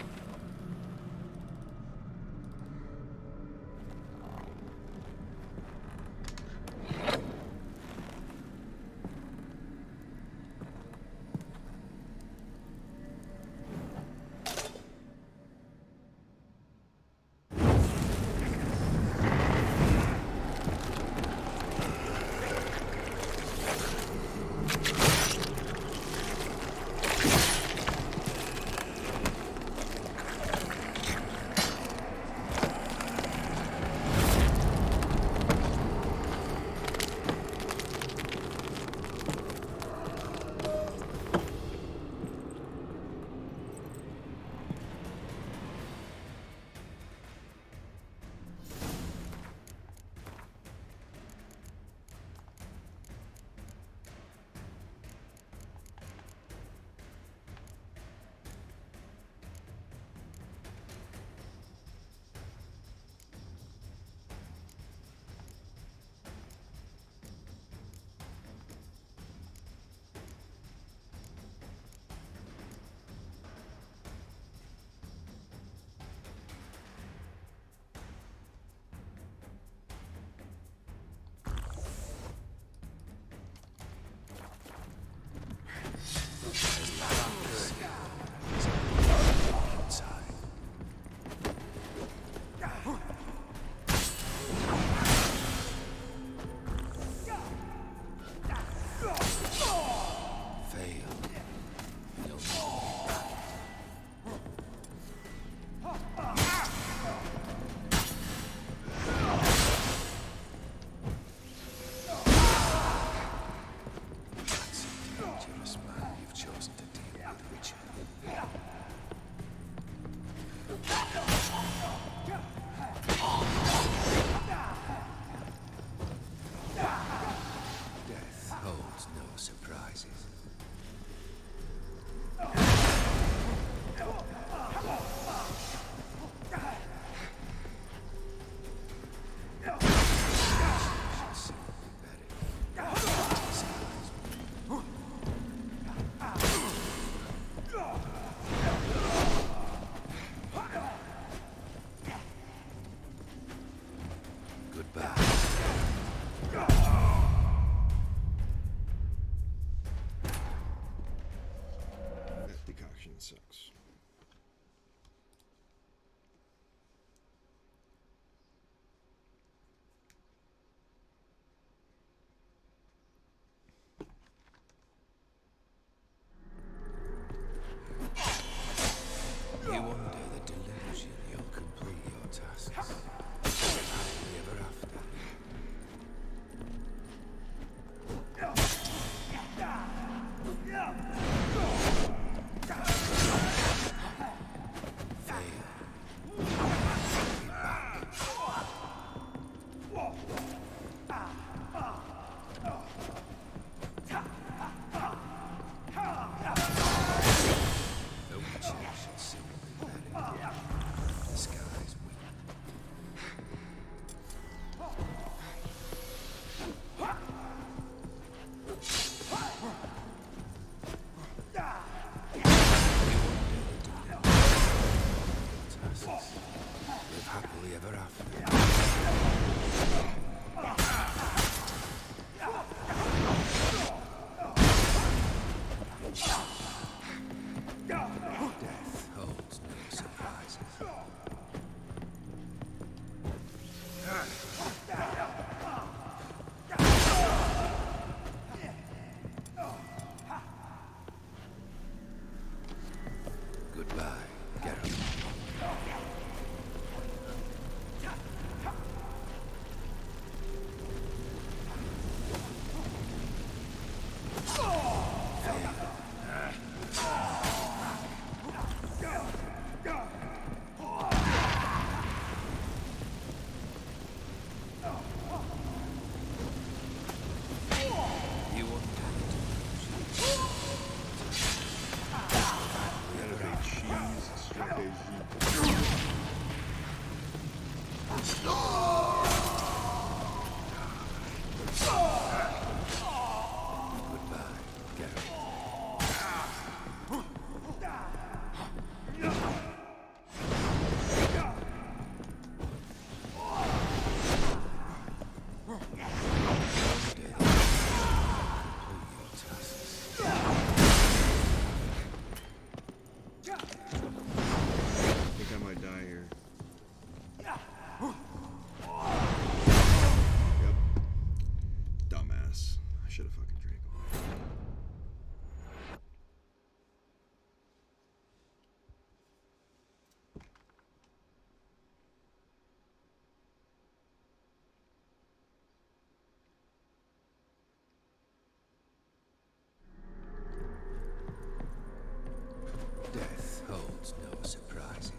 Death holds no surprises.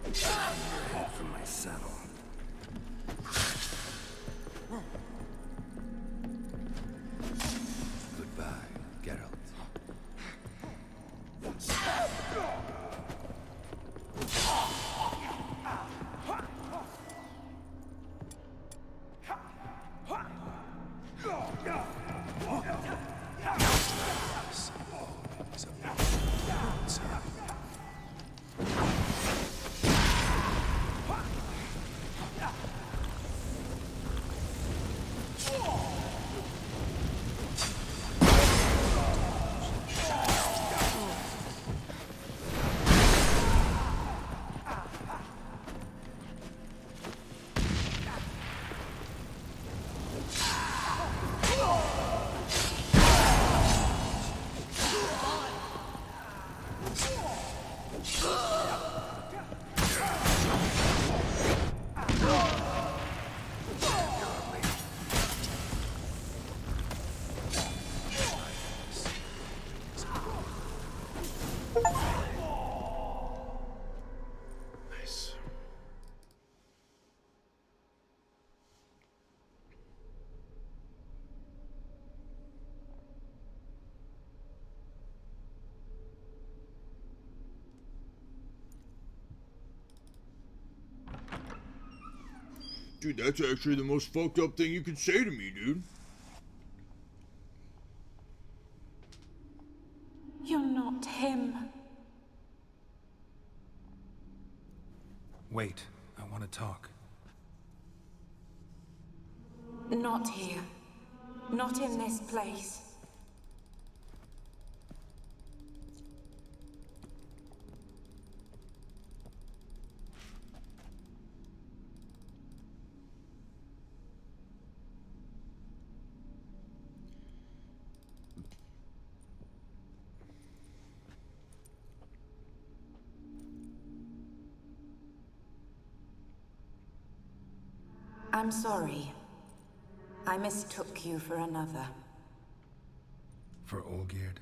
Head from my saddle. Goodbye, Geralt. Dude, that's actually the most fucked up thing you could say to me, dude. You're not him. Wait, I want to talk. Not here. Not in this place. I'm sorry. I mistook you for another. For Olgierd?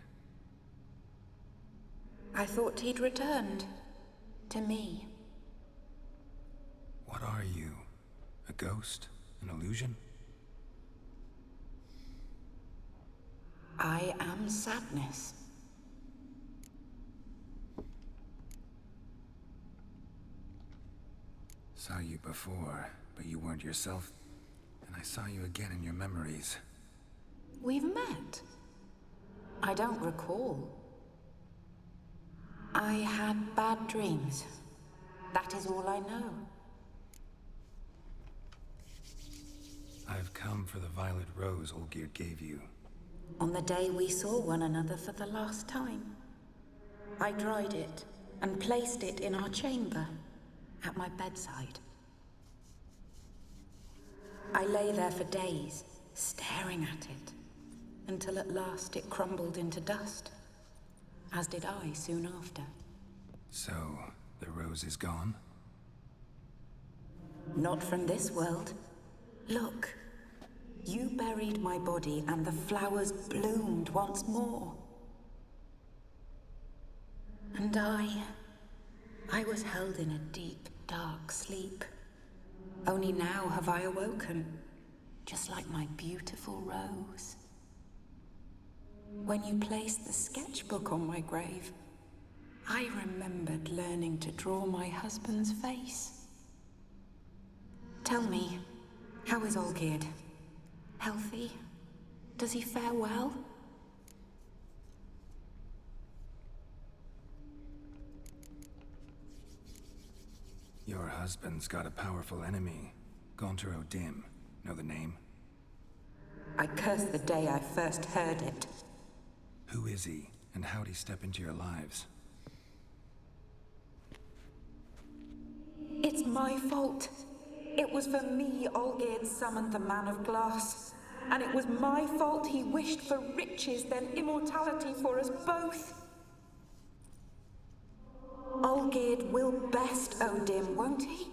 I thought he'd returned. To me. What are you? A ghost? An illusion? I am sadness. Saw you before, but you weren't yourself. And I saw you again in your memories. We've met. I don't recall. I had bad dreams. That is all I know. I've come for the violet rose Olgierd gave you. On the day we saw one another for the last time. I dried it and placed it in our chamber, at my bedside. I lay there for days, staring at it, until at last it crumbled into dust, as did I soon after. So, the rose is gone? Not from this world. Look, you buried my body and the flowers bloomed once more. And I was held in a deep, dark sleep. Only now have I awoken, just like my beautiful rose. When you placed the sketchbook on my grave, I remembered learning to draw my husband's face. Tell me, how is Olgierd? Healthy? Does he fare well? Your husband's got a powerful enemy. Gaunter O'Dim. Know the name? I curse the day I first heard it. Who is he, and how'd he step into your lives? It's my fault. It was for me Olgierd summoned the Man of Glass. And it was my fault he wished for riches, then immortality for us both. Olgierd will best O'Dim, won't he?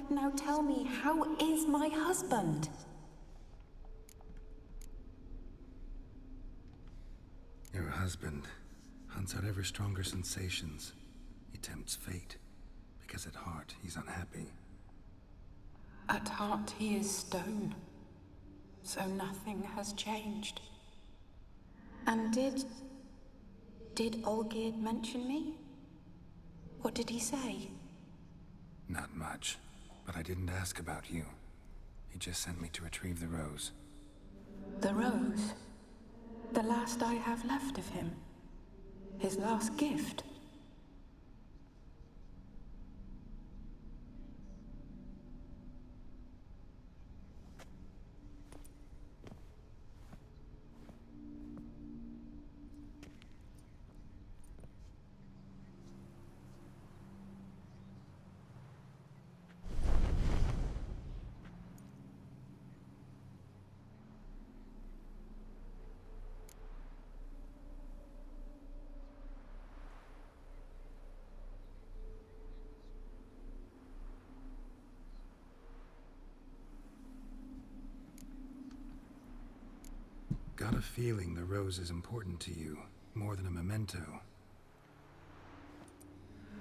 Now tell me, how is my husband? Your husband hunts out ever stronger sensations. He tempts fate, because at heart he's unhappy. At heart he is stone, so nothing has changed. And did Olgierd mention me? What did he say? Not much, but I didn't ask about you. He just sent me to retrieve the rose. The rose? The last I have left of him? His last gift? Got a feeling the rose is important to you, more than a memento.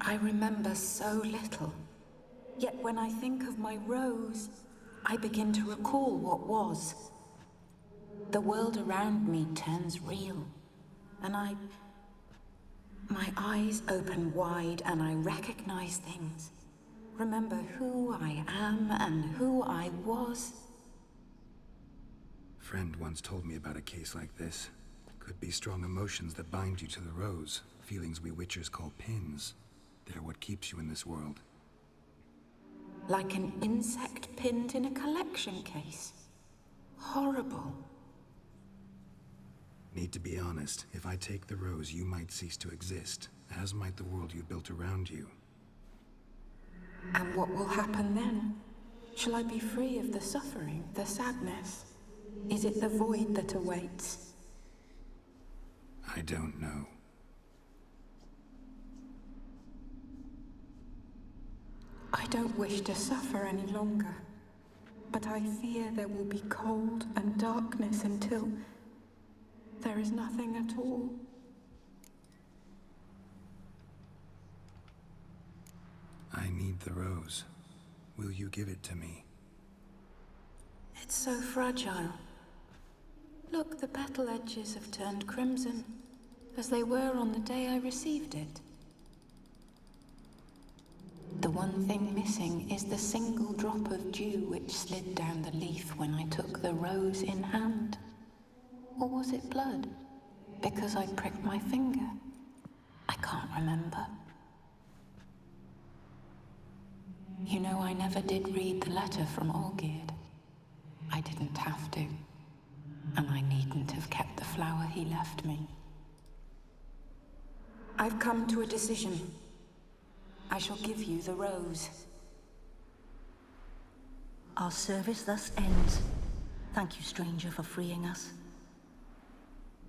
I remember so little. Yet when I think of my rose, I begin to recall what was. The world around me turns real, and my eyes open wide and I recognize things. Remember who I am and who I was. Friend once told me about a case like this. Could be strong emotions that bind you to the rose. Feelings we witchers call pins. They're what keeps you in this world. Like an insect pinned in a collection case. Horrible. Need to be honest. If I take the rose, you might cease to exist, as might the world you built around you. And what will happen then? Shall I be free of the suffering, the sadness? Is it the void that awaits? I don't know. I don't wish to suffer any longer, but I fear there will be cold and darkness until there is nothing at all. I need the rose. Will you give it to me? It's so fragile. Look, the petal edges have turned crimson, as they were on the day I received it. The one thing missing is the single drop of dew which slid down the leaf when I took the rose in hand. Or was it blood? Because I pricked my finger? I can't remember. You know, I never did read the letter from Olgierd. I didn't have to. And I needn't have kept the flower he left me. I've come to a decision. I shall give you the rose. Our service thus ends. Thank you, stranger, for freeing us.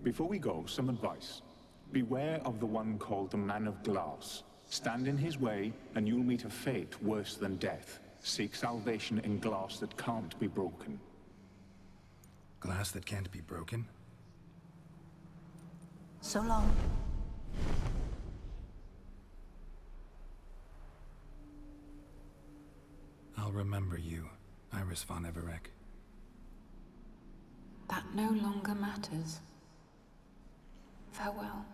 Before we go, some advice. Beware of the one called the Man of Glass. Stand in his way, and you'll meet a fate worse than death. Seek salvation in glass that can't be broken. Glass that can't be broken? So long. I'll remember you, Iris von Everec. That no longer matters. Farewell.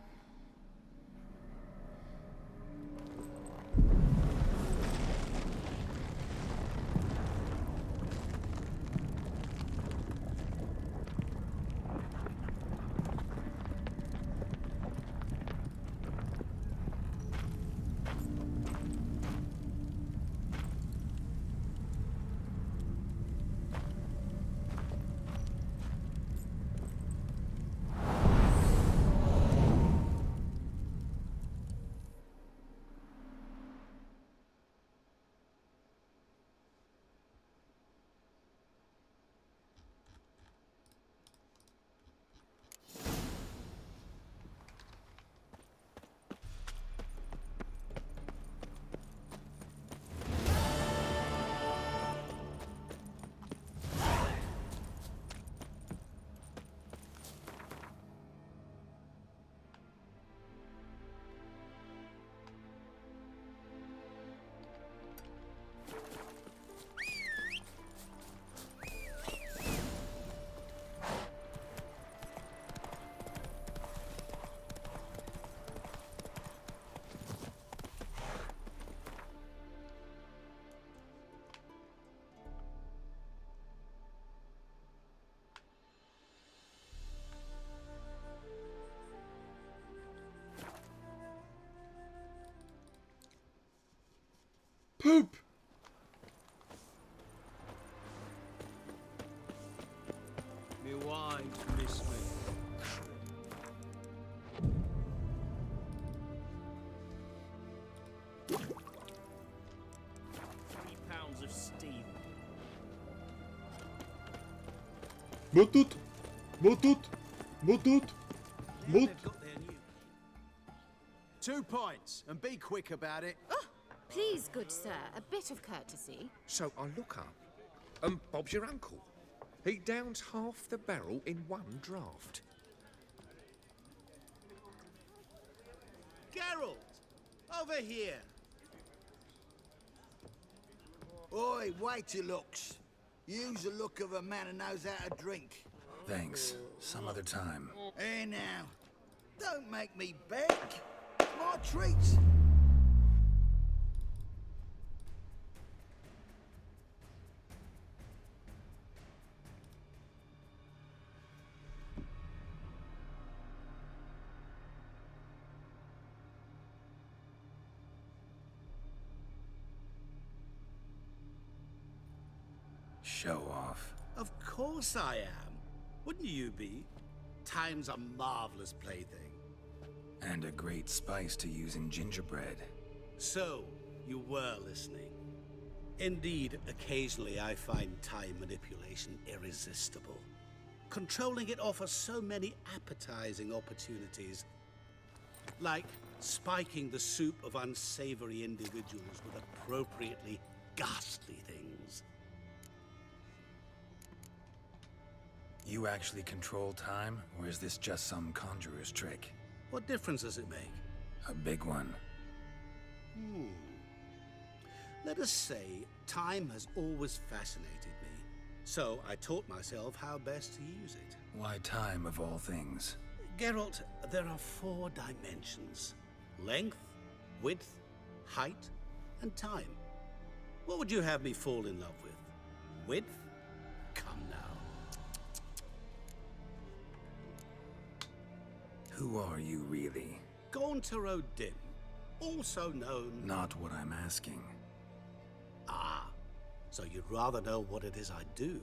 Poop! Me wives miss me. £3 of steel. Mutut! Mutut! Mutut! Mut! 2 points, and be quick about it. Please, good sir, a bit of courtesy. So I look up, and Bob's your uncle. He downs half the barrel in one draft. Geralt! Over here! Oi, wait your looks. Use the look of a man who knows how to drink. Thanks. Some other time. Here now. Don't make me beg. My treat. Show off. Of course I am. Wouldn't you be? Time's a marvelous plaything. And a great spice to use in gingerbread. So, you were listening. Indeed, occasionally I find time manipulation irresistible. Controlling it offers so many appetizing opportunities. Like spiking the soup of unsavory individuals with appropriately ghastly things. You actually control time, or is this just some conjurer's trick? What difference does it make? A big one. Let us say time has always fascinated me. So I taught myself how best to use it. Why time of all things? Geralt, there are 4 dimensions. Length, width, height, and time. What would you have me fall in love with? Width? Come now. Who are you really? Gaunter O'Dim, also known... Not what I'm asking. Ah, so you'd rather know what it is I do.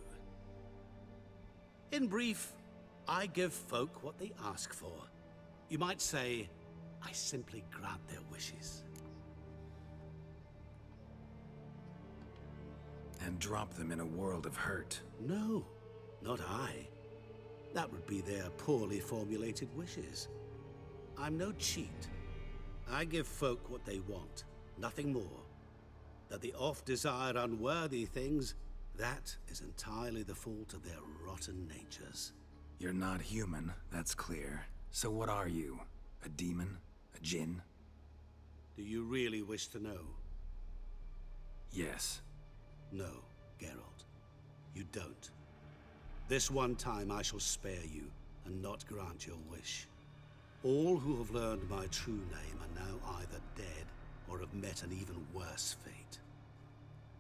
In brief, I give folk what they ask for. You might say, I simply grant their wishes. And drop them in a world of hurt. No, not I. That would be their poorly formulated wishes. I'm no cheat. I give folk what they want, nothing more. That they oft desire unworthy things, that is entirely the fault of their rotten natures. You're not human, that's clear. So what are you? A demon? A djinn? Do you really wish to know? Yes. No, Geralt. You don't. This one time I shall spare you, and not grant your wish. All who have learned my true name are now either dead, or have met an even worse fate.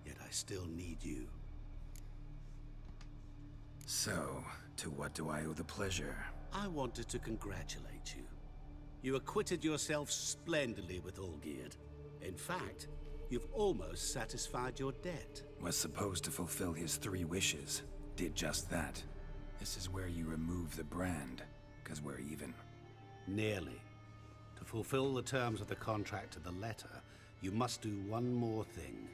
Yet I still need you. So, to what do I owe the pleasure? I wanted to congratulate you. You acquitted yourself splendidly with Olgierd. In fact, you've almost satisfied your debt. Was supposed to fulfill his 3 wishes. Did just that. This is where you remove the brand, because we're even. Nearly. To fulfill the terms of the contract to the letter, you must do one more thing.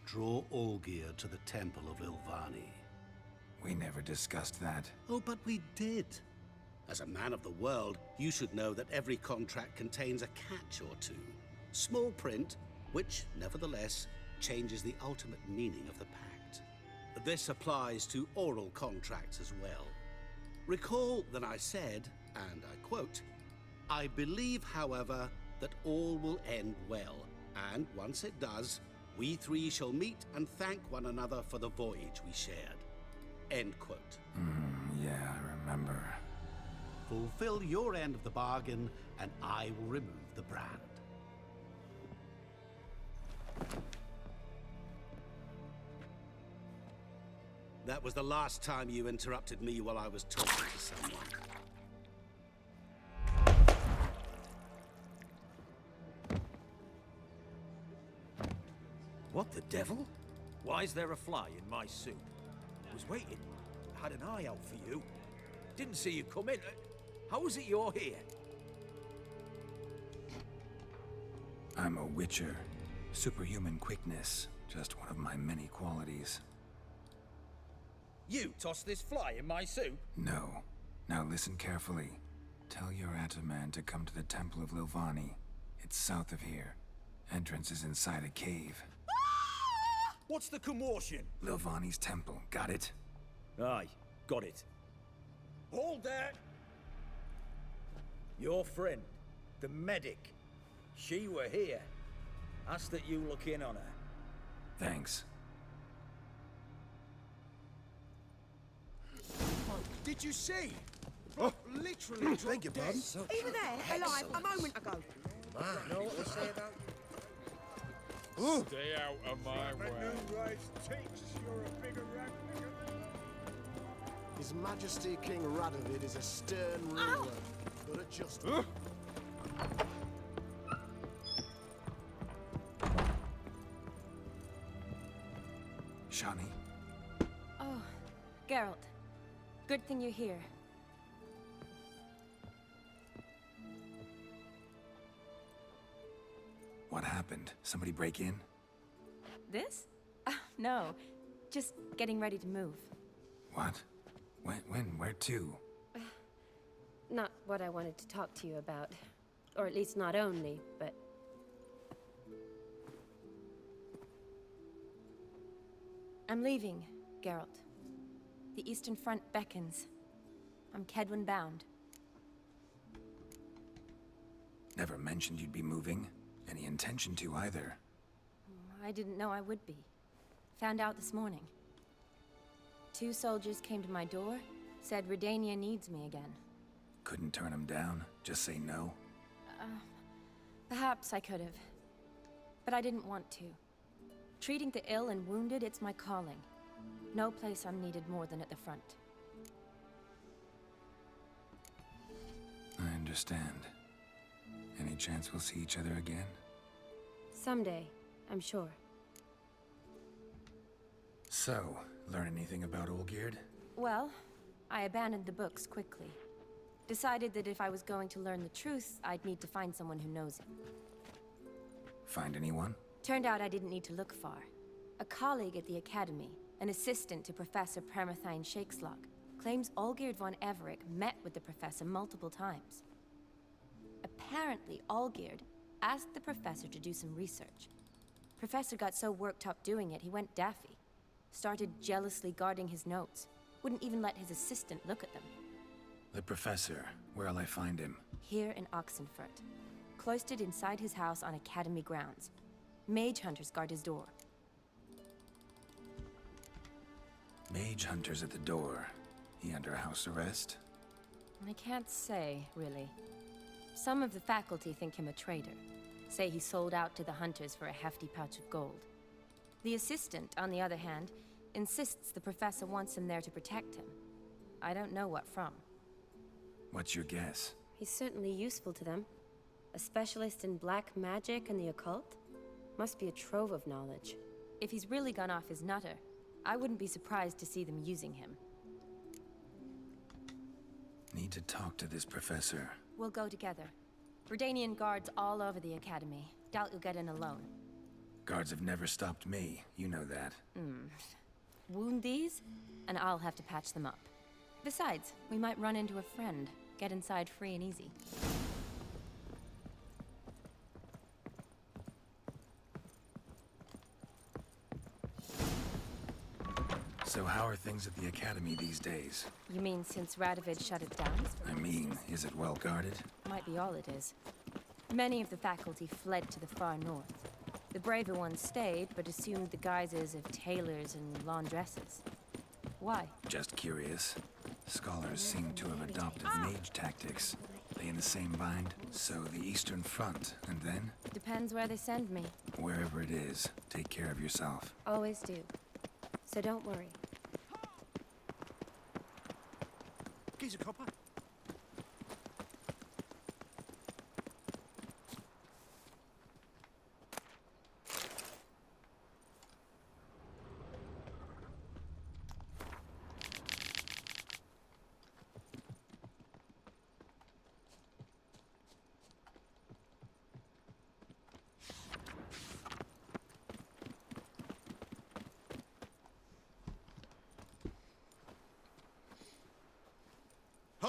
Draw Olgierd to the Temple of Ilvani. We never discussed that. Oh, but we did. As a man of the world, you should know that every contract contains a catch or two. Small print, which, nevertheless, changes the ultimate meaning of the pact. This applies to oral contracts as well. Recall that I said, and I quote, I believe, however, that all will end well, and once it does, we 3 shall meet and thank one another for the voyage we shared. End quote. Yeah, I remember. Fulfill your end of the bargain, and I will remove the brand. That was the last time you interrupted me while I was talking to someone. devil? Why is there a fly in my soup? I was waiting. I had an eye out for you. Didn't see you come in. How is it you're here? I'm a witcher. Superhuman quickness. Just one of my many qualities. You tossed this fly in my soup? No. Now listen carefully. Tell your Ataman to come to the Temple of Lilvani. It's south of here. Entrance is inside a cave. What's the commotion? Lilvani's temple. Got it? Aye, got it. Hold there! Your friend, the medic. She were here. Ask that you look in on her. Thanks. Did you see? Oh, literally dropped dead. He was there, alive, a moment ago. Know what they say about Stay out of my way. His Majesty King Radovid is a stern ruler, but a just one. Shani. Oh, Geralt. Good thing you're here. What happened? Somebody break in? This? No. Just getting ready to move. What? When? Where to? Not what I wanted to talk to you about. Or at least not only, but... I'm leaving, Geralt. The Eastern Front beckons. I'm Kedwin bound. Never mentioned you'd be moving. Any intention to either. I didn't know I would be. Found out this morning. 2 soldiers came to my door, said Redania needs me again. Couldn't turn him down? Just say no? Perhaps I could have. But I didn't want to. Treating the ill and wounded, it's my calling. No place I'm needed more than at the front. I understand. Any chance we'll see each other again? Someday, I'm sure. So, learn anything about Olgierd? Well, I abandoned the books quickly. Decided that if I was going to learn the truth, I'd need to find someone who knows it. Find anyone? Turned out I didn't need to look far. A colleague at the Academy, an assistant to Professor Permathine Shakeslog, claims Olgierd von Everec met with the professor multiple times. Apparently, Olgierd asked the professor to do some research. Professor got so worked up doing it, he went daffy. Started jealously guarding his notes. Wouldn't even let his assistant look at them. The professor. Where'll I find him? Here in Oxenfurt. Cloistered inside his house on Academy grounds. Mage hunters guard his door. Mage hunters at the door. He under house arrest? I can't say, really. Some of the faculty think him a traitor. Say he sold out to the hunters for a hefty pouch of gold. The assistant, on the other hand, insists the professor wants him there to protect him. I don't know what from. What's your guess? He's certainly useful to them. A specialist in black magic and the occult? Must be a trove of knowledge. If he's really gone off his nutter, I wouldn't be surprised to see them using him. Need to talk to this professor. We'll go together. Redanian guards all over the Academy. Doubt you'll get in alone. Guards have never stopped me. You know that. Wound these, and I'll have to patch them up. Besides, we might run into a friend. Get inside free and easy. So how are things at the Academy these days? You mean since Radovid shut it down? I mean, is it well guarded? Might be all it is. Many of the faculty fled to the far north. The braver ones stayed, but assumed the guises of tailors and laundresses. Why? Just curious. Scholars seem to have adopted mage tactics. They in the same bind? So the Eastern Front, and then? Depends where they send me. Wherever it is, take care of yourself. Always do. So don't worry. Geezer copper.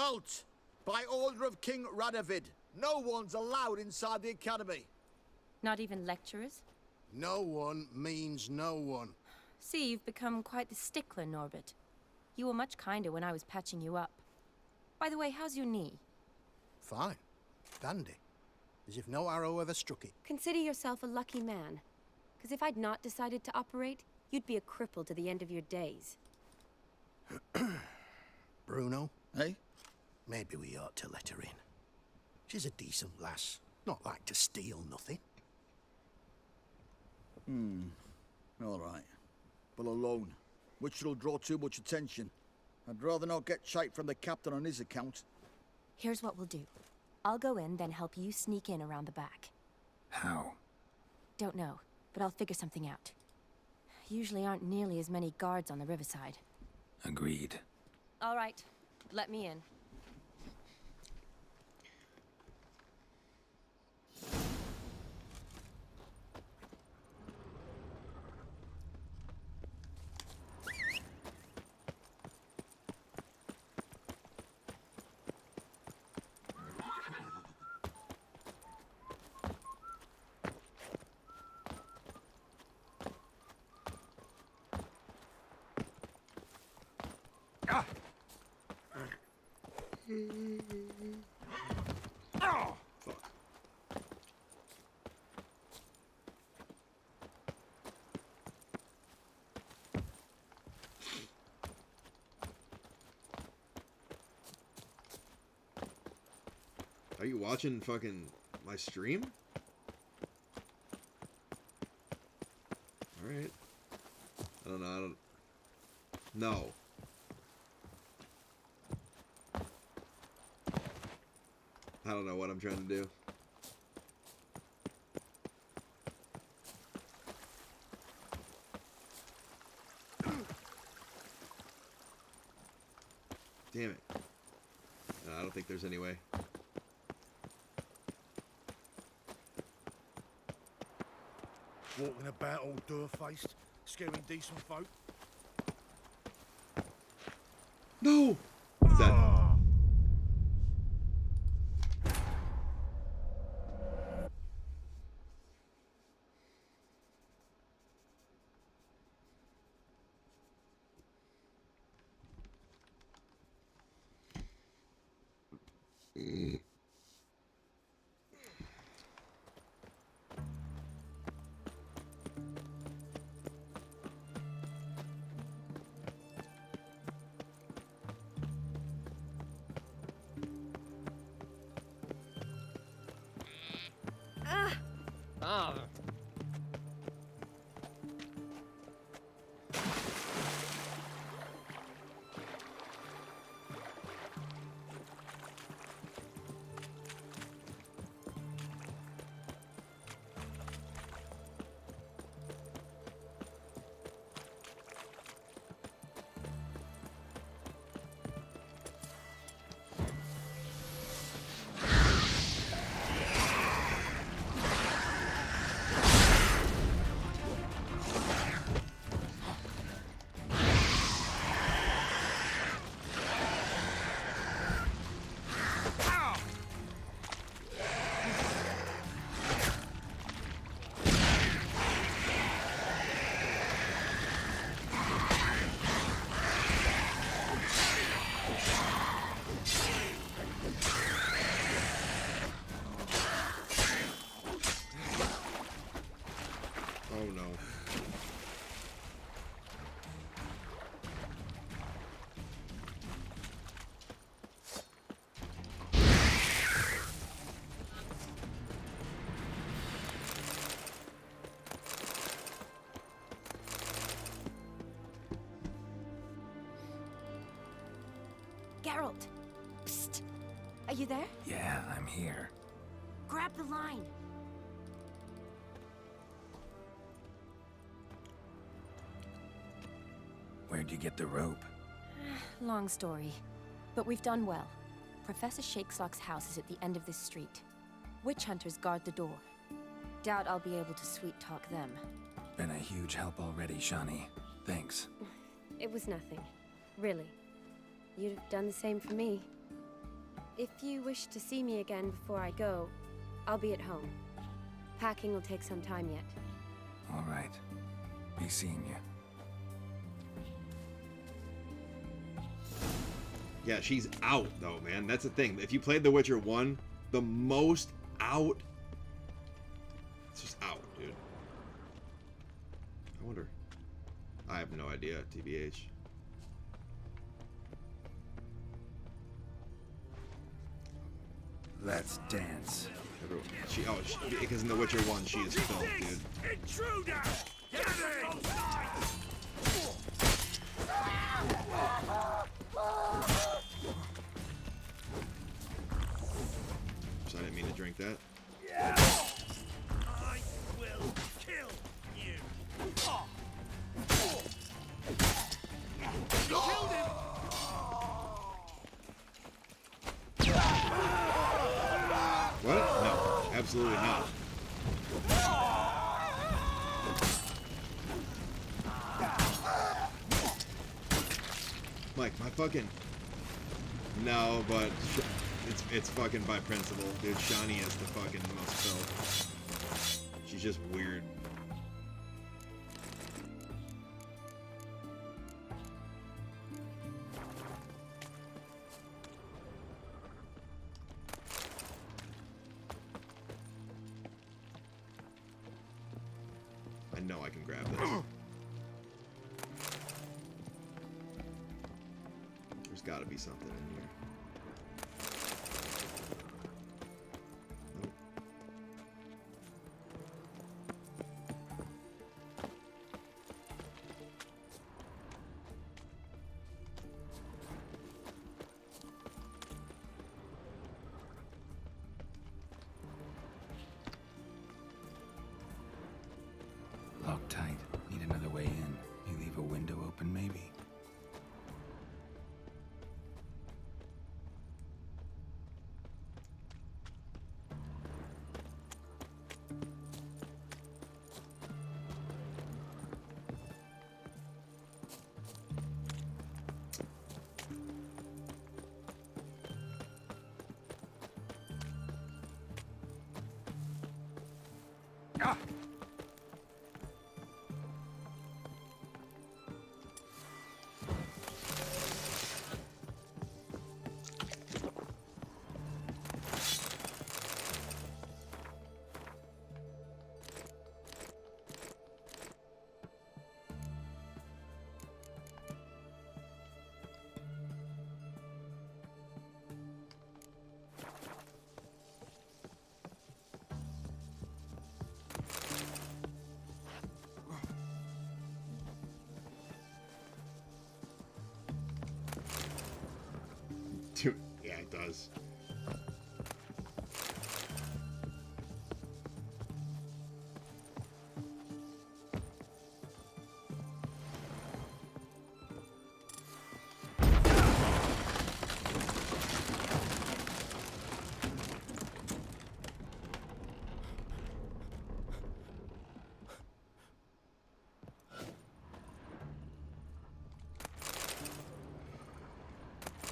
Halt! By order of King Radovid, no one's allowed inside the academy. Not even lecturers? No one means no one. See, you've become quite the stickler, Norbert. You were much kinder when I was patching you up. By the way, how's your knee? Fine. Dandy. As if no arrow ever struck it. Consider yourself a lucky man. Because if I'd not decided to operate, you'd be a cripple to the end of your days. Bruno, eh? Maybe we ought to let her in. She's a decent lass. Not like to steal nothing. All right. But alone, which will draw too much attention. I'd rather not get shite from the captain on his account. Here's what we'll do. I'll go in, then help you sneak in around the back. How? Don't know, but I'll figure something out. Usually aren't nearly as many guards on the riverside. Agreed. All right, let me in. Oh, fuck. Are you watching fucking my stream? Alright. I don't know, No. I don't know what I'm trying to do. Damn it. No, I don't think there's any way. Walking about all door-faced, scaring decent folk. No! Dead. Geralt! Psst! Are you there? Yeah, I'm here. Grab the line! Where'd you get the rope? Long story. But we've done well. Professor Shakeslock's house is at the end of this street. Witch hunters guard the door. Doubt I'll be able to sweet-talk them. Been a huge help already, Shani. Thanks. It was nothing. Really. You'd have done the same for me. If you wish to see me again before I go, I'll be at home. Packing will take some time yet. All right. Be seeing you. Yeah, she's out though, man. That's the thing. If you played The Witcher 1, the most out. It's just out, dude. I wonder. I have no idea, TBH. Let's dance. Because in The Witcher 1, she is filth, dude. Intruder! Get in! So I didn't mean to drink that. I will kill you. You killed him! What? No, absolutely not. Mike, my fucking... No, but it's fucking by principle, dude. Shani is the fucking most filth. She's just weird. I know I can grab this. There's gotta be something in here. Nope. Locked tight. Need another way in. You leave a window open, maybe? Dude, yeah, it does.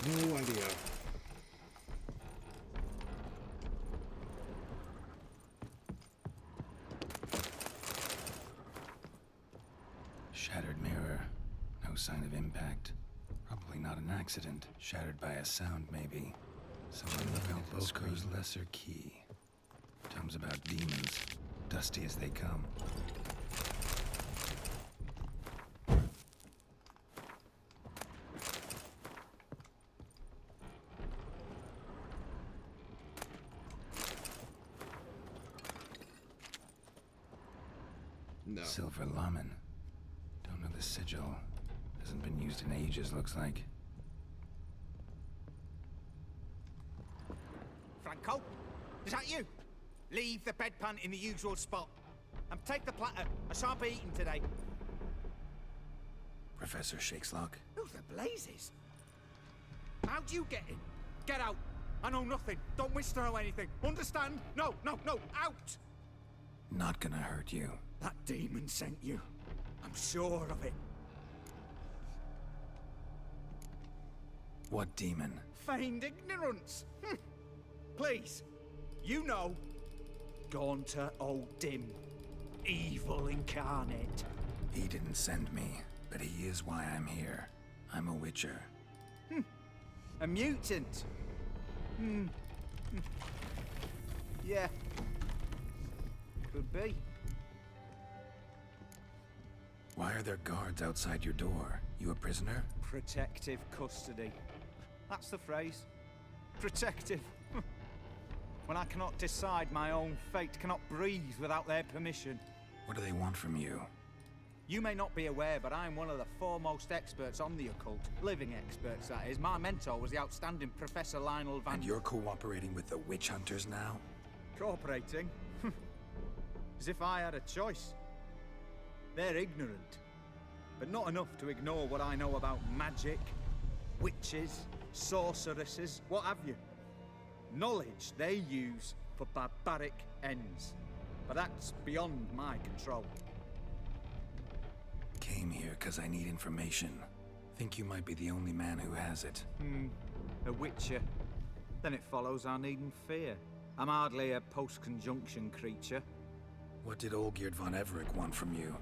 No idea. Shattered mirror. No sign of impact. Probably not an accident. Shattered by a sound, maybe. Someone looking at Bosco's lesser key. Tomes about demons. Dusty as they come. No. Silver Lamen. Don't know the sigil. Hasn't been used in ages, looks like. Franco? Is that you? Leave the bedpan in the usual spot. And take the platter. I shan't be eating today. Professor Shakeslock? Who the blazes? How'd you get in? Get out. I know nothing. Don't wish to know anything. Understand? No, no, no. Out! Not gonna hurt you. That demon sent you. I'm sure of it. What demon? Feigned ignorance. Please, you know. Gaunter O'Dim. Evil incarnate. He didn't send me, but he is why I'm here. I'm a witcher. A mutant. Yeah. Could be. Why are there guards outside your door? You a prisoner? Protective custody. That's the phrase. Protective. When I cannot decide my own fate, cannot breathe without their permission. What do they want from you? You may not be aware, but I'm one of the foremost experts on the occult. Living experts, that is. My mentor was the outstanding Professor Lionel Van... And you're cooperating with the witch hunters now? Cooperating? As if I had a choice. They're ignorant, but not enough to ignore what I know about magic, witches, sorceresses, what have you. Knowledge they use for barbaric ends. But that's beyond my control. Came here because I need information. Think you might be the only man who has it. A witcher. Then it follows I needn't fear. I'm hardly a post-conjunction creature. What did Olgierd von Everec want from you?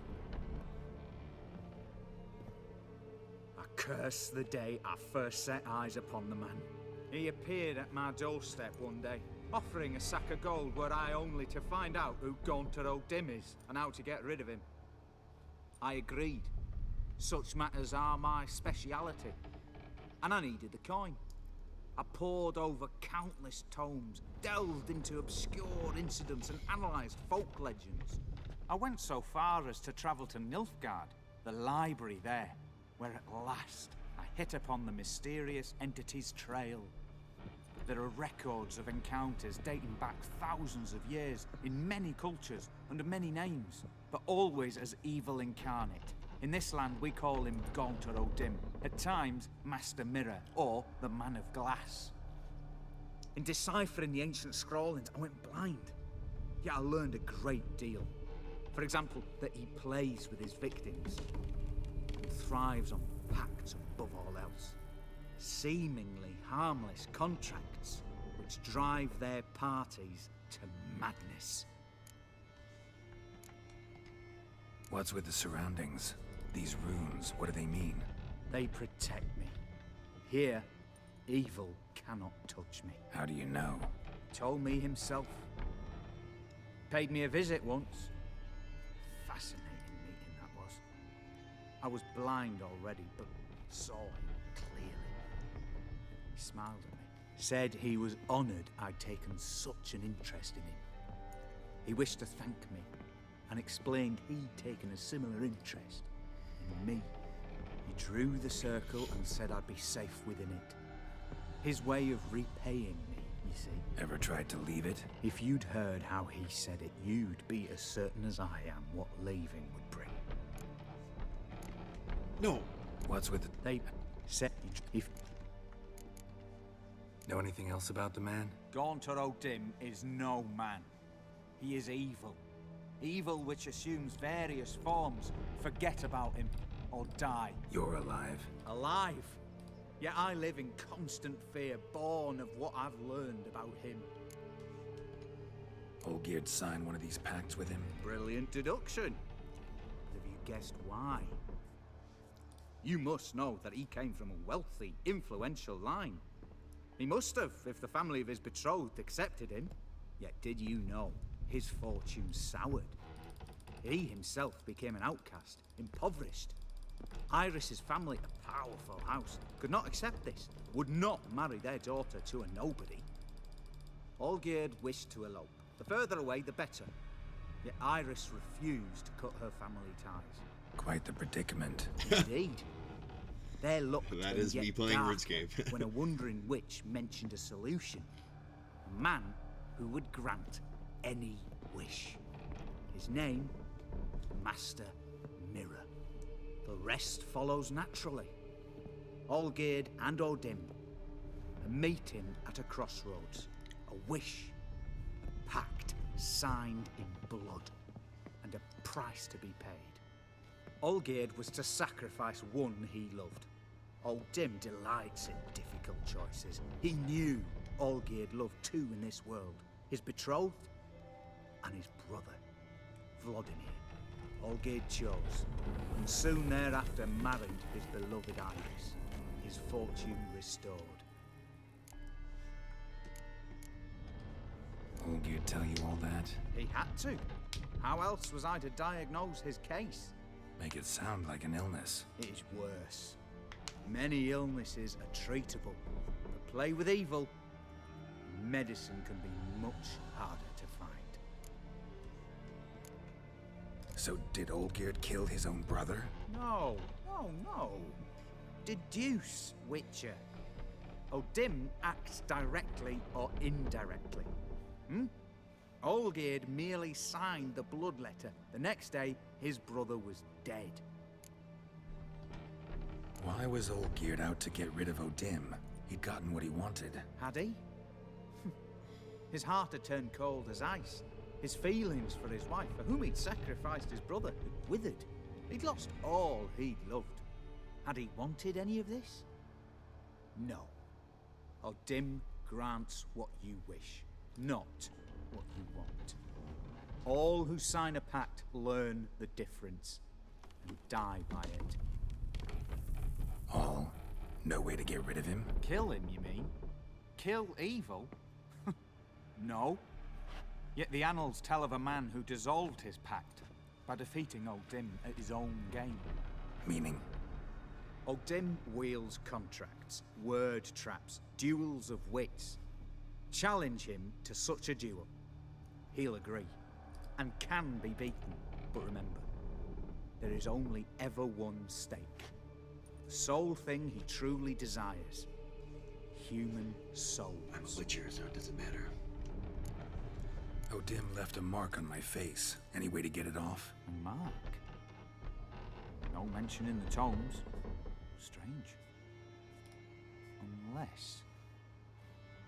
I curse the day I first set eyes upon the man. He appeared at my doorstep one day, offering a sack of gold were I only to find out who Gaunter O'Dim is and how to get rid of him. I agreed. Such matters are my speciality. And I needed the coin. I pored over countless tomes, delved into obscure incidents and analysed folk legends. I went so far as to travel to Nilfgaard, the library there, where at last I hit upon the mysterious entity's trail. There are records of encounters dating back thousands of years in many cultures under many names, but always as evil incarnate. In this land we call him Gaunter O'Dim, at times Master Mirror, or the Man of Glass. In deciphering the ancient scrawlings I went blind, yet I learned a great deal. For example, that he plays with his victims and thrives on pacts above all else. Seemingly harmless contracts which drive their parties to madness. What's with the surroundings? These runes, what do they mean? They protect me. Here, evil cannot touch me. How do you know? He told me himself. Paid me a visit once. Fascinating meeting that was. I was blind already, but saw him clearly. He smiled at me. Said he was honoured I'd taken such an interest in him. He wished to thank me and explained he'd taken a similar interest in me. He drew the circle and said I'd be safe within it. His way of repaying me, you see. Ever tried to leave it? If you'd heard how he said it, you'd be as certain as I am what leaving would bring. No. What's with it? They said if... Know anything else about the man? Gaunter O'Dim is no man. He is evil. Evil which assumes various forms. Forget about him, or die. You're alive. Alive? Yet I live in constant fear, born of what I've learned about him. Olgierd signed one of these pacts with him? Brilliant deduction. But have you guessed why? You must know that he came from a wealthy, influential line. He must have, if the family of his betrothed accepted him. Yet did you know his fortune soured? He himself became an outcast, impoverished. Iris's family, a powerful house, could not accept this, would not marry their daughter to a nobody. Olgierd wished to elope. The further away, the better. Yet Iris refused to cut her family ties. Quite the predicament. Indeed. Their luck That is me playing darker RuneScape. when a wandering witch mentioned a solution. A man who would grant any wish. His name, Master Mirror. The rest follows naturally. Olgierd and O'Dim, a meeting at a crossroads, a wish, a pact signed in blood, and a price to be paid. Olgierd was to sacrifice one he loved, Old Dim delights in difficult choices. He knew Olgierd loved two in this world, his betrothed and his brother, Vladimir. Olgierd chose, and soon thereafter married his beloved Iris, his fortune restored. Olgierd tell you all that? He had to. How else was I to diagnose his case? Make it sound like an illness. It is worse. Many illnesses are treatable, but play with evil, medicine can be much harder to find. So did Olgierd kill his own brother? No. Deduce, Witcher. Odim acts directly or indirectly. Olgierd merely signed the blood letter. The next day, his brother was dead. Why was Olgierd out to get rid of Odim? He'd gotten what he wanted. Had he? His heart had turned cold as ice. His feelings for his wife, for whom he'd sacrificed his brother, had withered. He'd lost all he'd loved. Had he wanted any of this? No. Odim grants what you wish, not what you want. All who sign a pact learn the difference and die by it. All? No way to get rid of him? Kill him, you mean? Kill evil? No. Yet the annals tell of a man who dissolved his pact by defeating Odim at his own game. Meaning? Odim wields contracts, word traps, duels of wits. Challenge him to such a duel. He'll agree, and can be beaten. But remember, there is only ever one stake. The sole thing he truly desires. Human souls. I'm a Witcher, so it doesn't matter. Odim left a mark on my face. Any way to get it off? A mark? No mention in the tomes. Strange.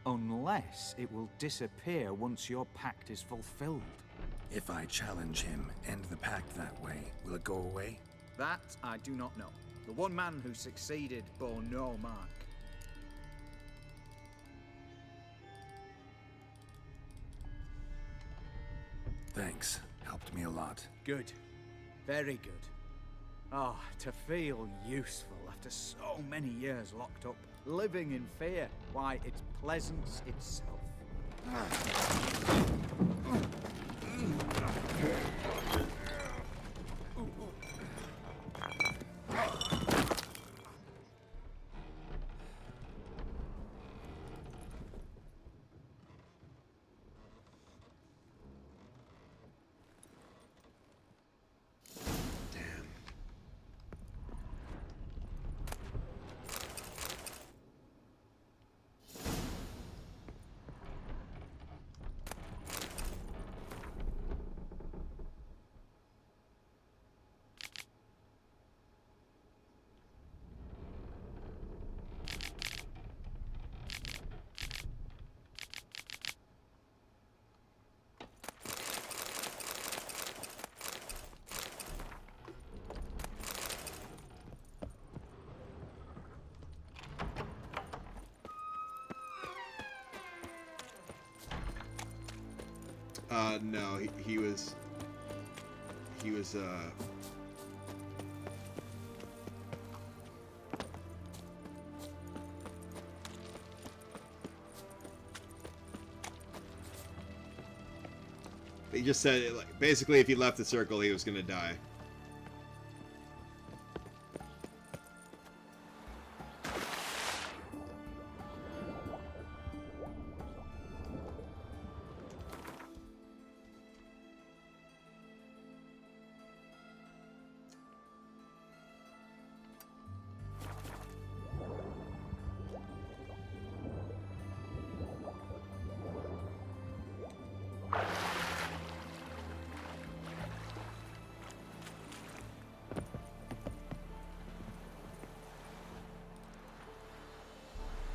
Unless it will disappear once your pact is fulfilled. If I challenge him, end the pact that way, will it go away? That I do not know. The one man who succeeded bore no mark. Thanks. Helped me a lot. Good. Very good. Oh, to feel useful after so many years locked up, living in fear. Why, it's pleasance itself. No, he was, he just said, like, basically if he left the circle, he was gonna die.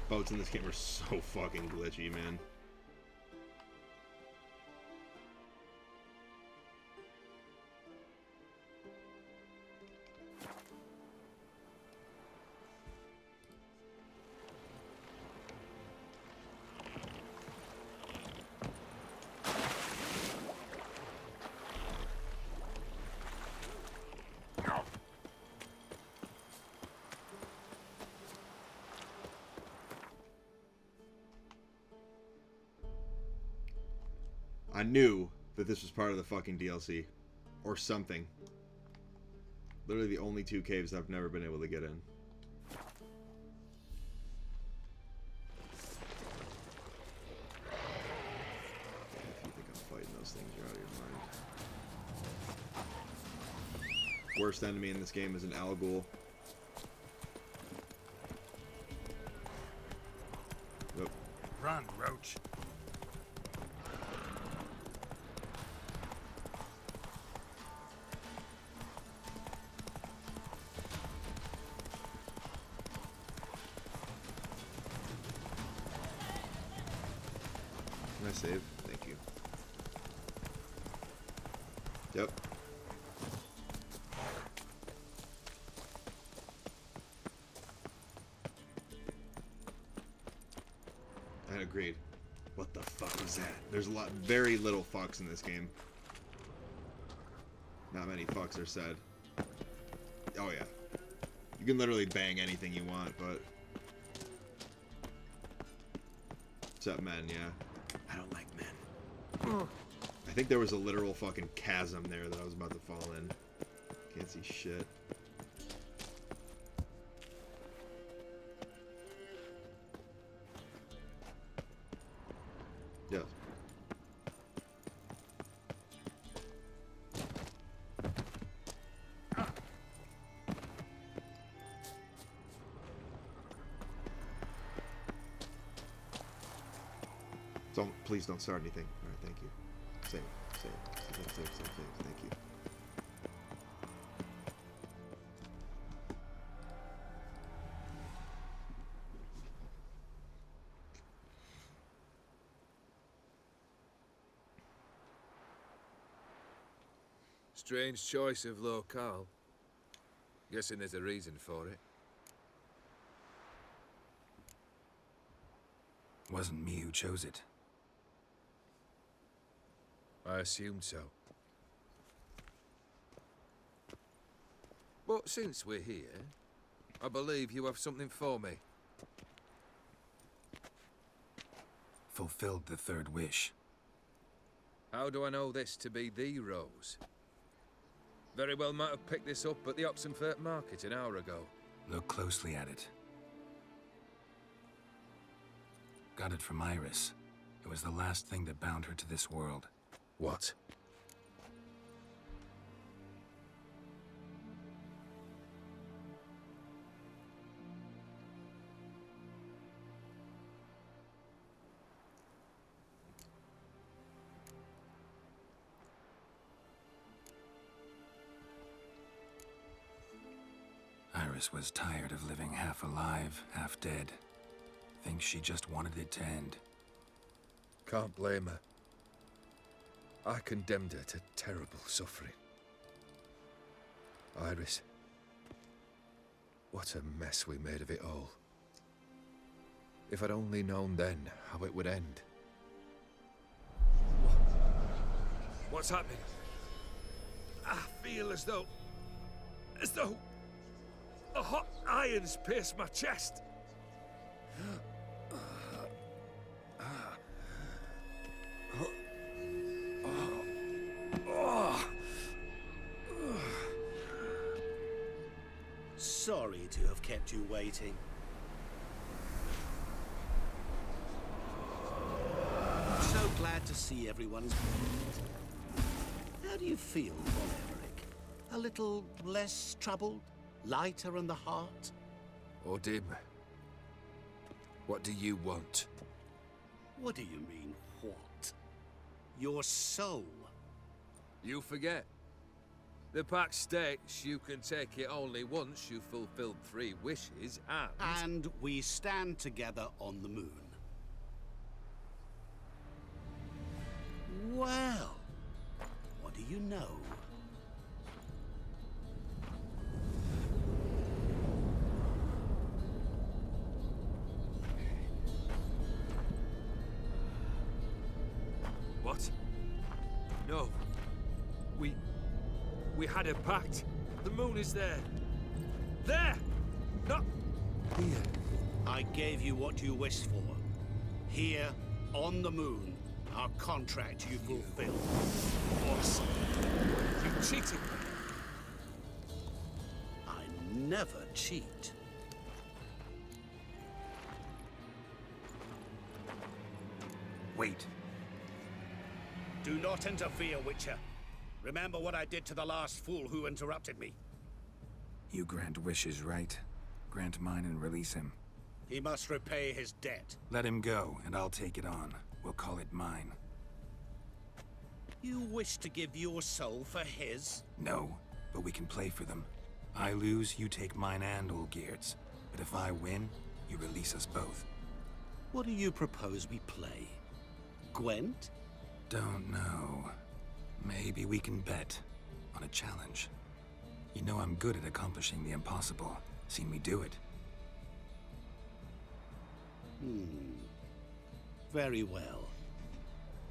Boats in this game are so fucking glitchy, man. I knew that this was part of the fucking DLC. Or something. Literally the only 2 caves I've never been able to get in. If you think I'm fighting those things, you're out of your mind. Worst enemy in this game is an Alghoul. Yep. Run, Roach. Can I save? Thank you. Yep. I agreed. What the fuck is that? There's very little fucks in this game. Not many fucks are said. Oh yeah. You can literally bang anything you want, but... Except men, yeah. I don't like men. I think there was a literal fucking chasm there that I was about to fall in. Can't see shit. Yes. Please don't start anything. Alright, thank you. Save. Thank you. Strange choice of locale. Guessing there's a reason for it. Wasn't me who chose it. I assumed so. But since we're here, I believe you have something for me. Fulfilled the 3rd wish. How do I know this to be the rose? Very well might have picked this up at the Oxenfurt market an hour ago. Look closely at it. Got it from Iris. It was the last thing that bound her to this world. What? Iris was tired of living half alive, half dead. Thinks she just wanted it to end. Can't blame her. I condemned her to terrible suffering. Iris. What a mess we made of it all. If I'd only known then how it would end. What's happening? I feel as though a hot iron's pierced my chest. Sorry to have kept you waiting. So glad to see everyone's... How do you feel, Von Emmerich? A little less troubled? Lighter in the heart? Odim, what do you want? What do you mean, what? Your soul. You forget. The pact states you can take it only once you've fulfilled 3 wishes, And we stand together on the moon. Well, what do you know? What? No. We had a pact. The moon is there. There! Not here. I gave you what you wished for. Here, on the moon. Our contract you fulfilled. Boss, you cheated me. I never cheat. Wait. Do not interfere, Witcher. Remember what I did to the last fool who interrupted me. You grant wishes, right? Grant mine and release him. He must repay his debt. Let him go, and I'll take it on. We'll call it mine. You wish to give your soul for his? No, but we can play for them. I lose, you take mine and Olgierd's. But if I win, you release us both. What do you propose we play? Gwent? Don't know. Maybe we can bet on a challenge. You know I'm good at accomplishing the impossible. Seen me do it. Very well.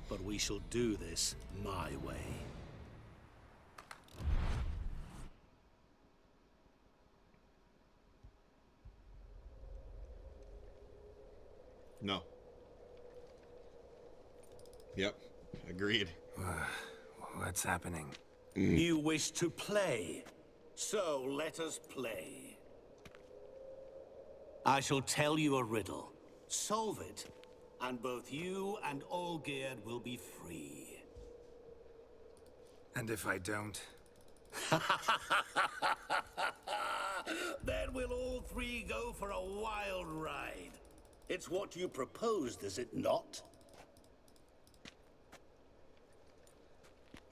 But we shall do this my way. No. Yep. Agreed. What's happening? You wish to play, so let us play. I shall tell you a riddle. Solve it, and both you and Olgierd will be free. And if I don't? Then we'll all three go for a wild ride. It's what you proposed, is it not?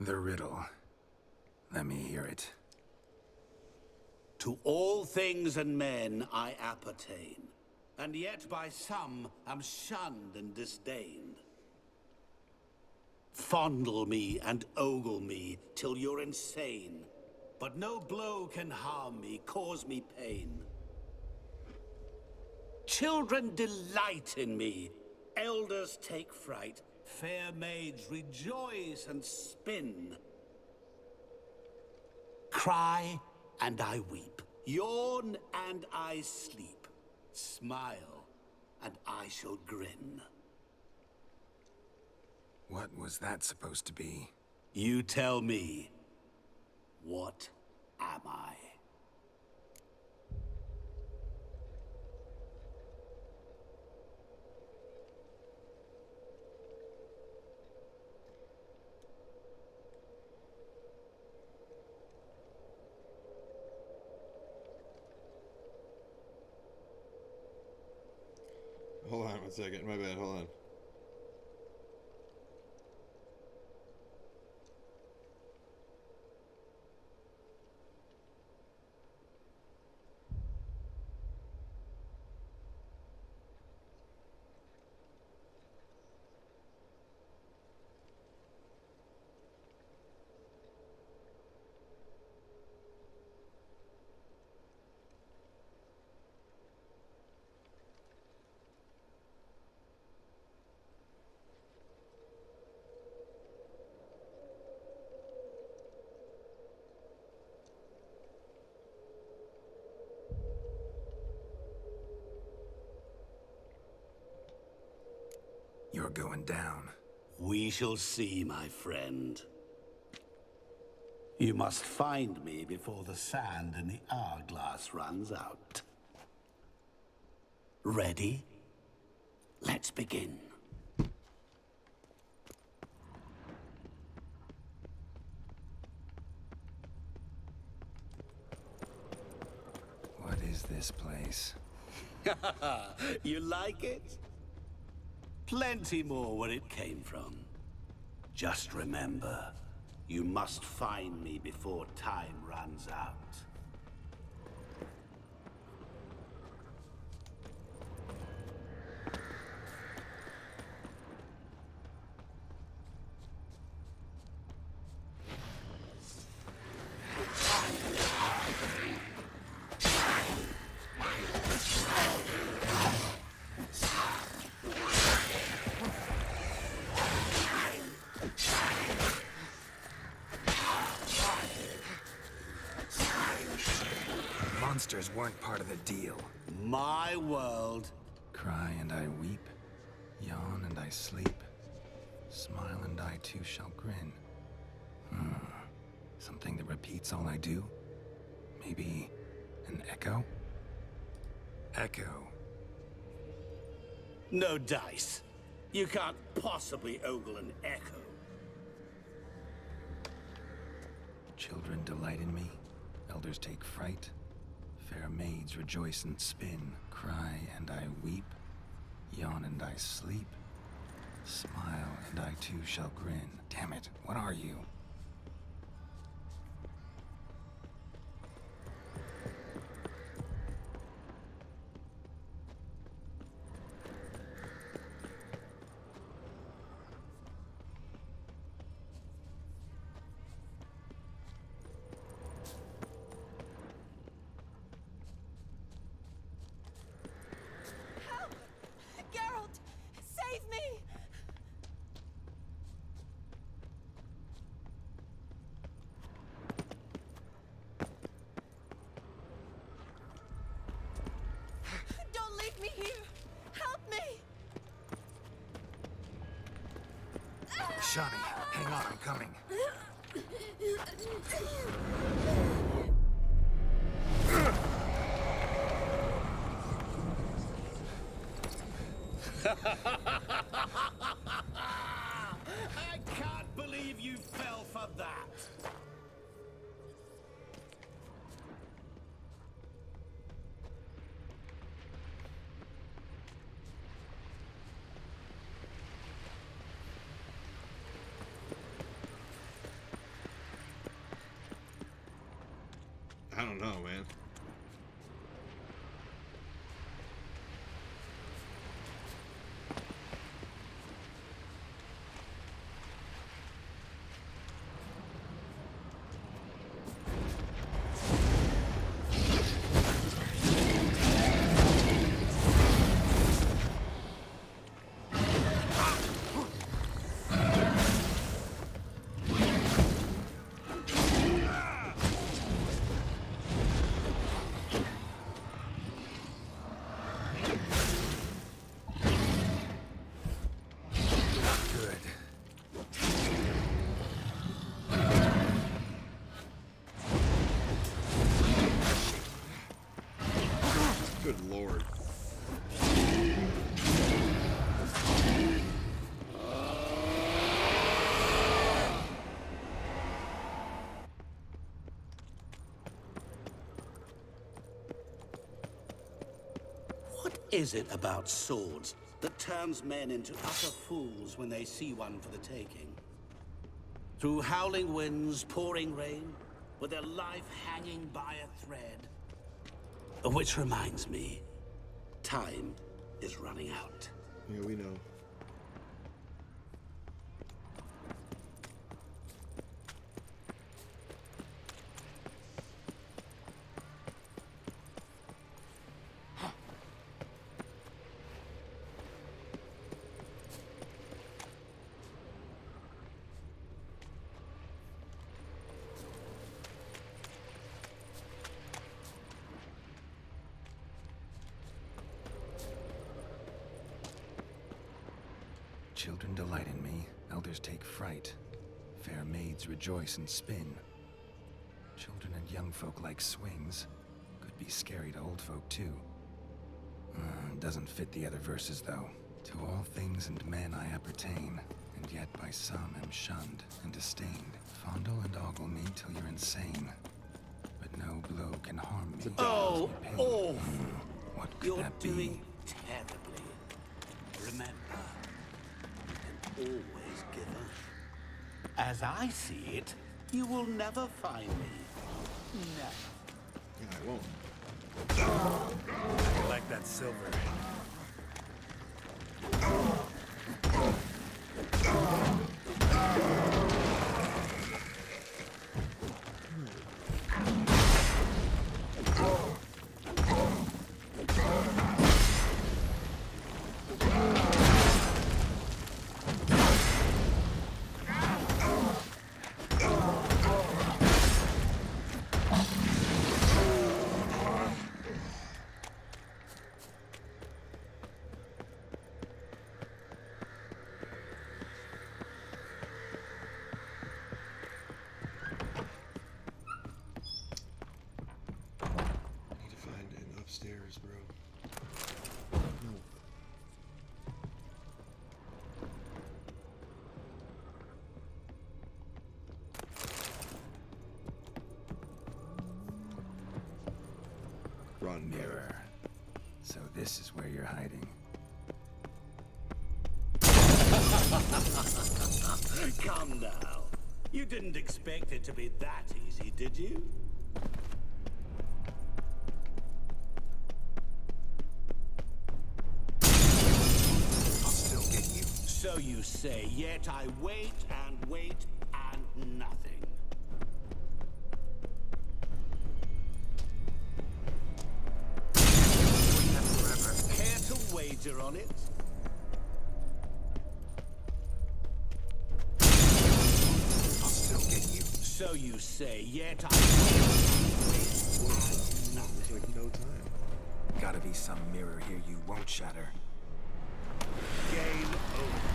The riddle. Let me hear it. To all things and men I appertain, and yet by some am shunned and disdained. Fondle me and ogle me till you're insane, but no blow can harm me, cause me pain. Children delight in me, elders take fright, fair maids rejoice and spin. Cry and I weep, yawn and I sleep, smile and I shall grin. What was that supposed to be? You tell me, what am I? Hold on 1 second. My bad. Hold on. You're going down. We shall see, my friend. You must find me before the sand in the hourglass runs out. Ready? Let's begin. What is this place? You like it? Plenty more where it came from. Just remember, you must find me before time runs out. Monsters weren't part of the deal. My world. Cry and I weep, yawn and I sleep. Smile and I too shall grin. Something that repeats all I do? Maybe an echo? Echo. No dice. You can't possibly ogle an echo. Children delight in me, elders take fright. Fair maids rejoice and spin, cry and I weep, yawn and I sleep, smile and I too shall grin. Damn it, what are you? Geralt, save me! Don't leave me here! Help me! Shani, hang on, I'm coming. I can't believe you fell for that. I don't know, man. Good lord. What is it about swords that turns men into utter fools when they see one for the taking? Through howling winds, pouring rain, with their life hanging by a thread. Which reminds me, time is running out. Yeah, we know. Children delight in me, elders take fright. Fair maids rejoice and spin. Children and young folk like swings. Could be scary to old folk too. Doesn't fit the other verses though. To all things and men I appertain, and yet by some am shunned and disdained. Fondle and ogle me till you're insane, but no blow can harm me. Oh, oh! What could You're that be? doing terribly. Remember, you can always give up. As I see it, you will never find me. Never. Yeah, I won't. I like that silver. upstairs, bro. No. Run, Mirror. So this is where you're hiding. Come now. You didn't expect it to be that easy, did you? I'll still get you. So you say, yet I wait and wait and nothing. Care to wager on it? I'll still get you. So you say, yet I wait and nothing. Like no time. Gotta be some mirror here you won't shatter. Game over.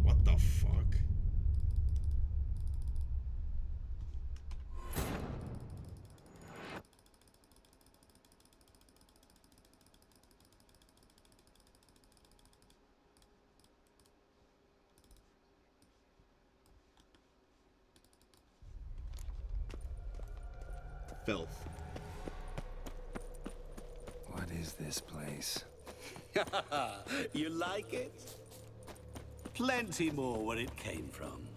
What the fuck? Filth. What is this place? You like it? Plenty more where it came from.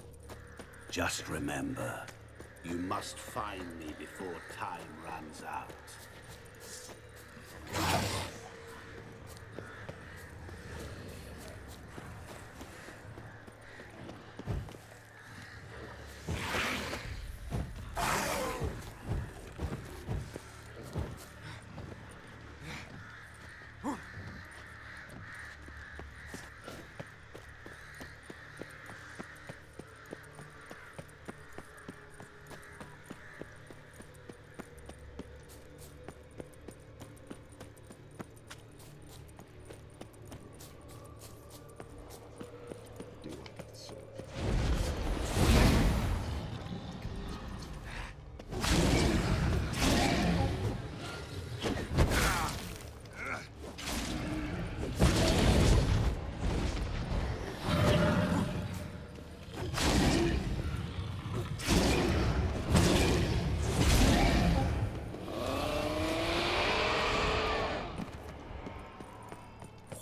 Just remember, you must find me before time runs out.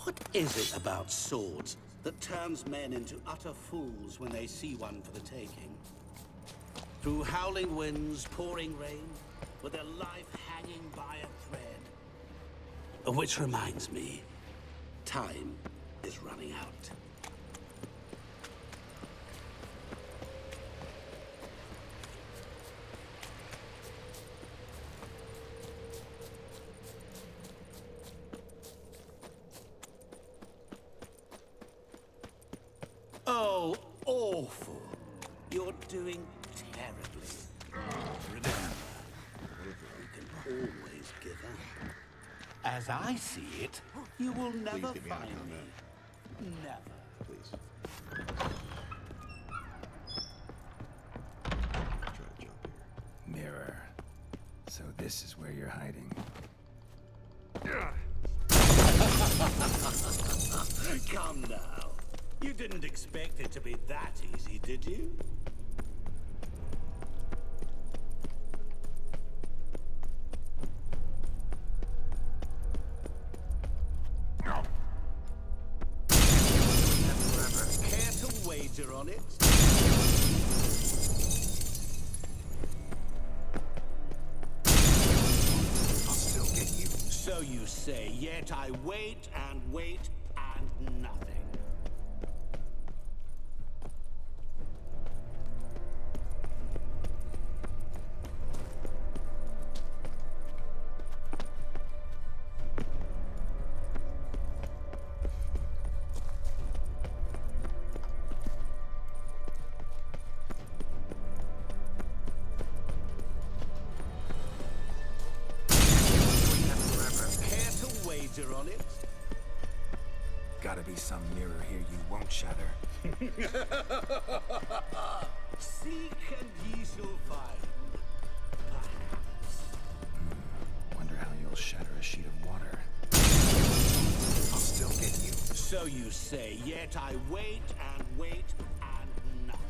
What is it about swords that turns men into utter fools when they see one for the taking? Through howling winds, pouring rain, with their life hanging by a thread. Which reminds me, time is running out. Oh, awful. You're doing terribly. Remember, you can always give up. As I see it, you will never Please give me a find comment. me. Never. Please. Try to jump here. Mirror. So this is where you're hiding. Come now. You didn't expect it to be that easy, did you? Care to wager on it? I'll still get you. So you say, yet I wait and wait and nothing. Care to wager on it? Gotta be some mirror here you won't shatter. Seek and ye shall find. Perhaps. So you say, yet I wait and wait and nothing.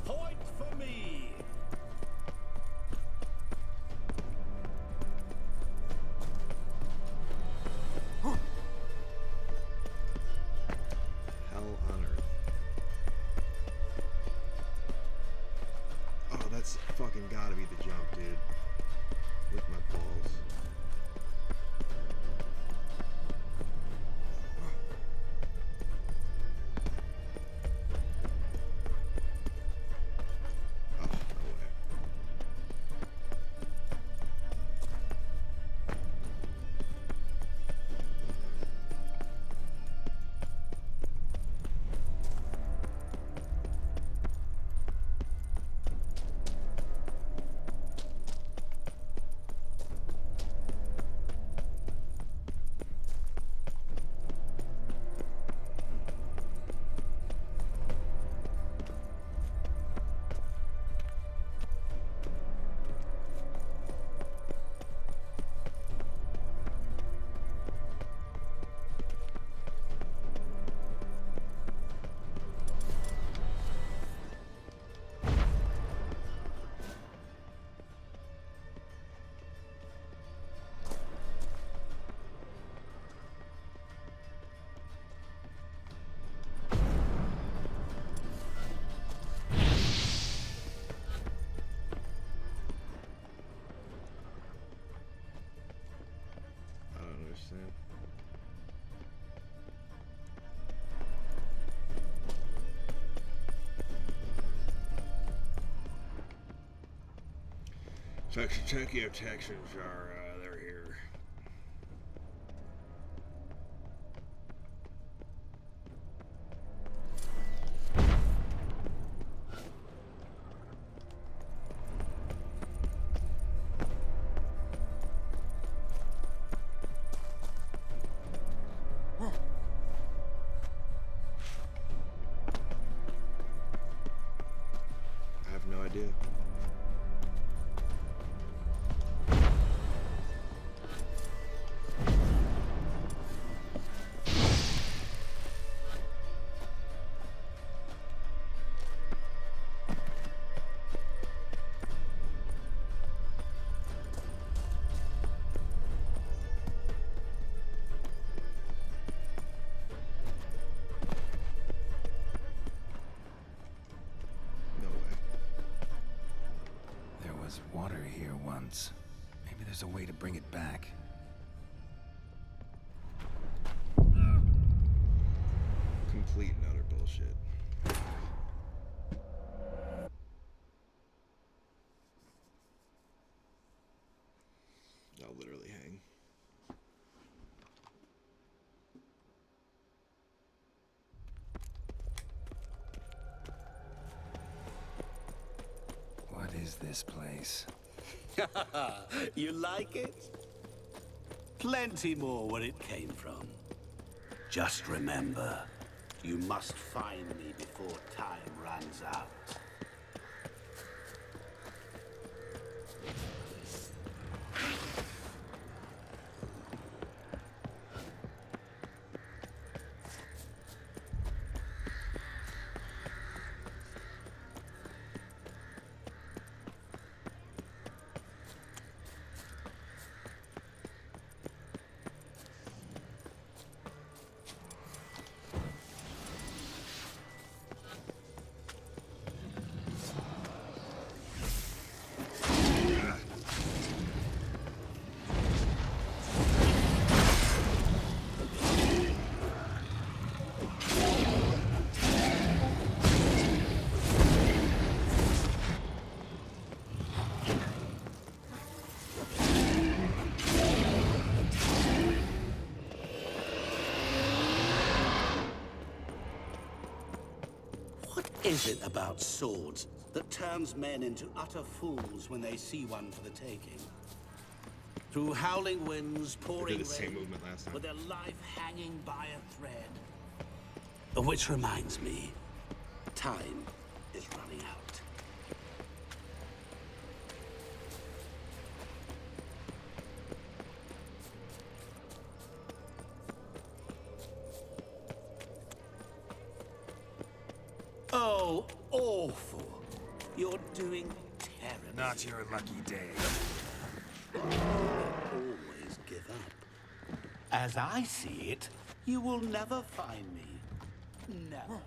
Point for me! Hell on earth. Oh, that's fucking gotta be the jump, dude. With my balls. Oh, no way. I don't understand. Tokyo Texans are, they're here. I have no idea. There was water here once. Maybe there's a way to bring it back. Complete and utter bullshit. I'll literally hang. What is this place? You like it? Plenty more where it came from. Just remember, you must find me before time runs out. is it about swords that turns men into utter fools when they see one for the taking? Through howling winds, pouring the same rain, movement last time. with their life hanging by a thread. Which reminds me, time is running out. Oh, awful. You're doing terrible. Not your lucky day. Always give up. As I see it, you will never find me. Never.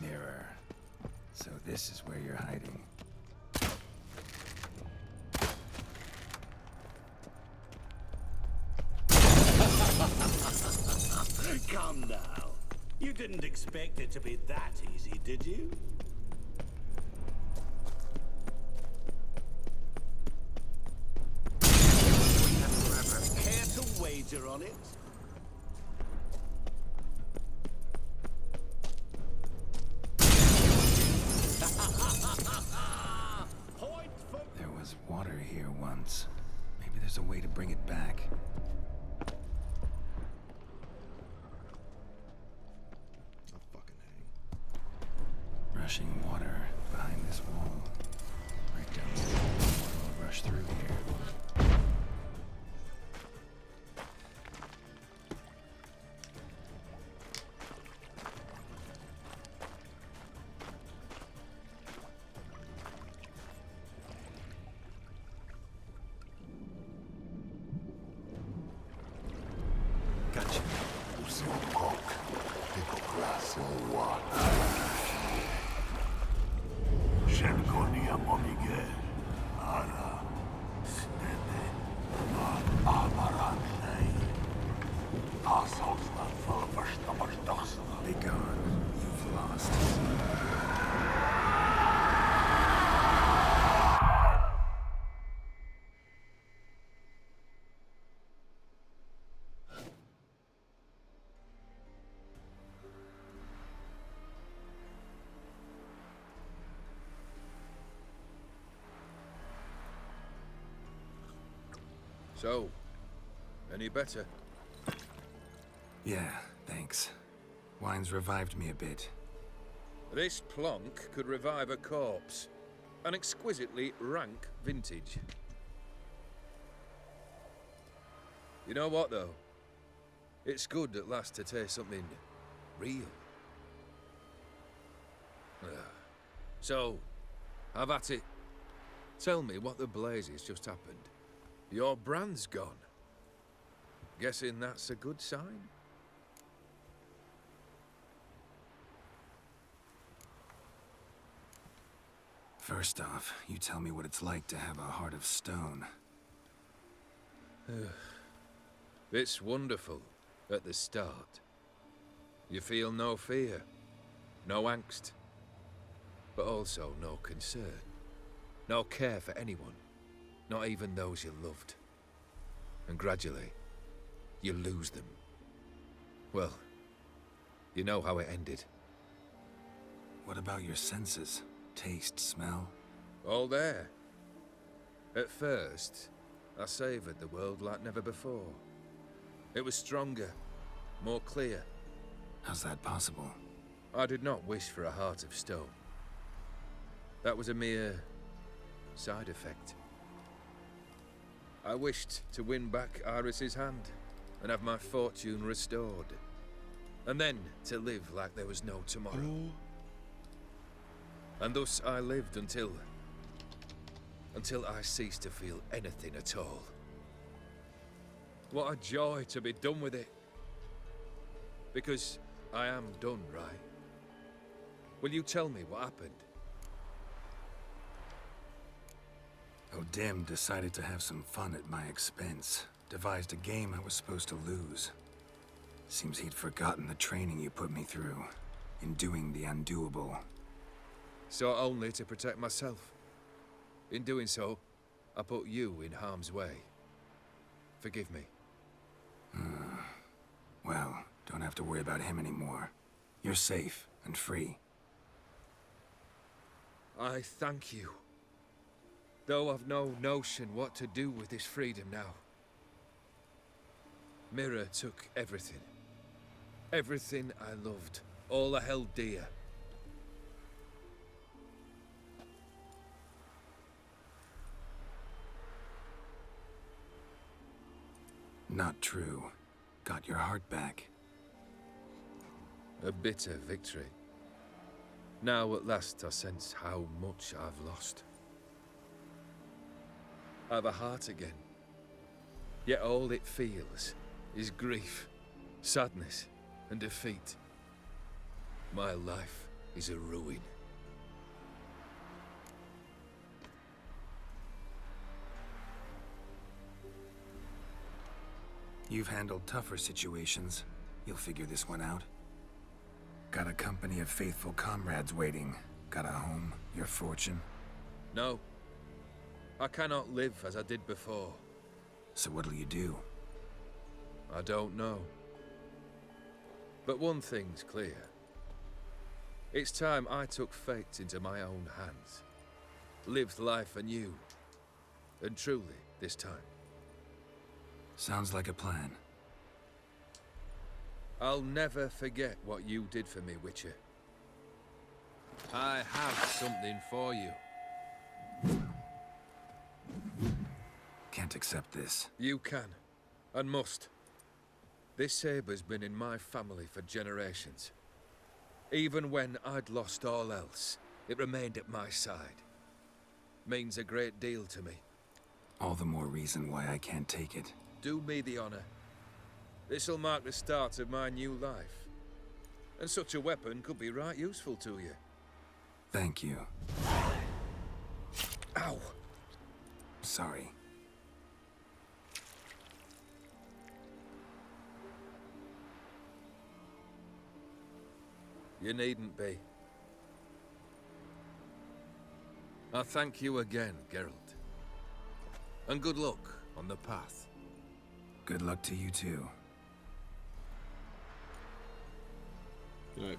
Mirror. So this is where you're hiding. Come now. You didn't expect it to be that easy, did you? Care to wager on it? There was water here once. Maybe there's a way to bring it back. Rushing water behind this wall. Break down the wall. Water will rush through here. Gotcha. Shenkonia Monige, Ara, Snede, Amaranlei. Assholsman for Verstammers. Be gone. You've lost. So, any better? Yeah, thanks. Wine's revived me a bit. This plonk could revive a corpse. An exquisitely rank vintage. You know what, though? It's good at last to taste something real. So, have at it. Tell me what the blazes just happened. Your brand's gone. Guessing that's a good sign? First off, you tell me what it's like to have a heart of stone. It's wonderful at the start. You feel no fear, no angst, but also no concern, no care for anyone, not even those you loved. And gradually, you lose them. Well, you know how it ended. What about your senses? Taste, smell? All there. At first, I savoured the world like never before. It was stronger, more clear. How's that possible? I did not wish for a heart of stone. That was a mere side effect. I wished to win back Iris's hand and have my fortune restored. And then to live like there was no tomorrow. And thus I lived until I ceased to feel anything at all. What a joy to be done with it. Because I am done, right? Will you tell me what happened? O'Dim decided to have some fun at my expense. Devised a game I was supposed to lose. Seems he'd forgotten the training you put me through in doing the undoable. Sought only to protect myself. In doing so, I put you in harm's way. Forgive me. Well, don't have to worry about him anymore. You're safe and free. I thank you. Though I've no notion what to do with this freedom now. Mira took everything. Everything I loved. All I held dear. Not true. Got your heart back. A bitter victory. Now at last I sense how much I've lost. I've a heart again. Yet all it feels is grief, sadness, and defeat. My life is a ruin. You've handled tougher situations. You'll figure this one out. Got a company of faithful comrades waiting. Got a home, your fortune. No. I cannot live as I did before. So what'll you do? I don't know. But one thing's clear. It's time I took fate into my own hands. Lived life anew. And truly, this time. Sounds like a plan. I'll never forget what you did for me, Witcher. I have something for you. Can't accept this. You can, and must. This sabre's been in my family for generations. Even when I'd lost all else, it remained at my side. Means a great deal to me. All the more reason why I can't take it. Do me the honor. This'll mark the start of my new life. And such a weapon could be right useful to you. Thank you. Ow! Sorry. You needn't be. I thank you again, Geralt. And good luck on the path. Good luck to you too. Good night.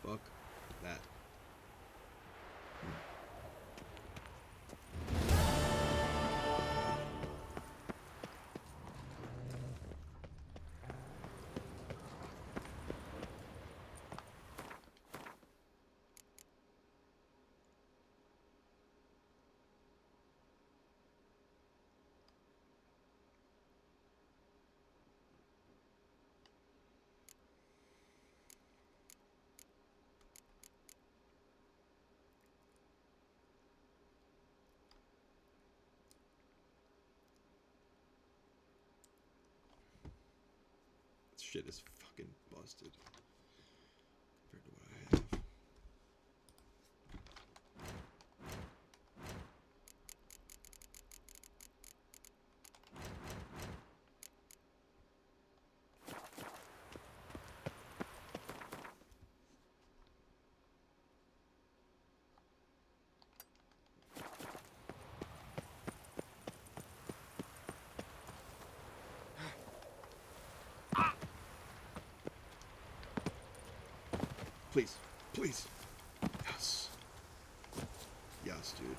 Fuck that. Shit is fucking busted compared to what I have. Please, please. Yes. Yes, dude.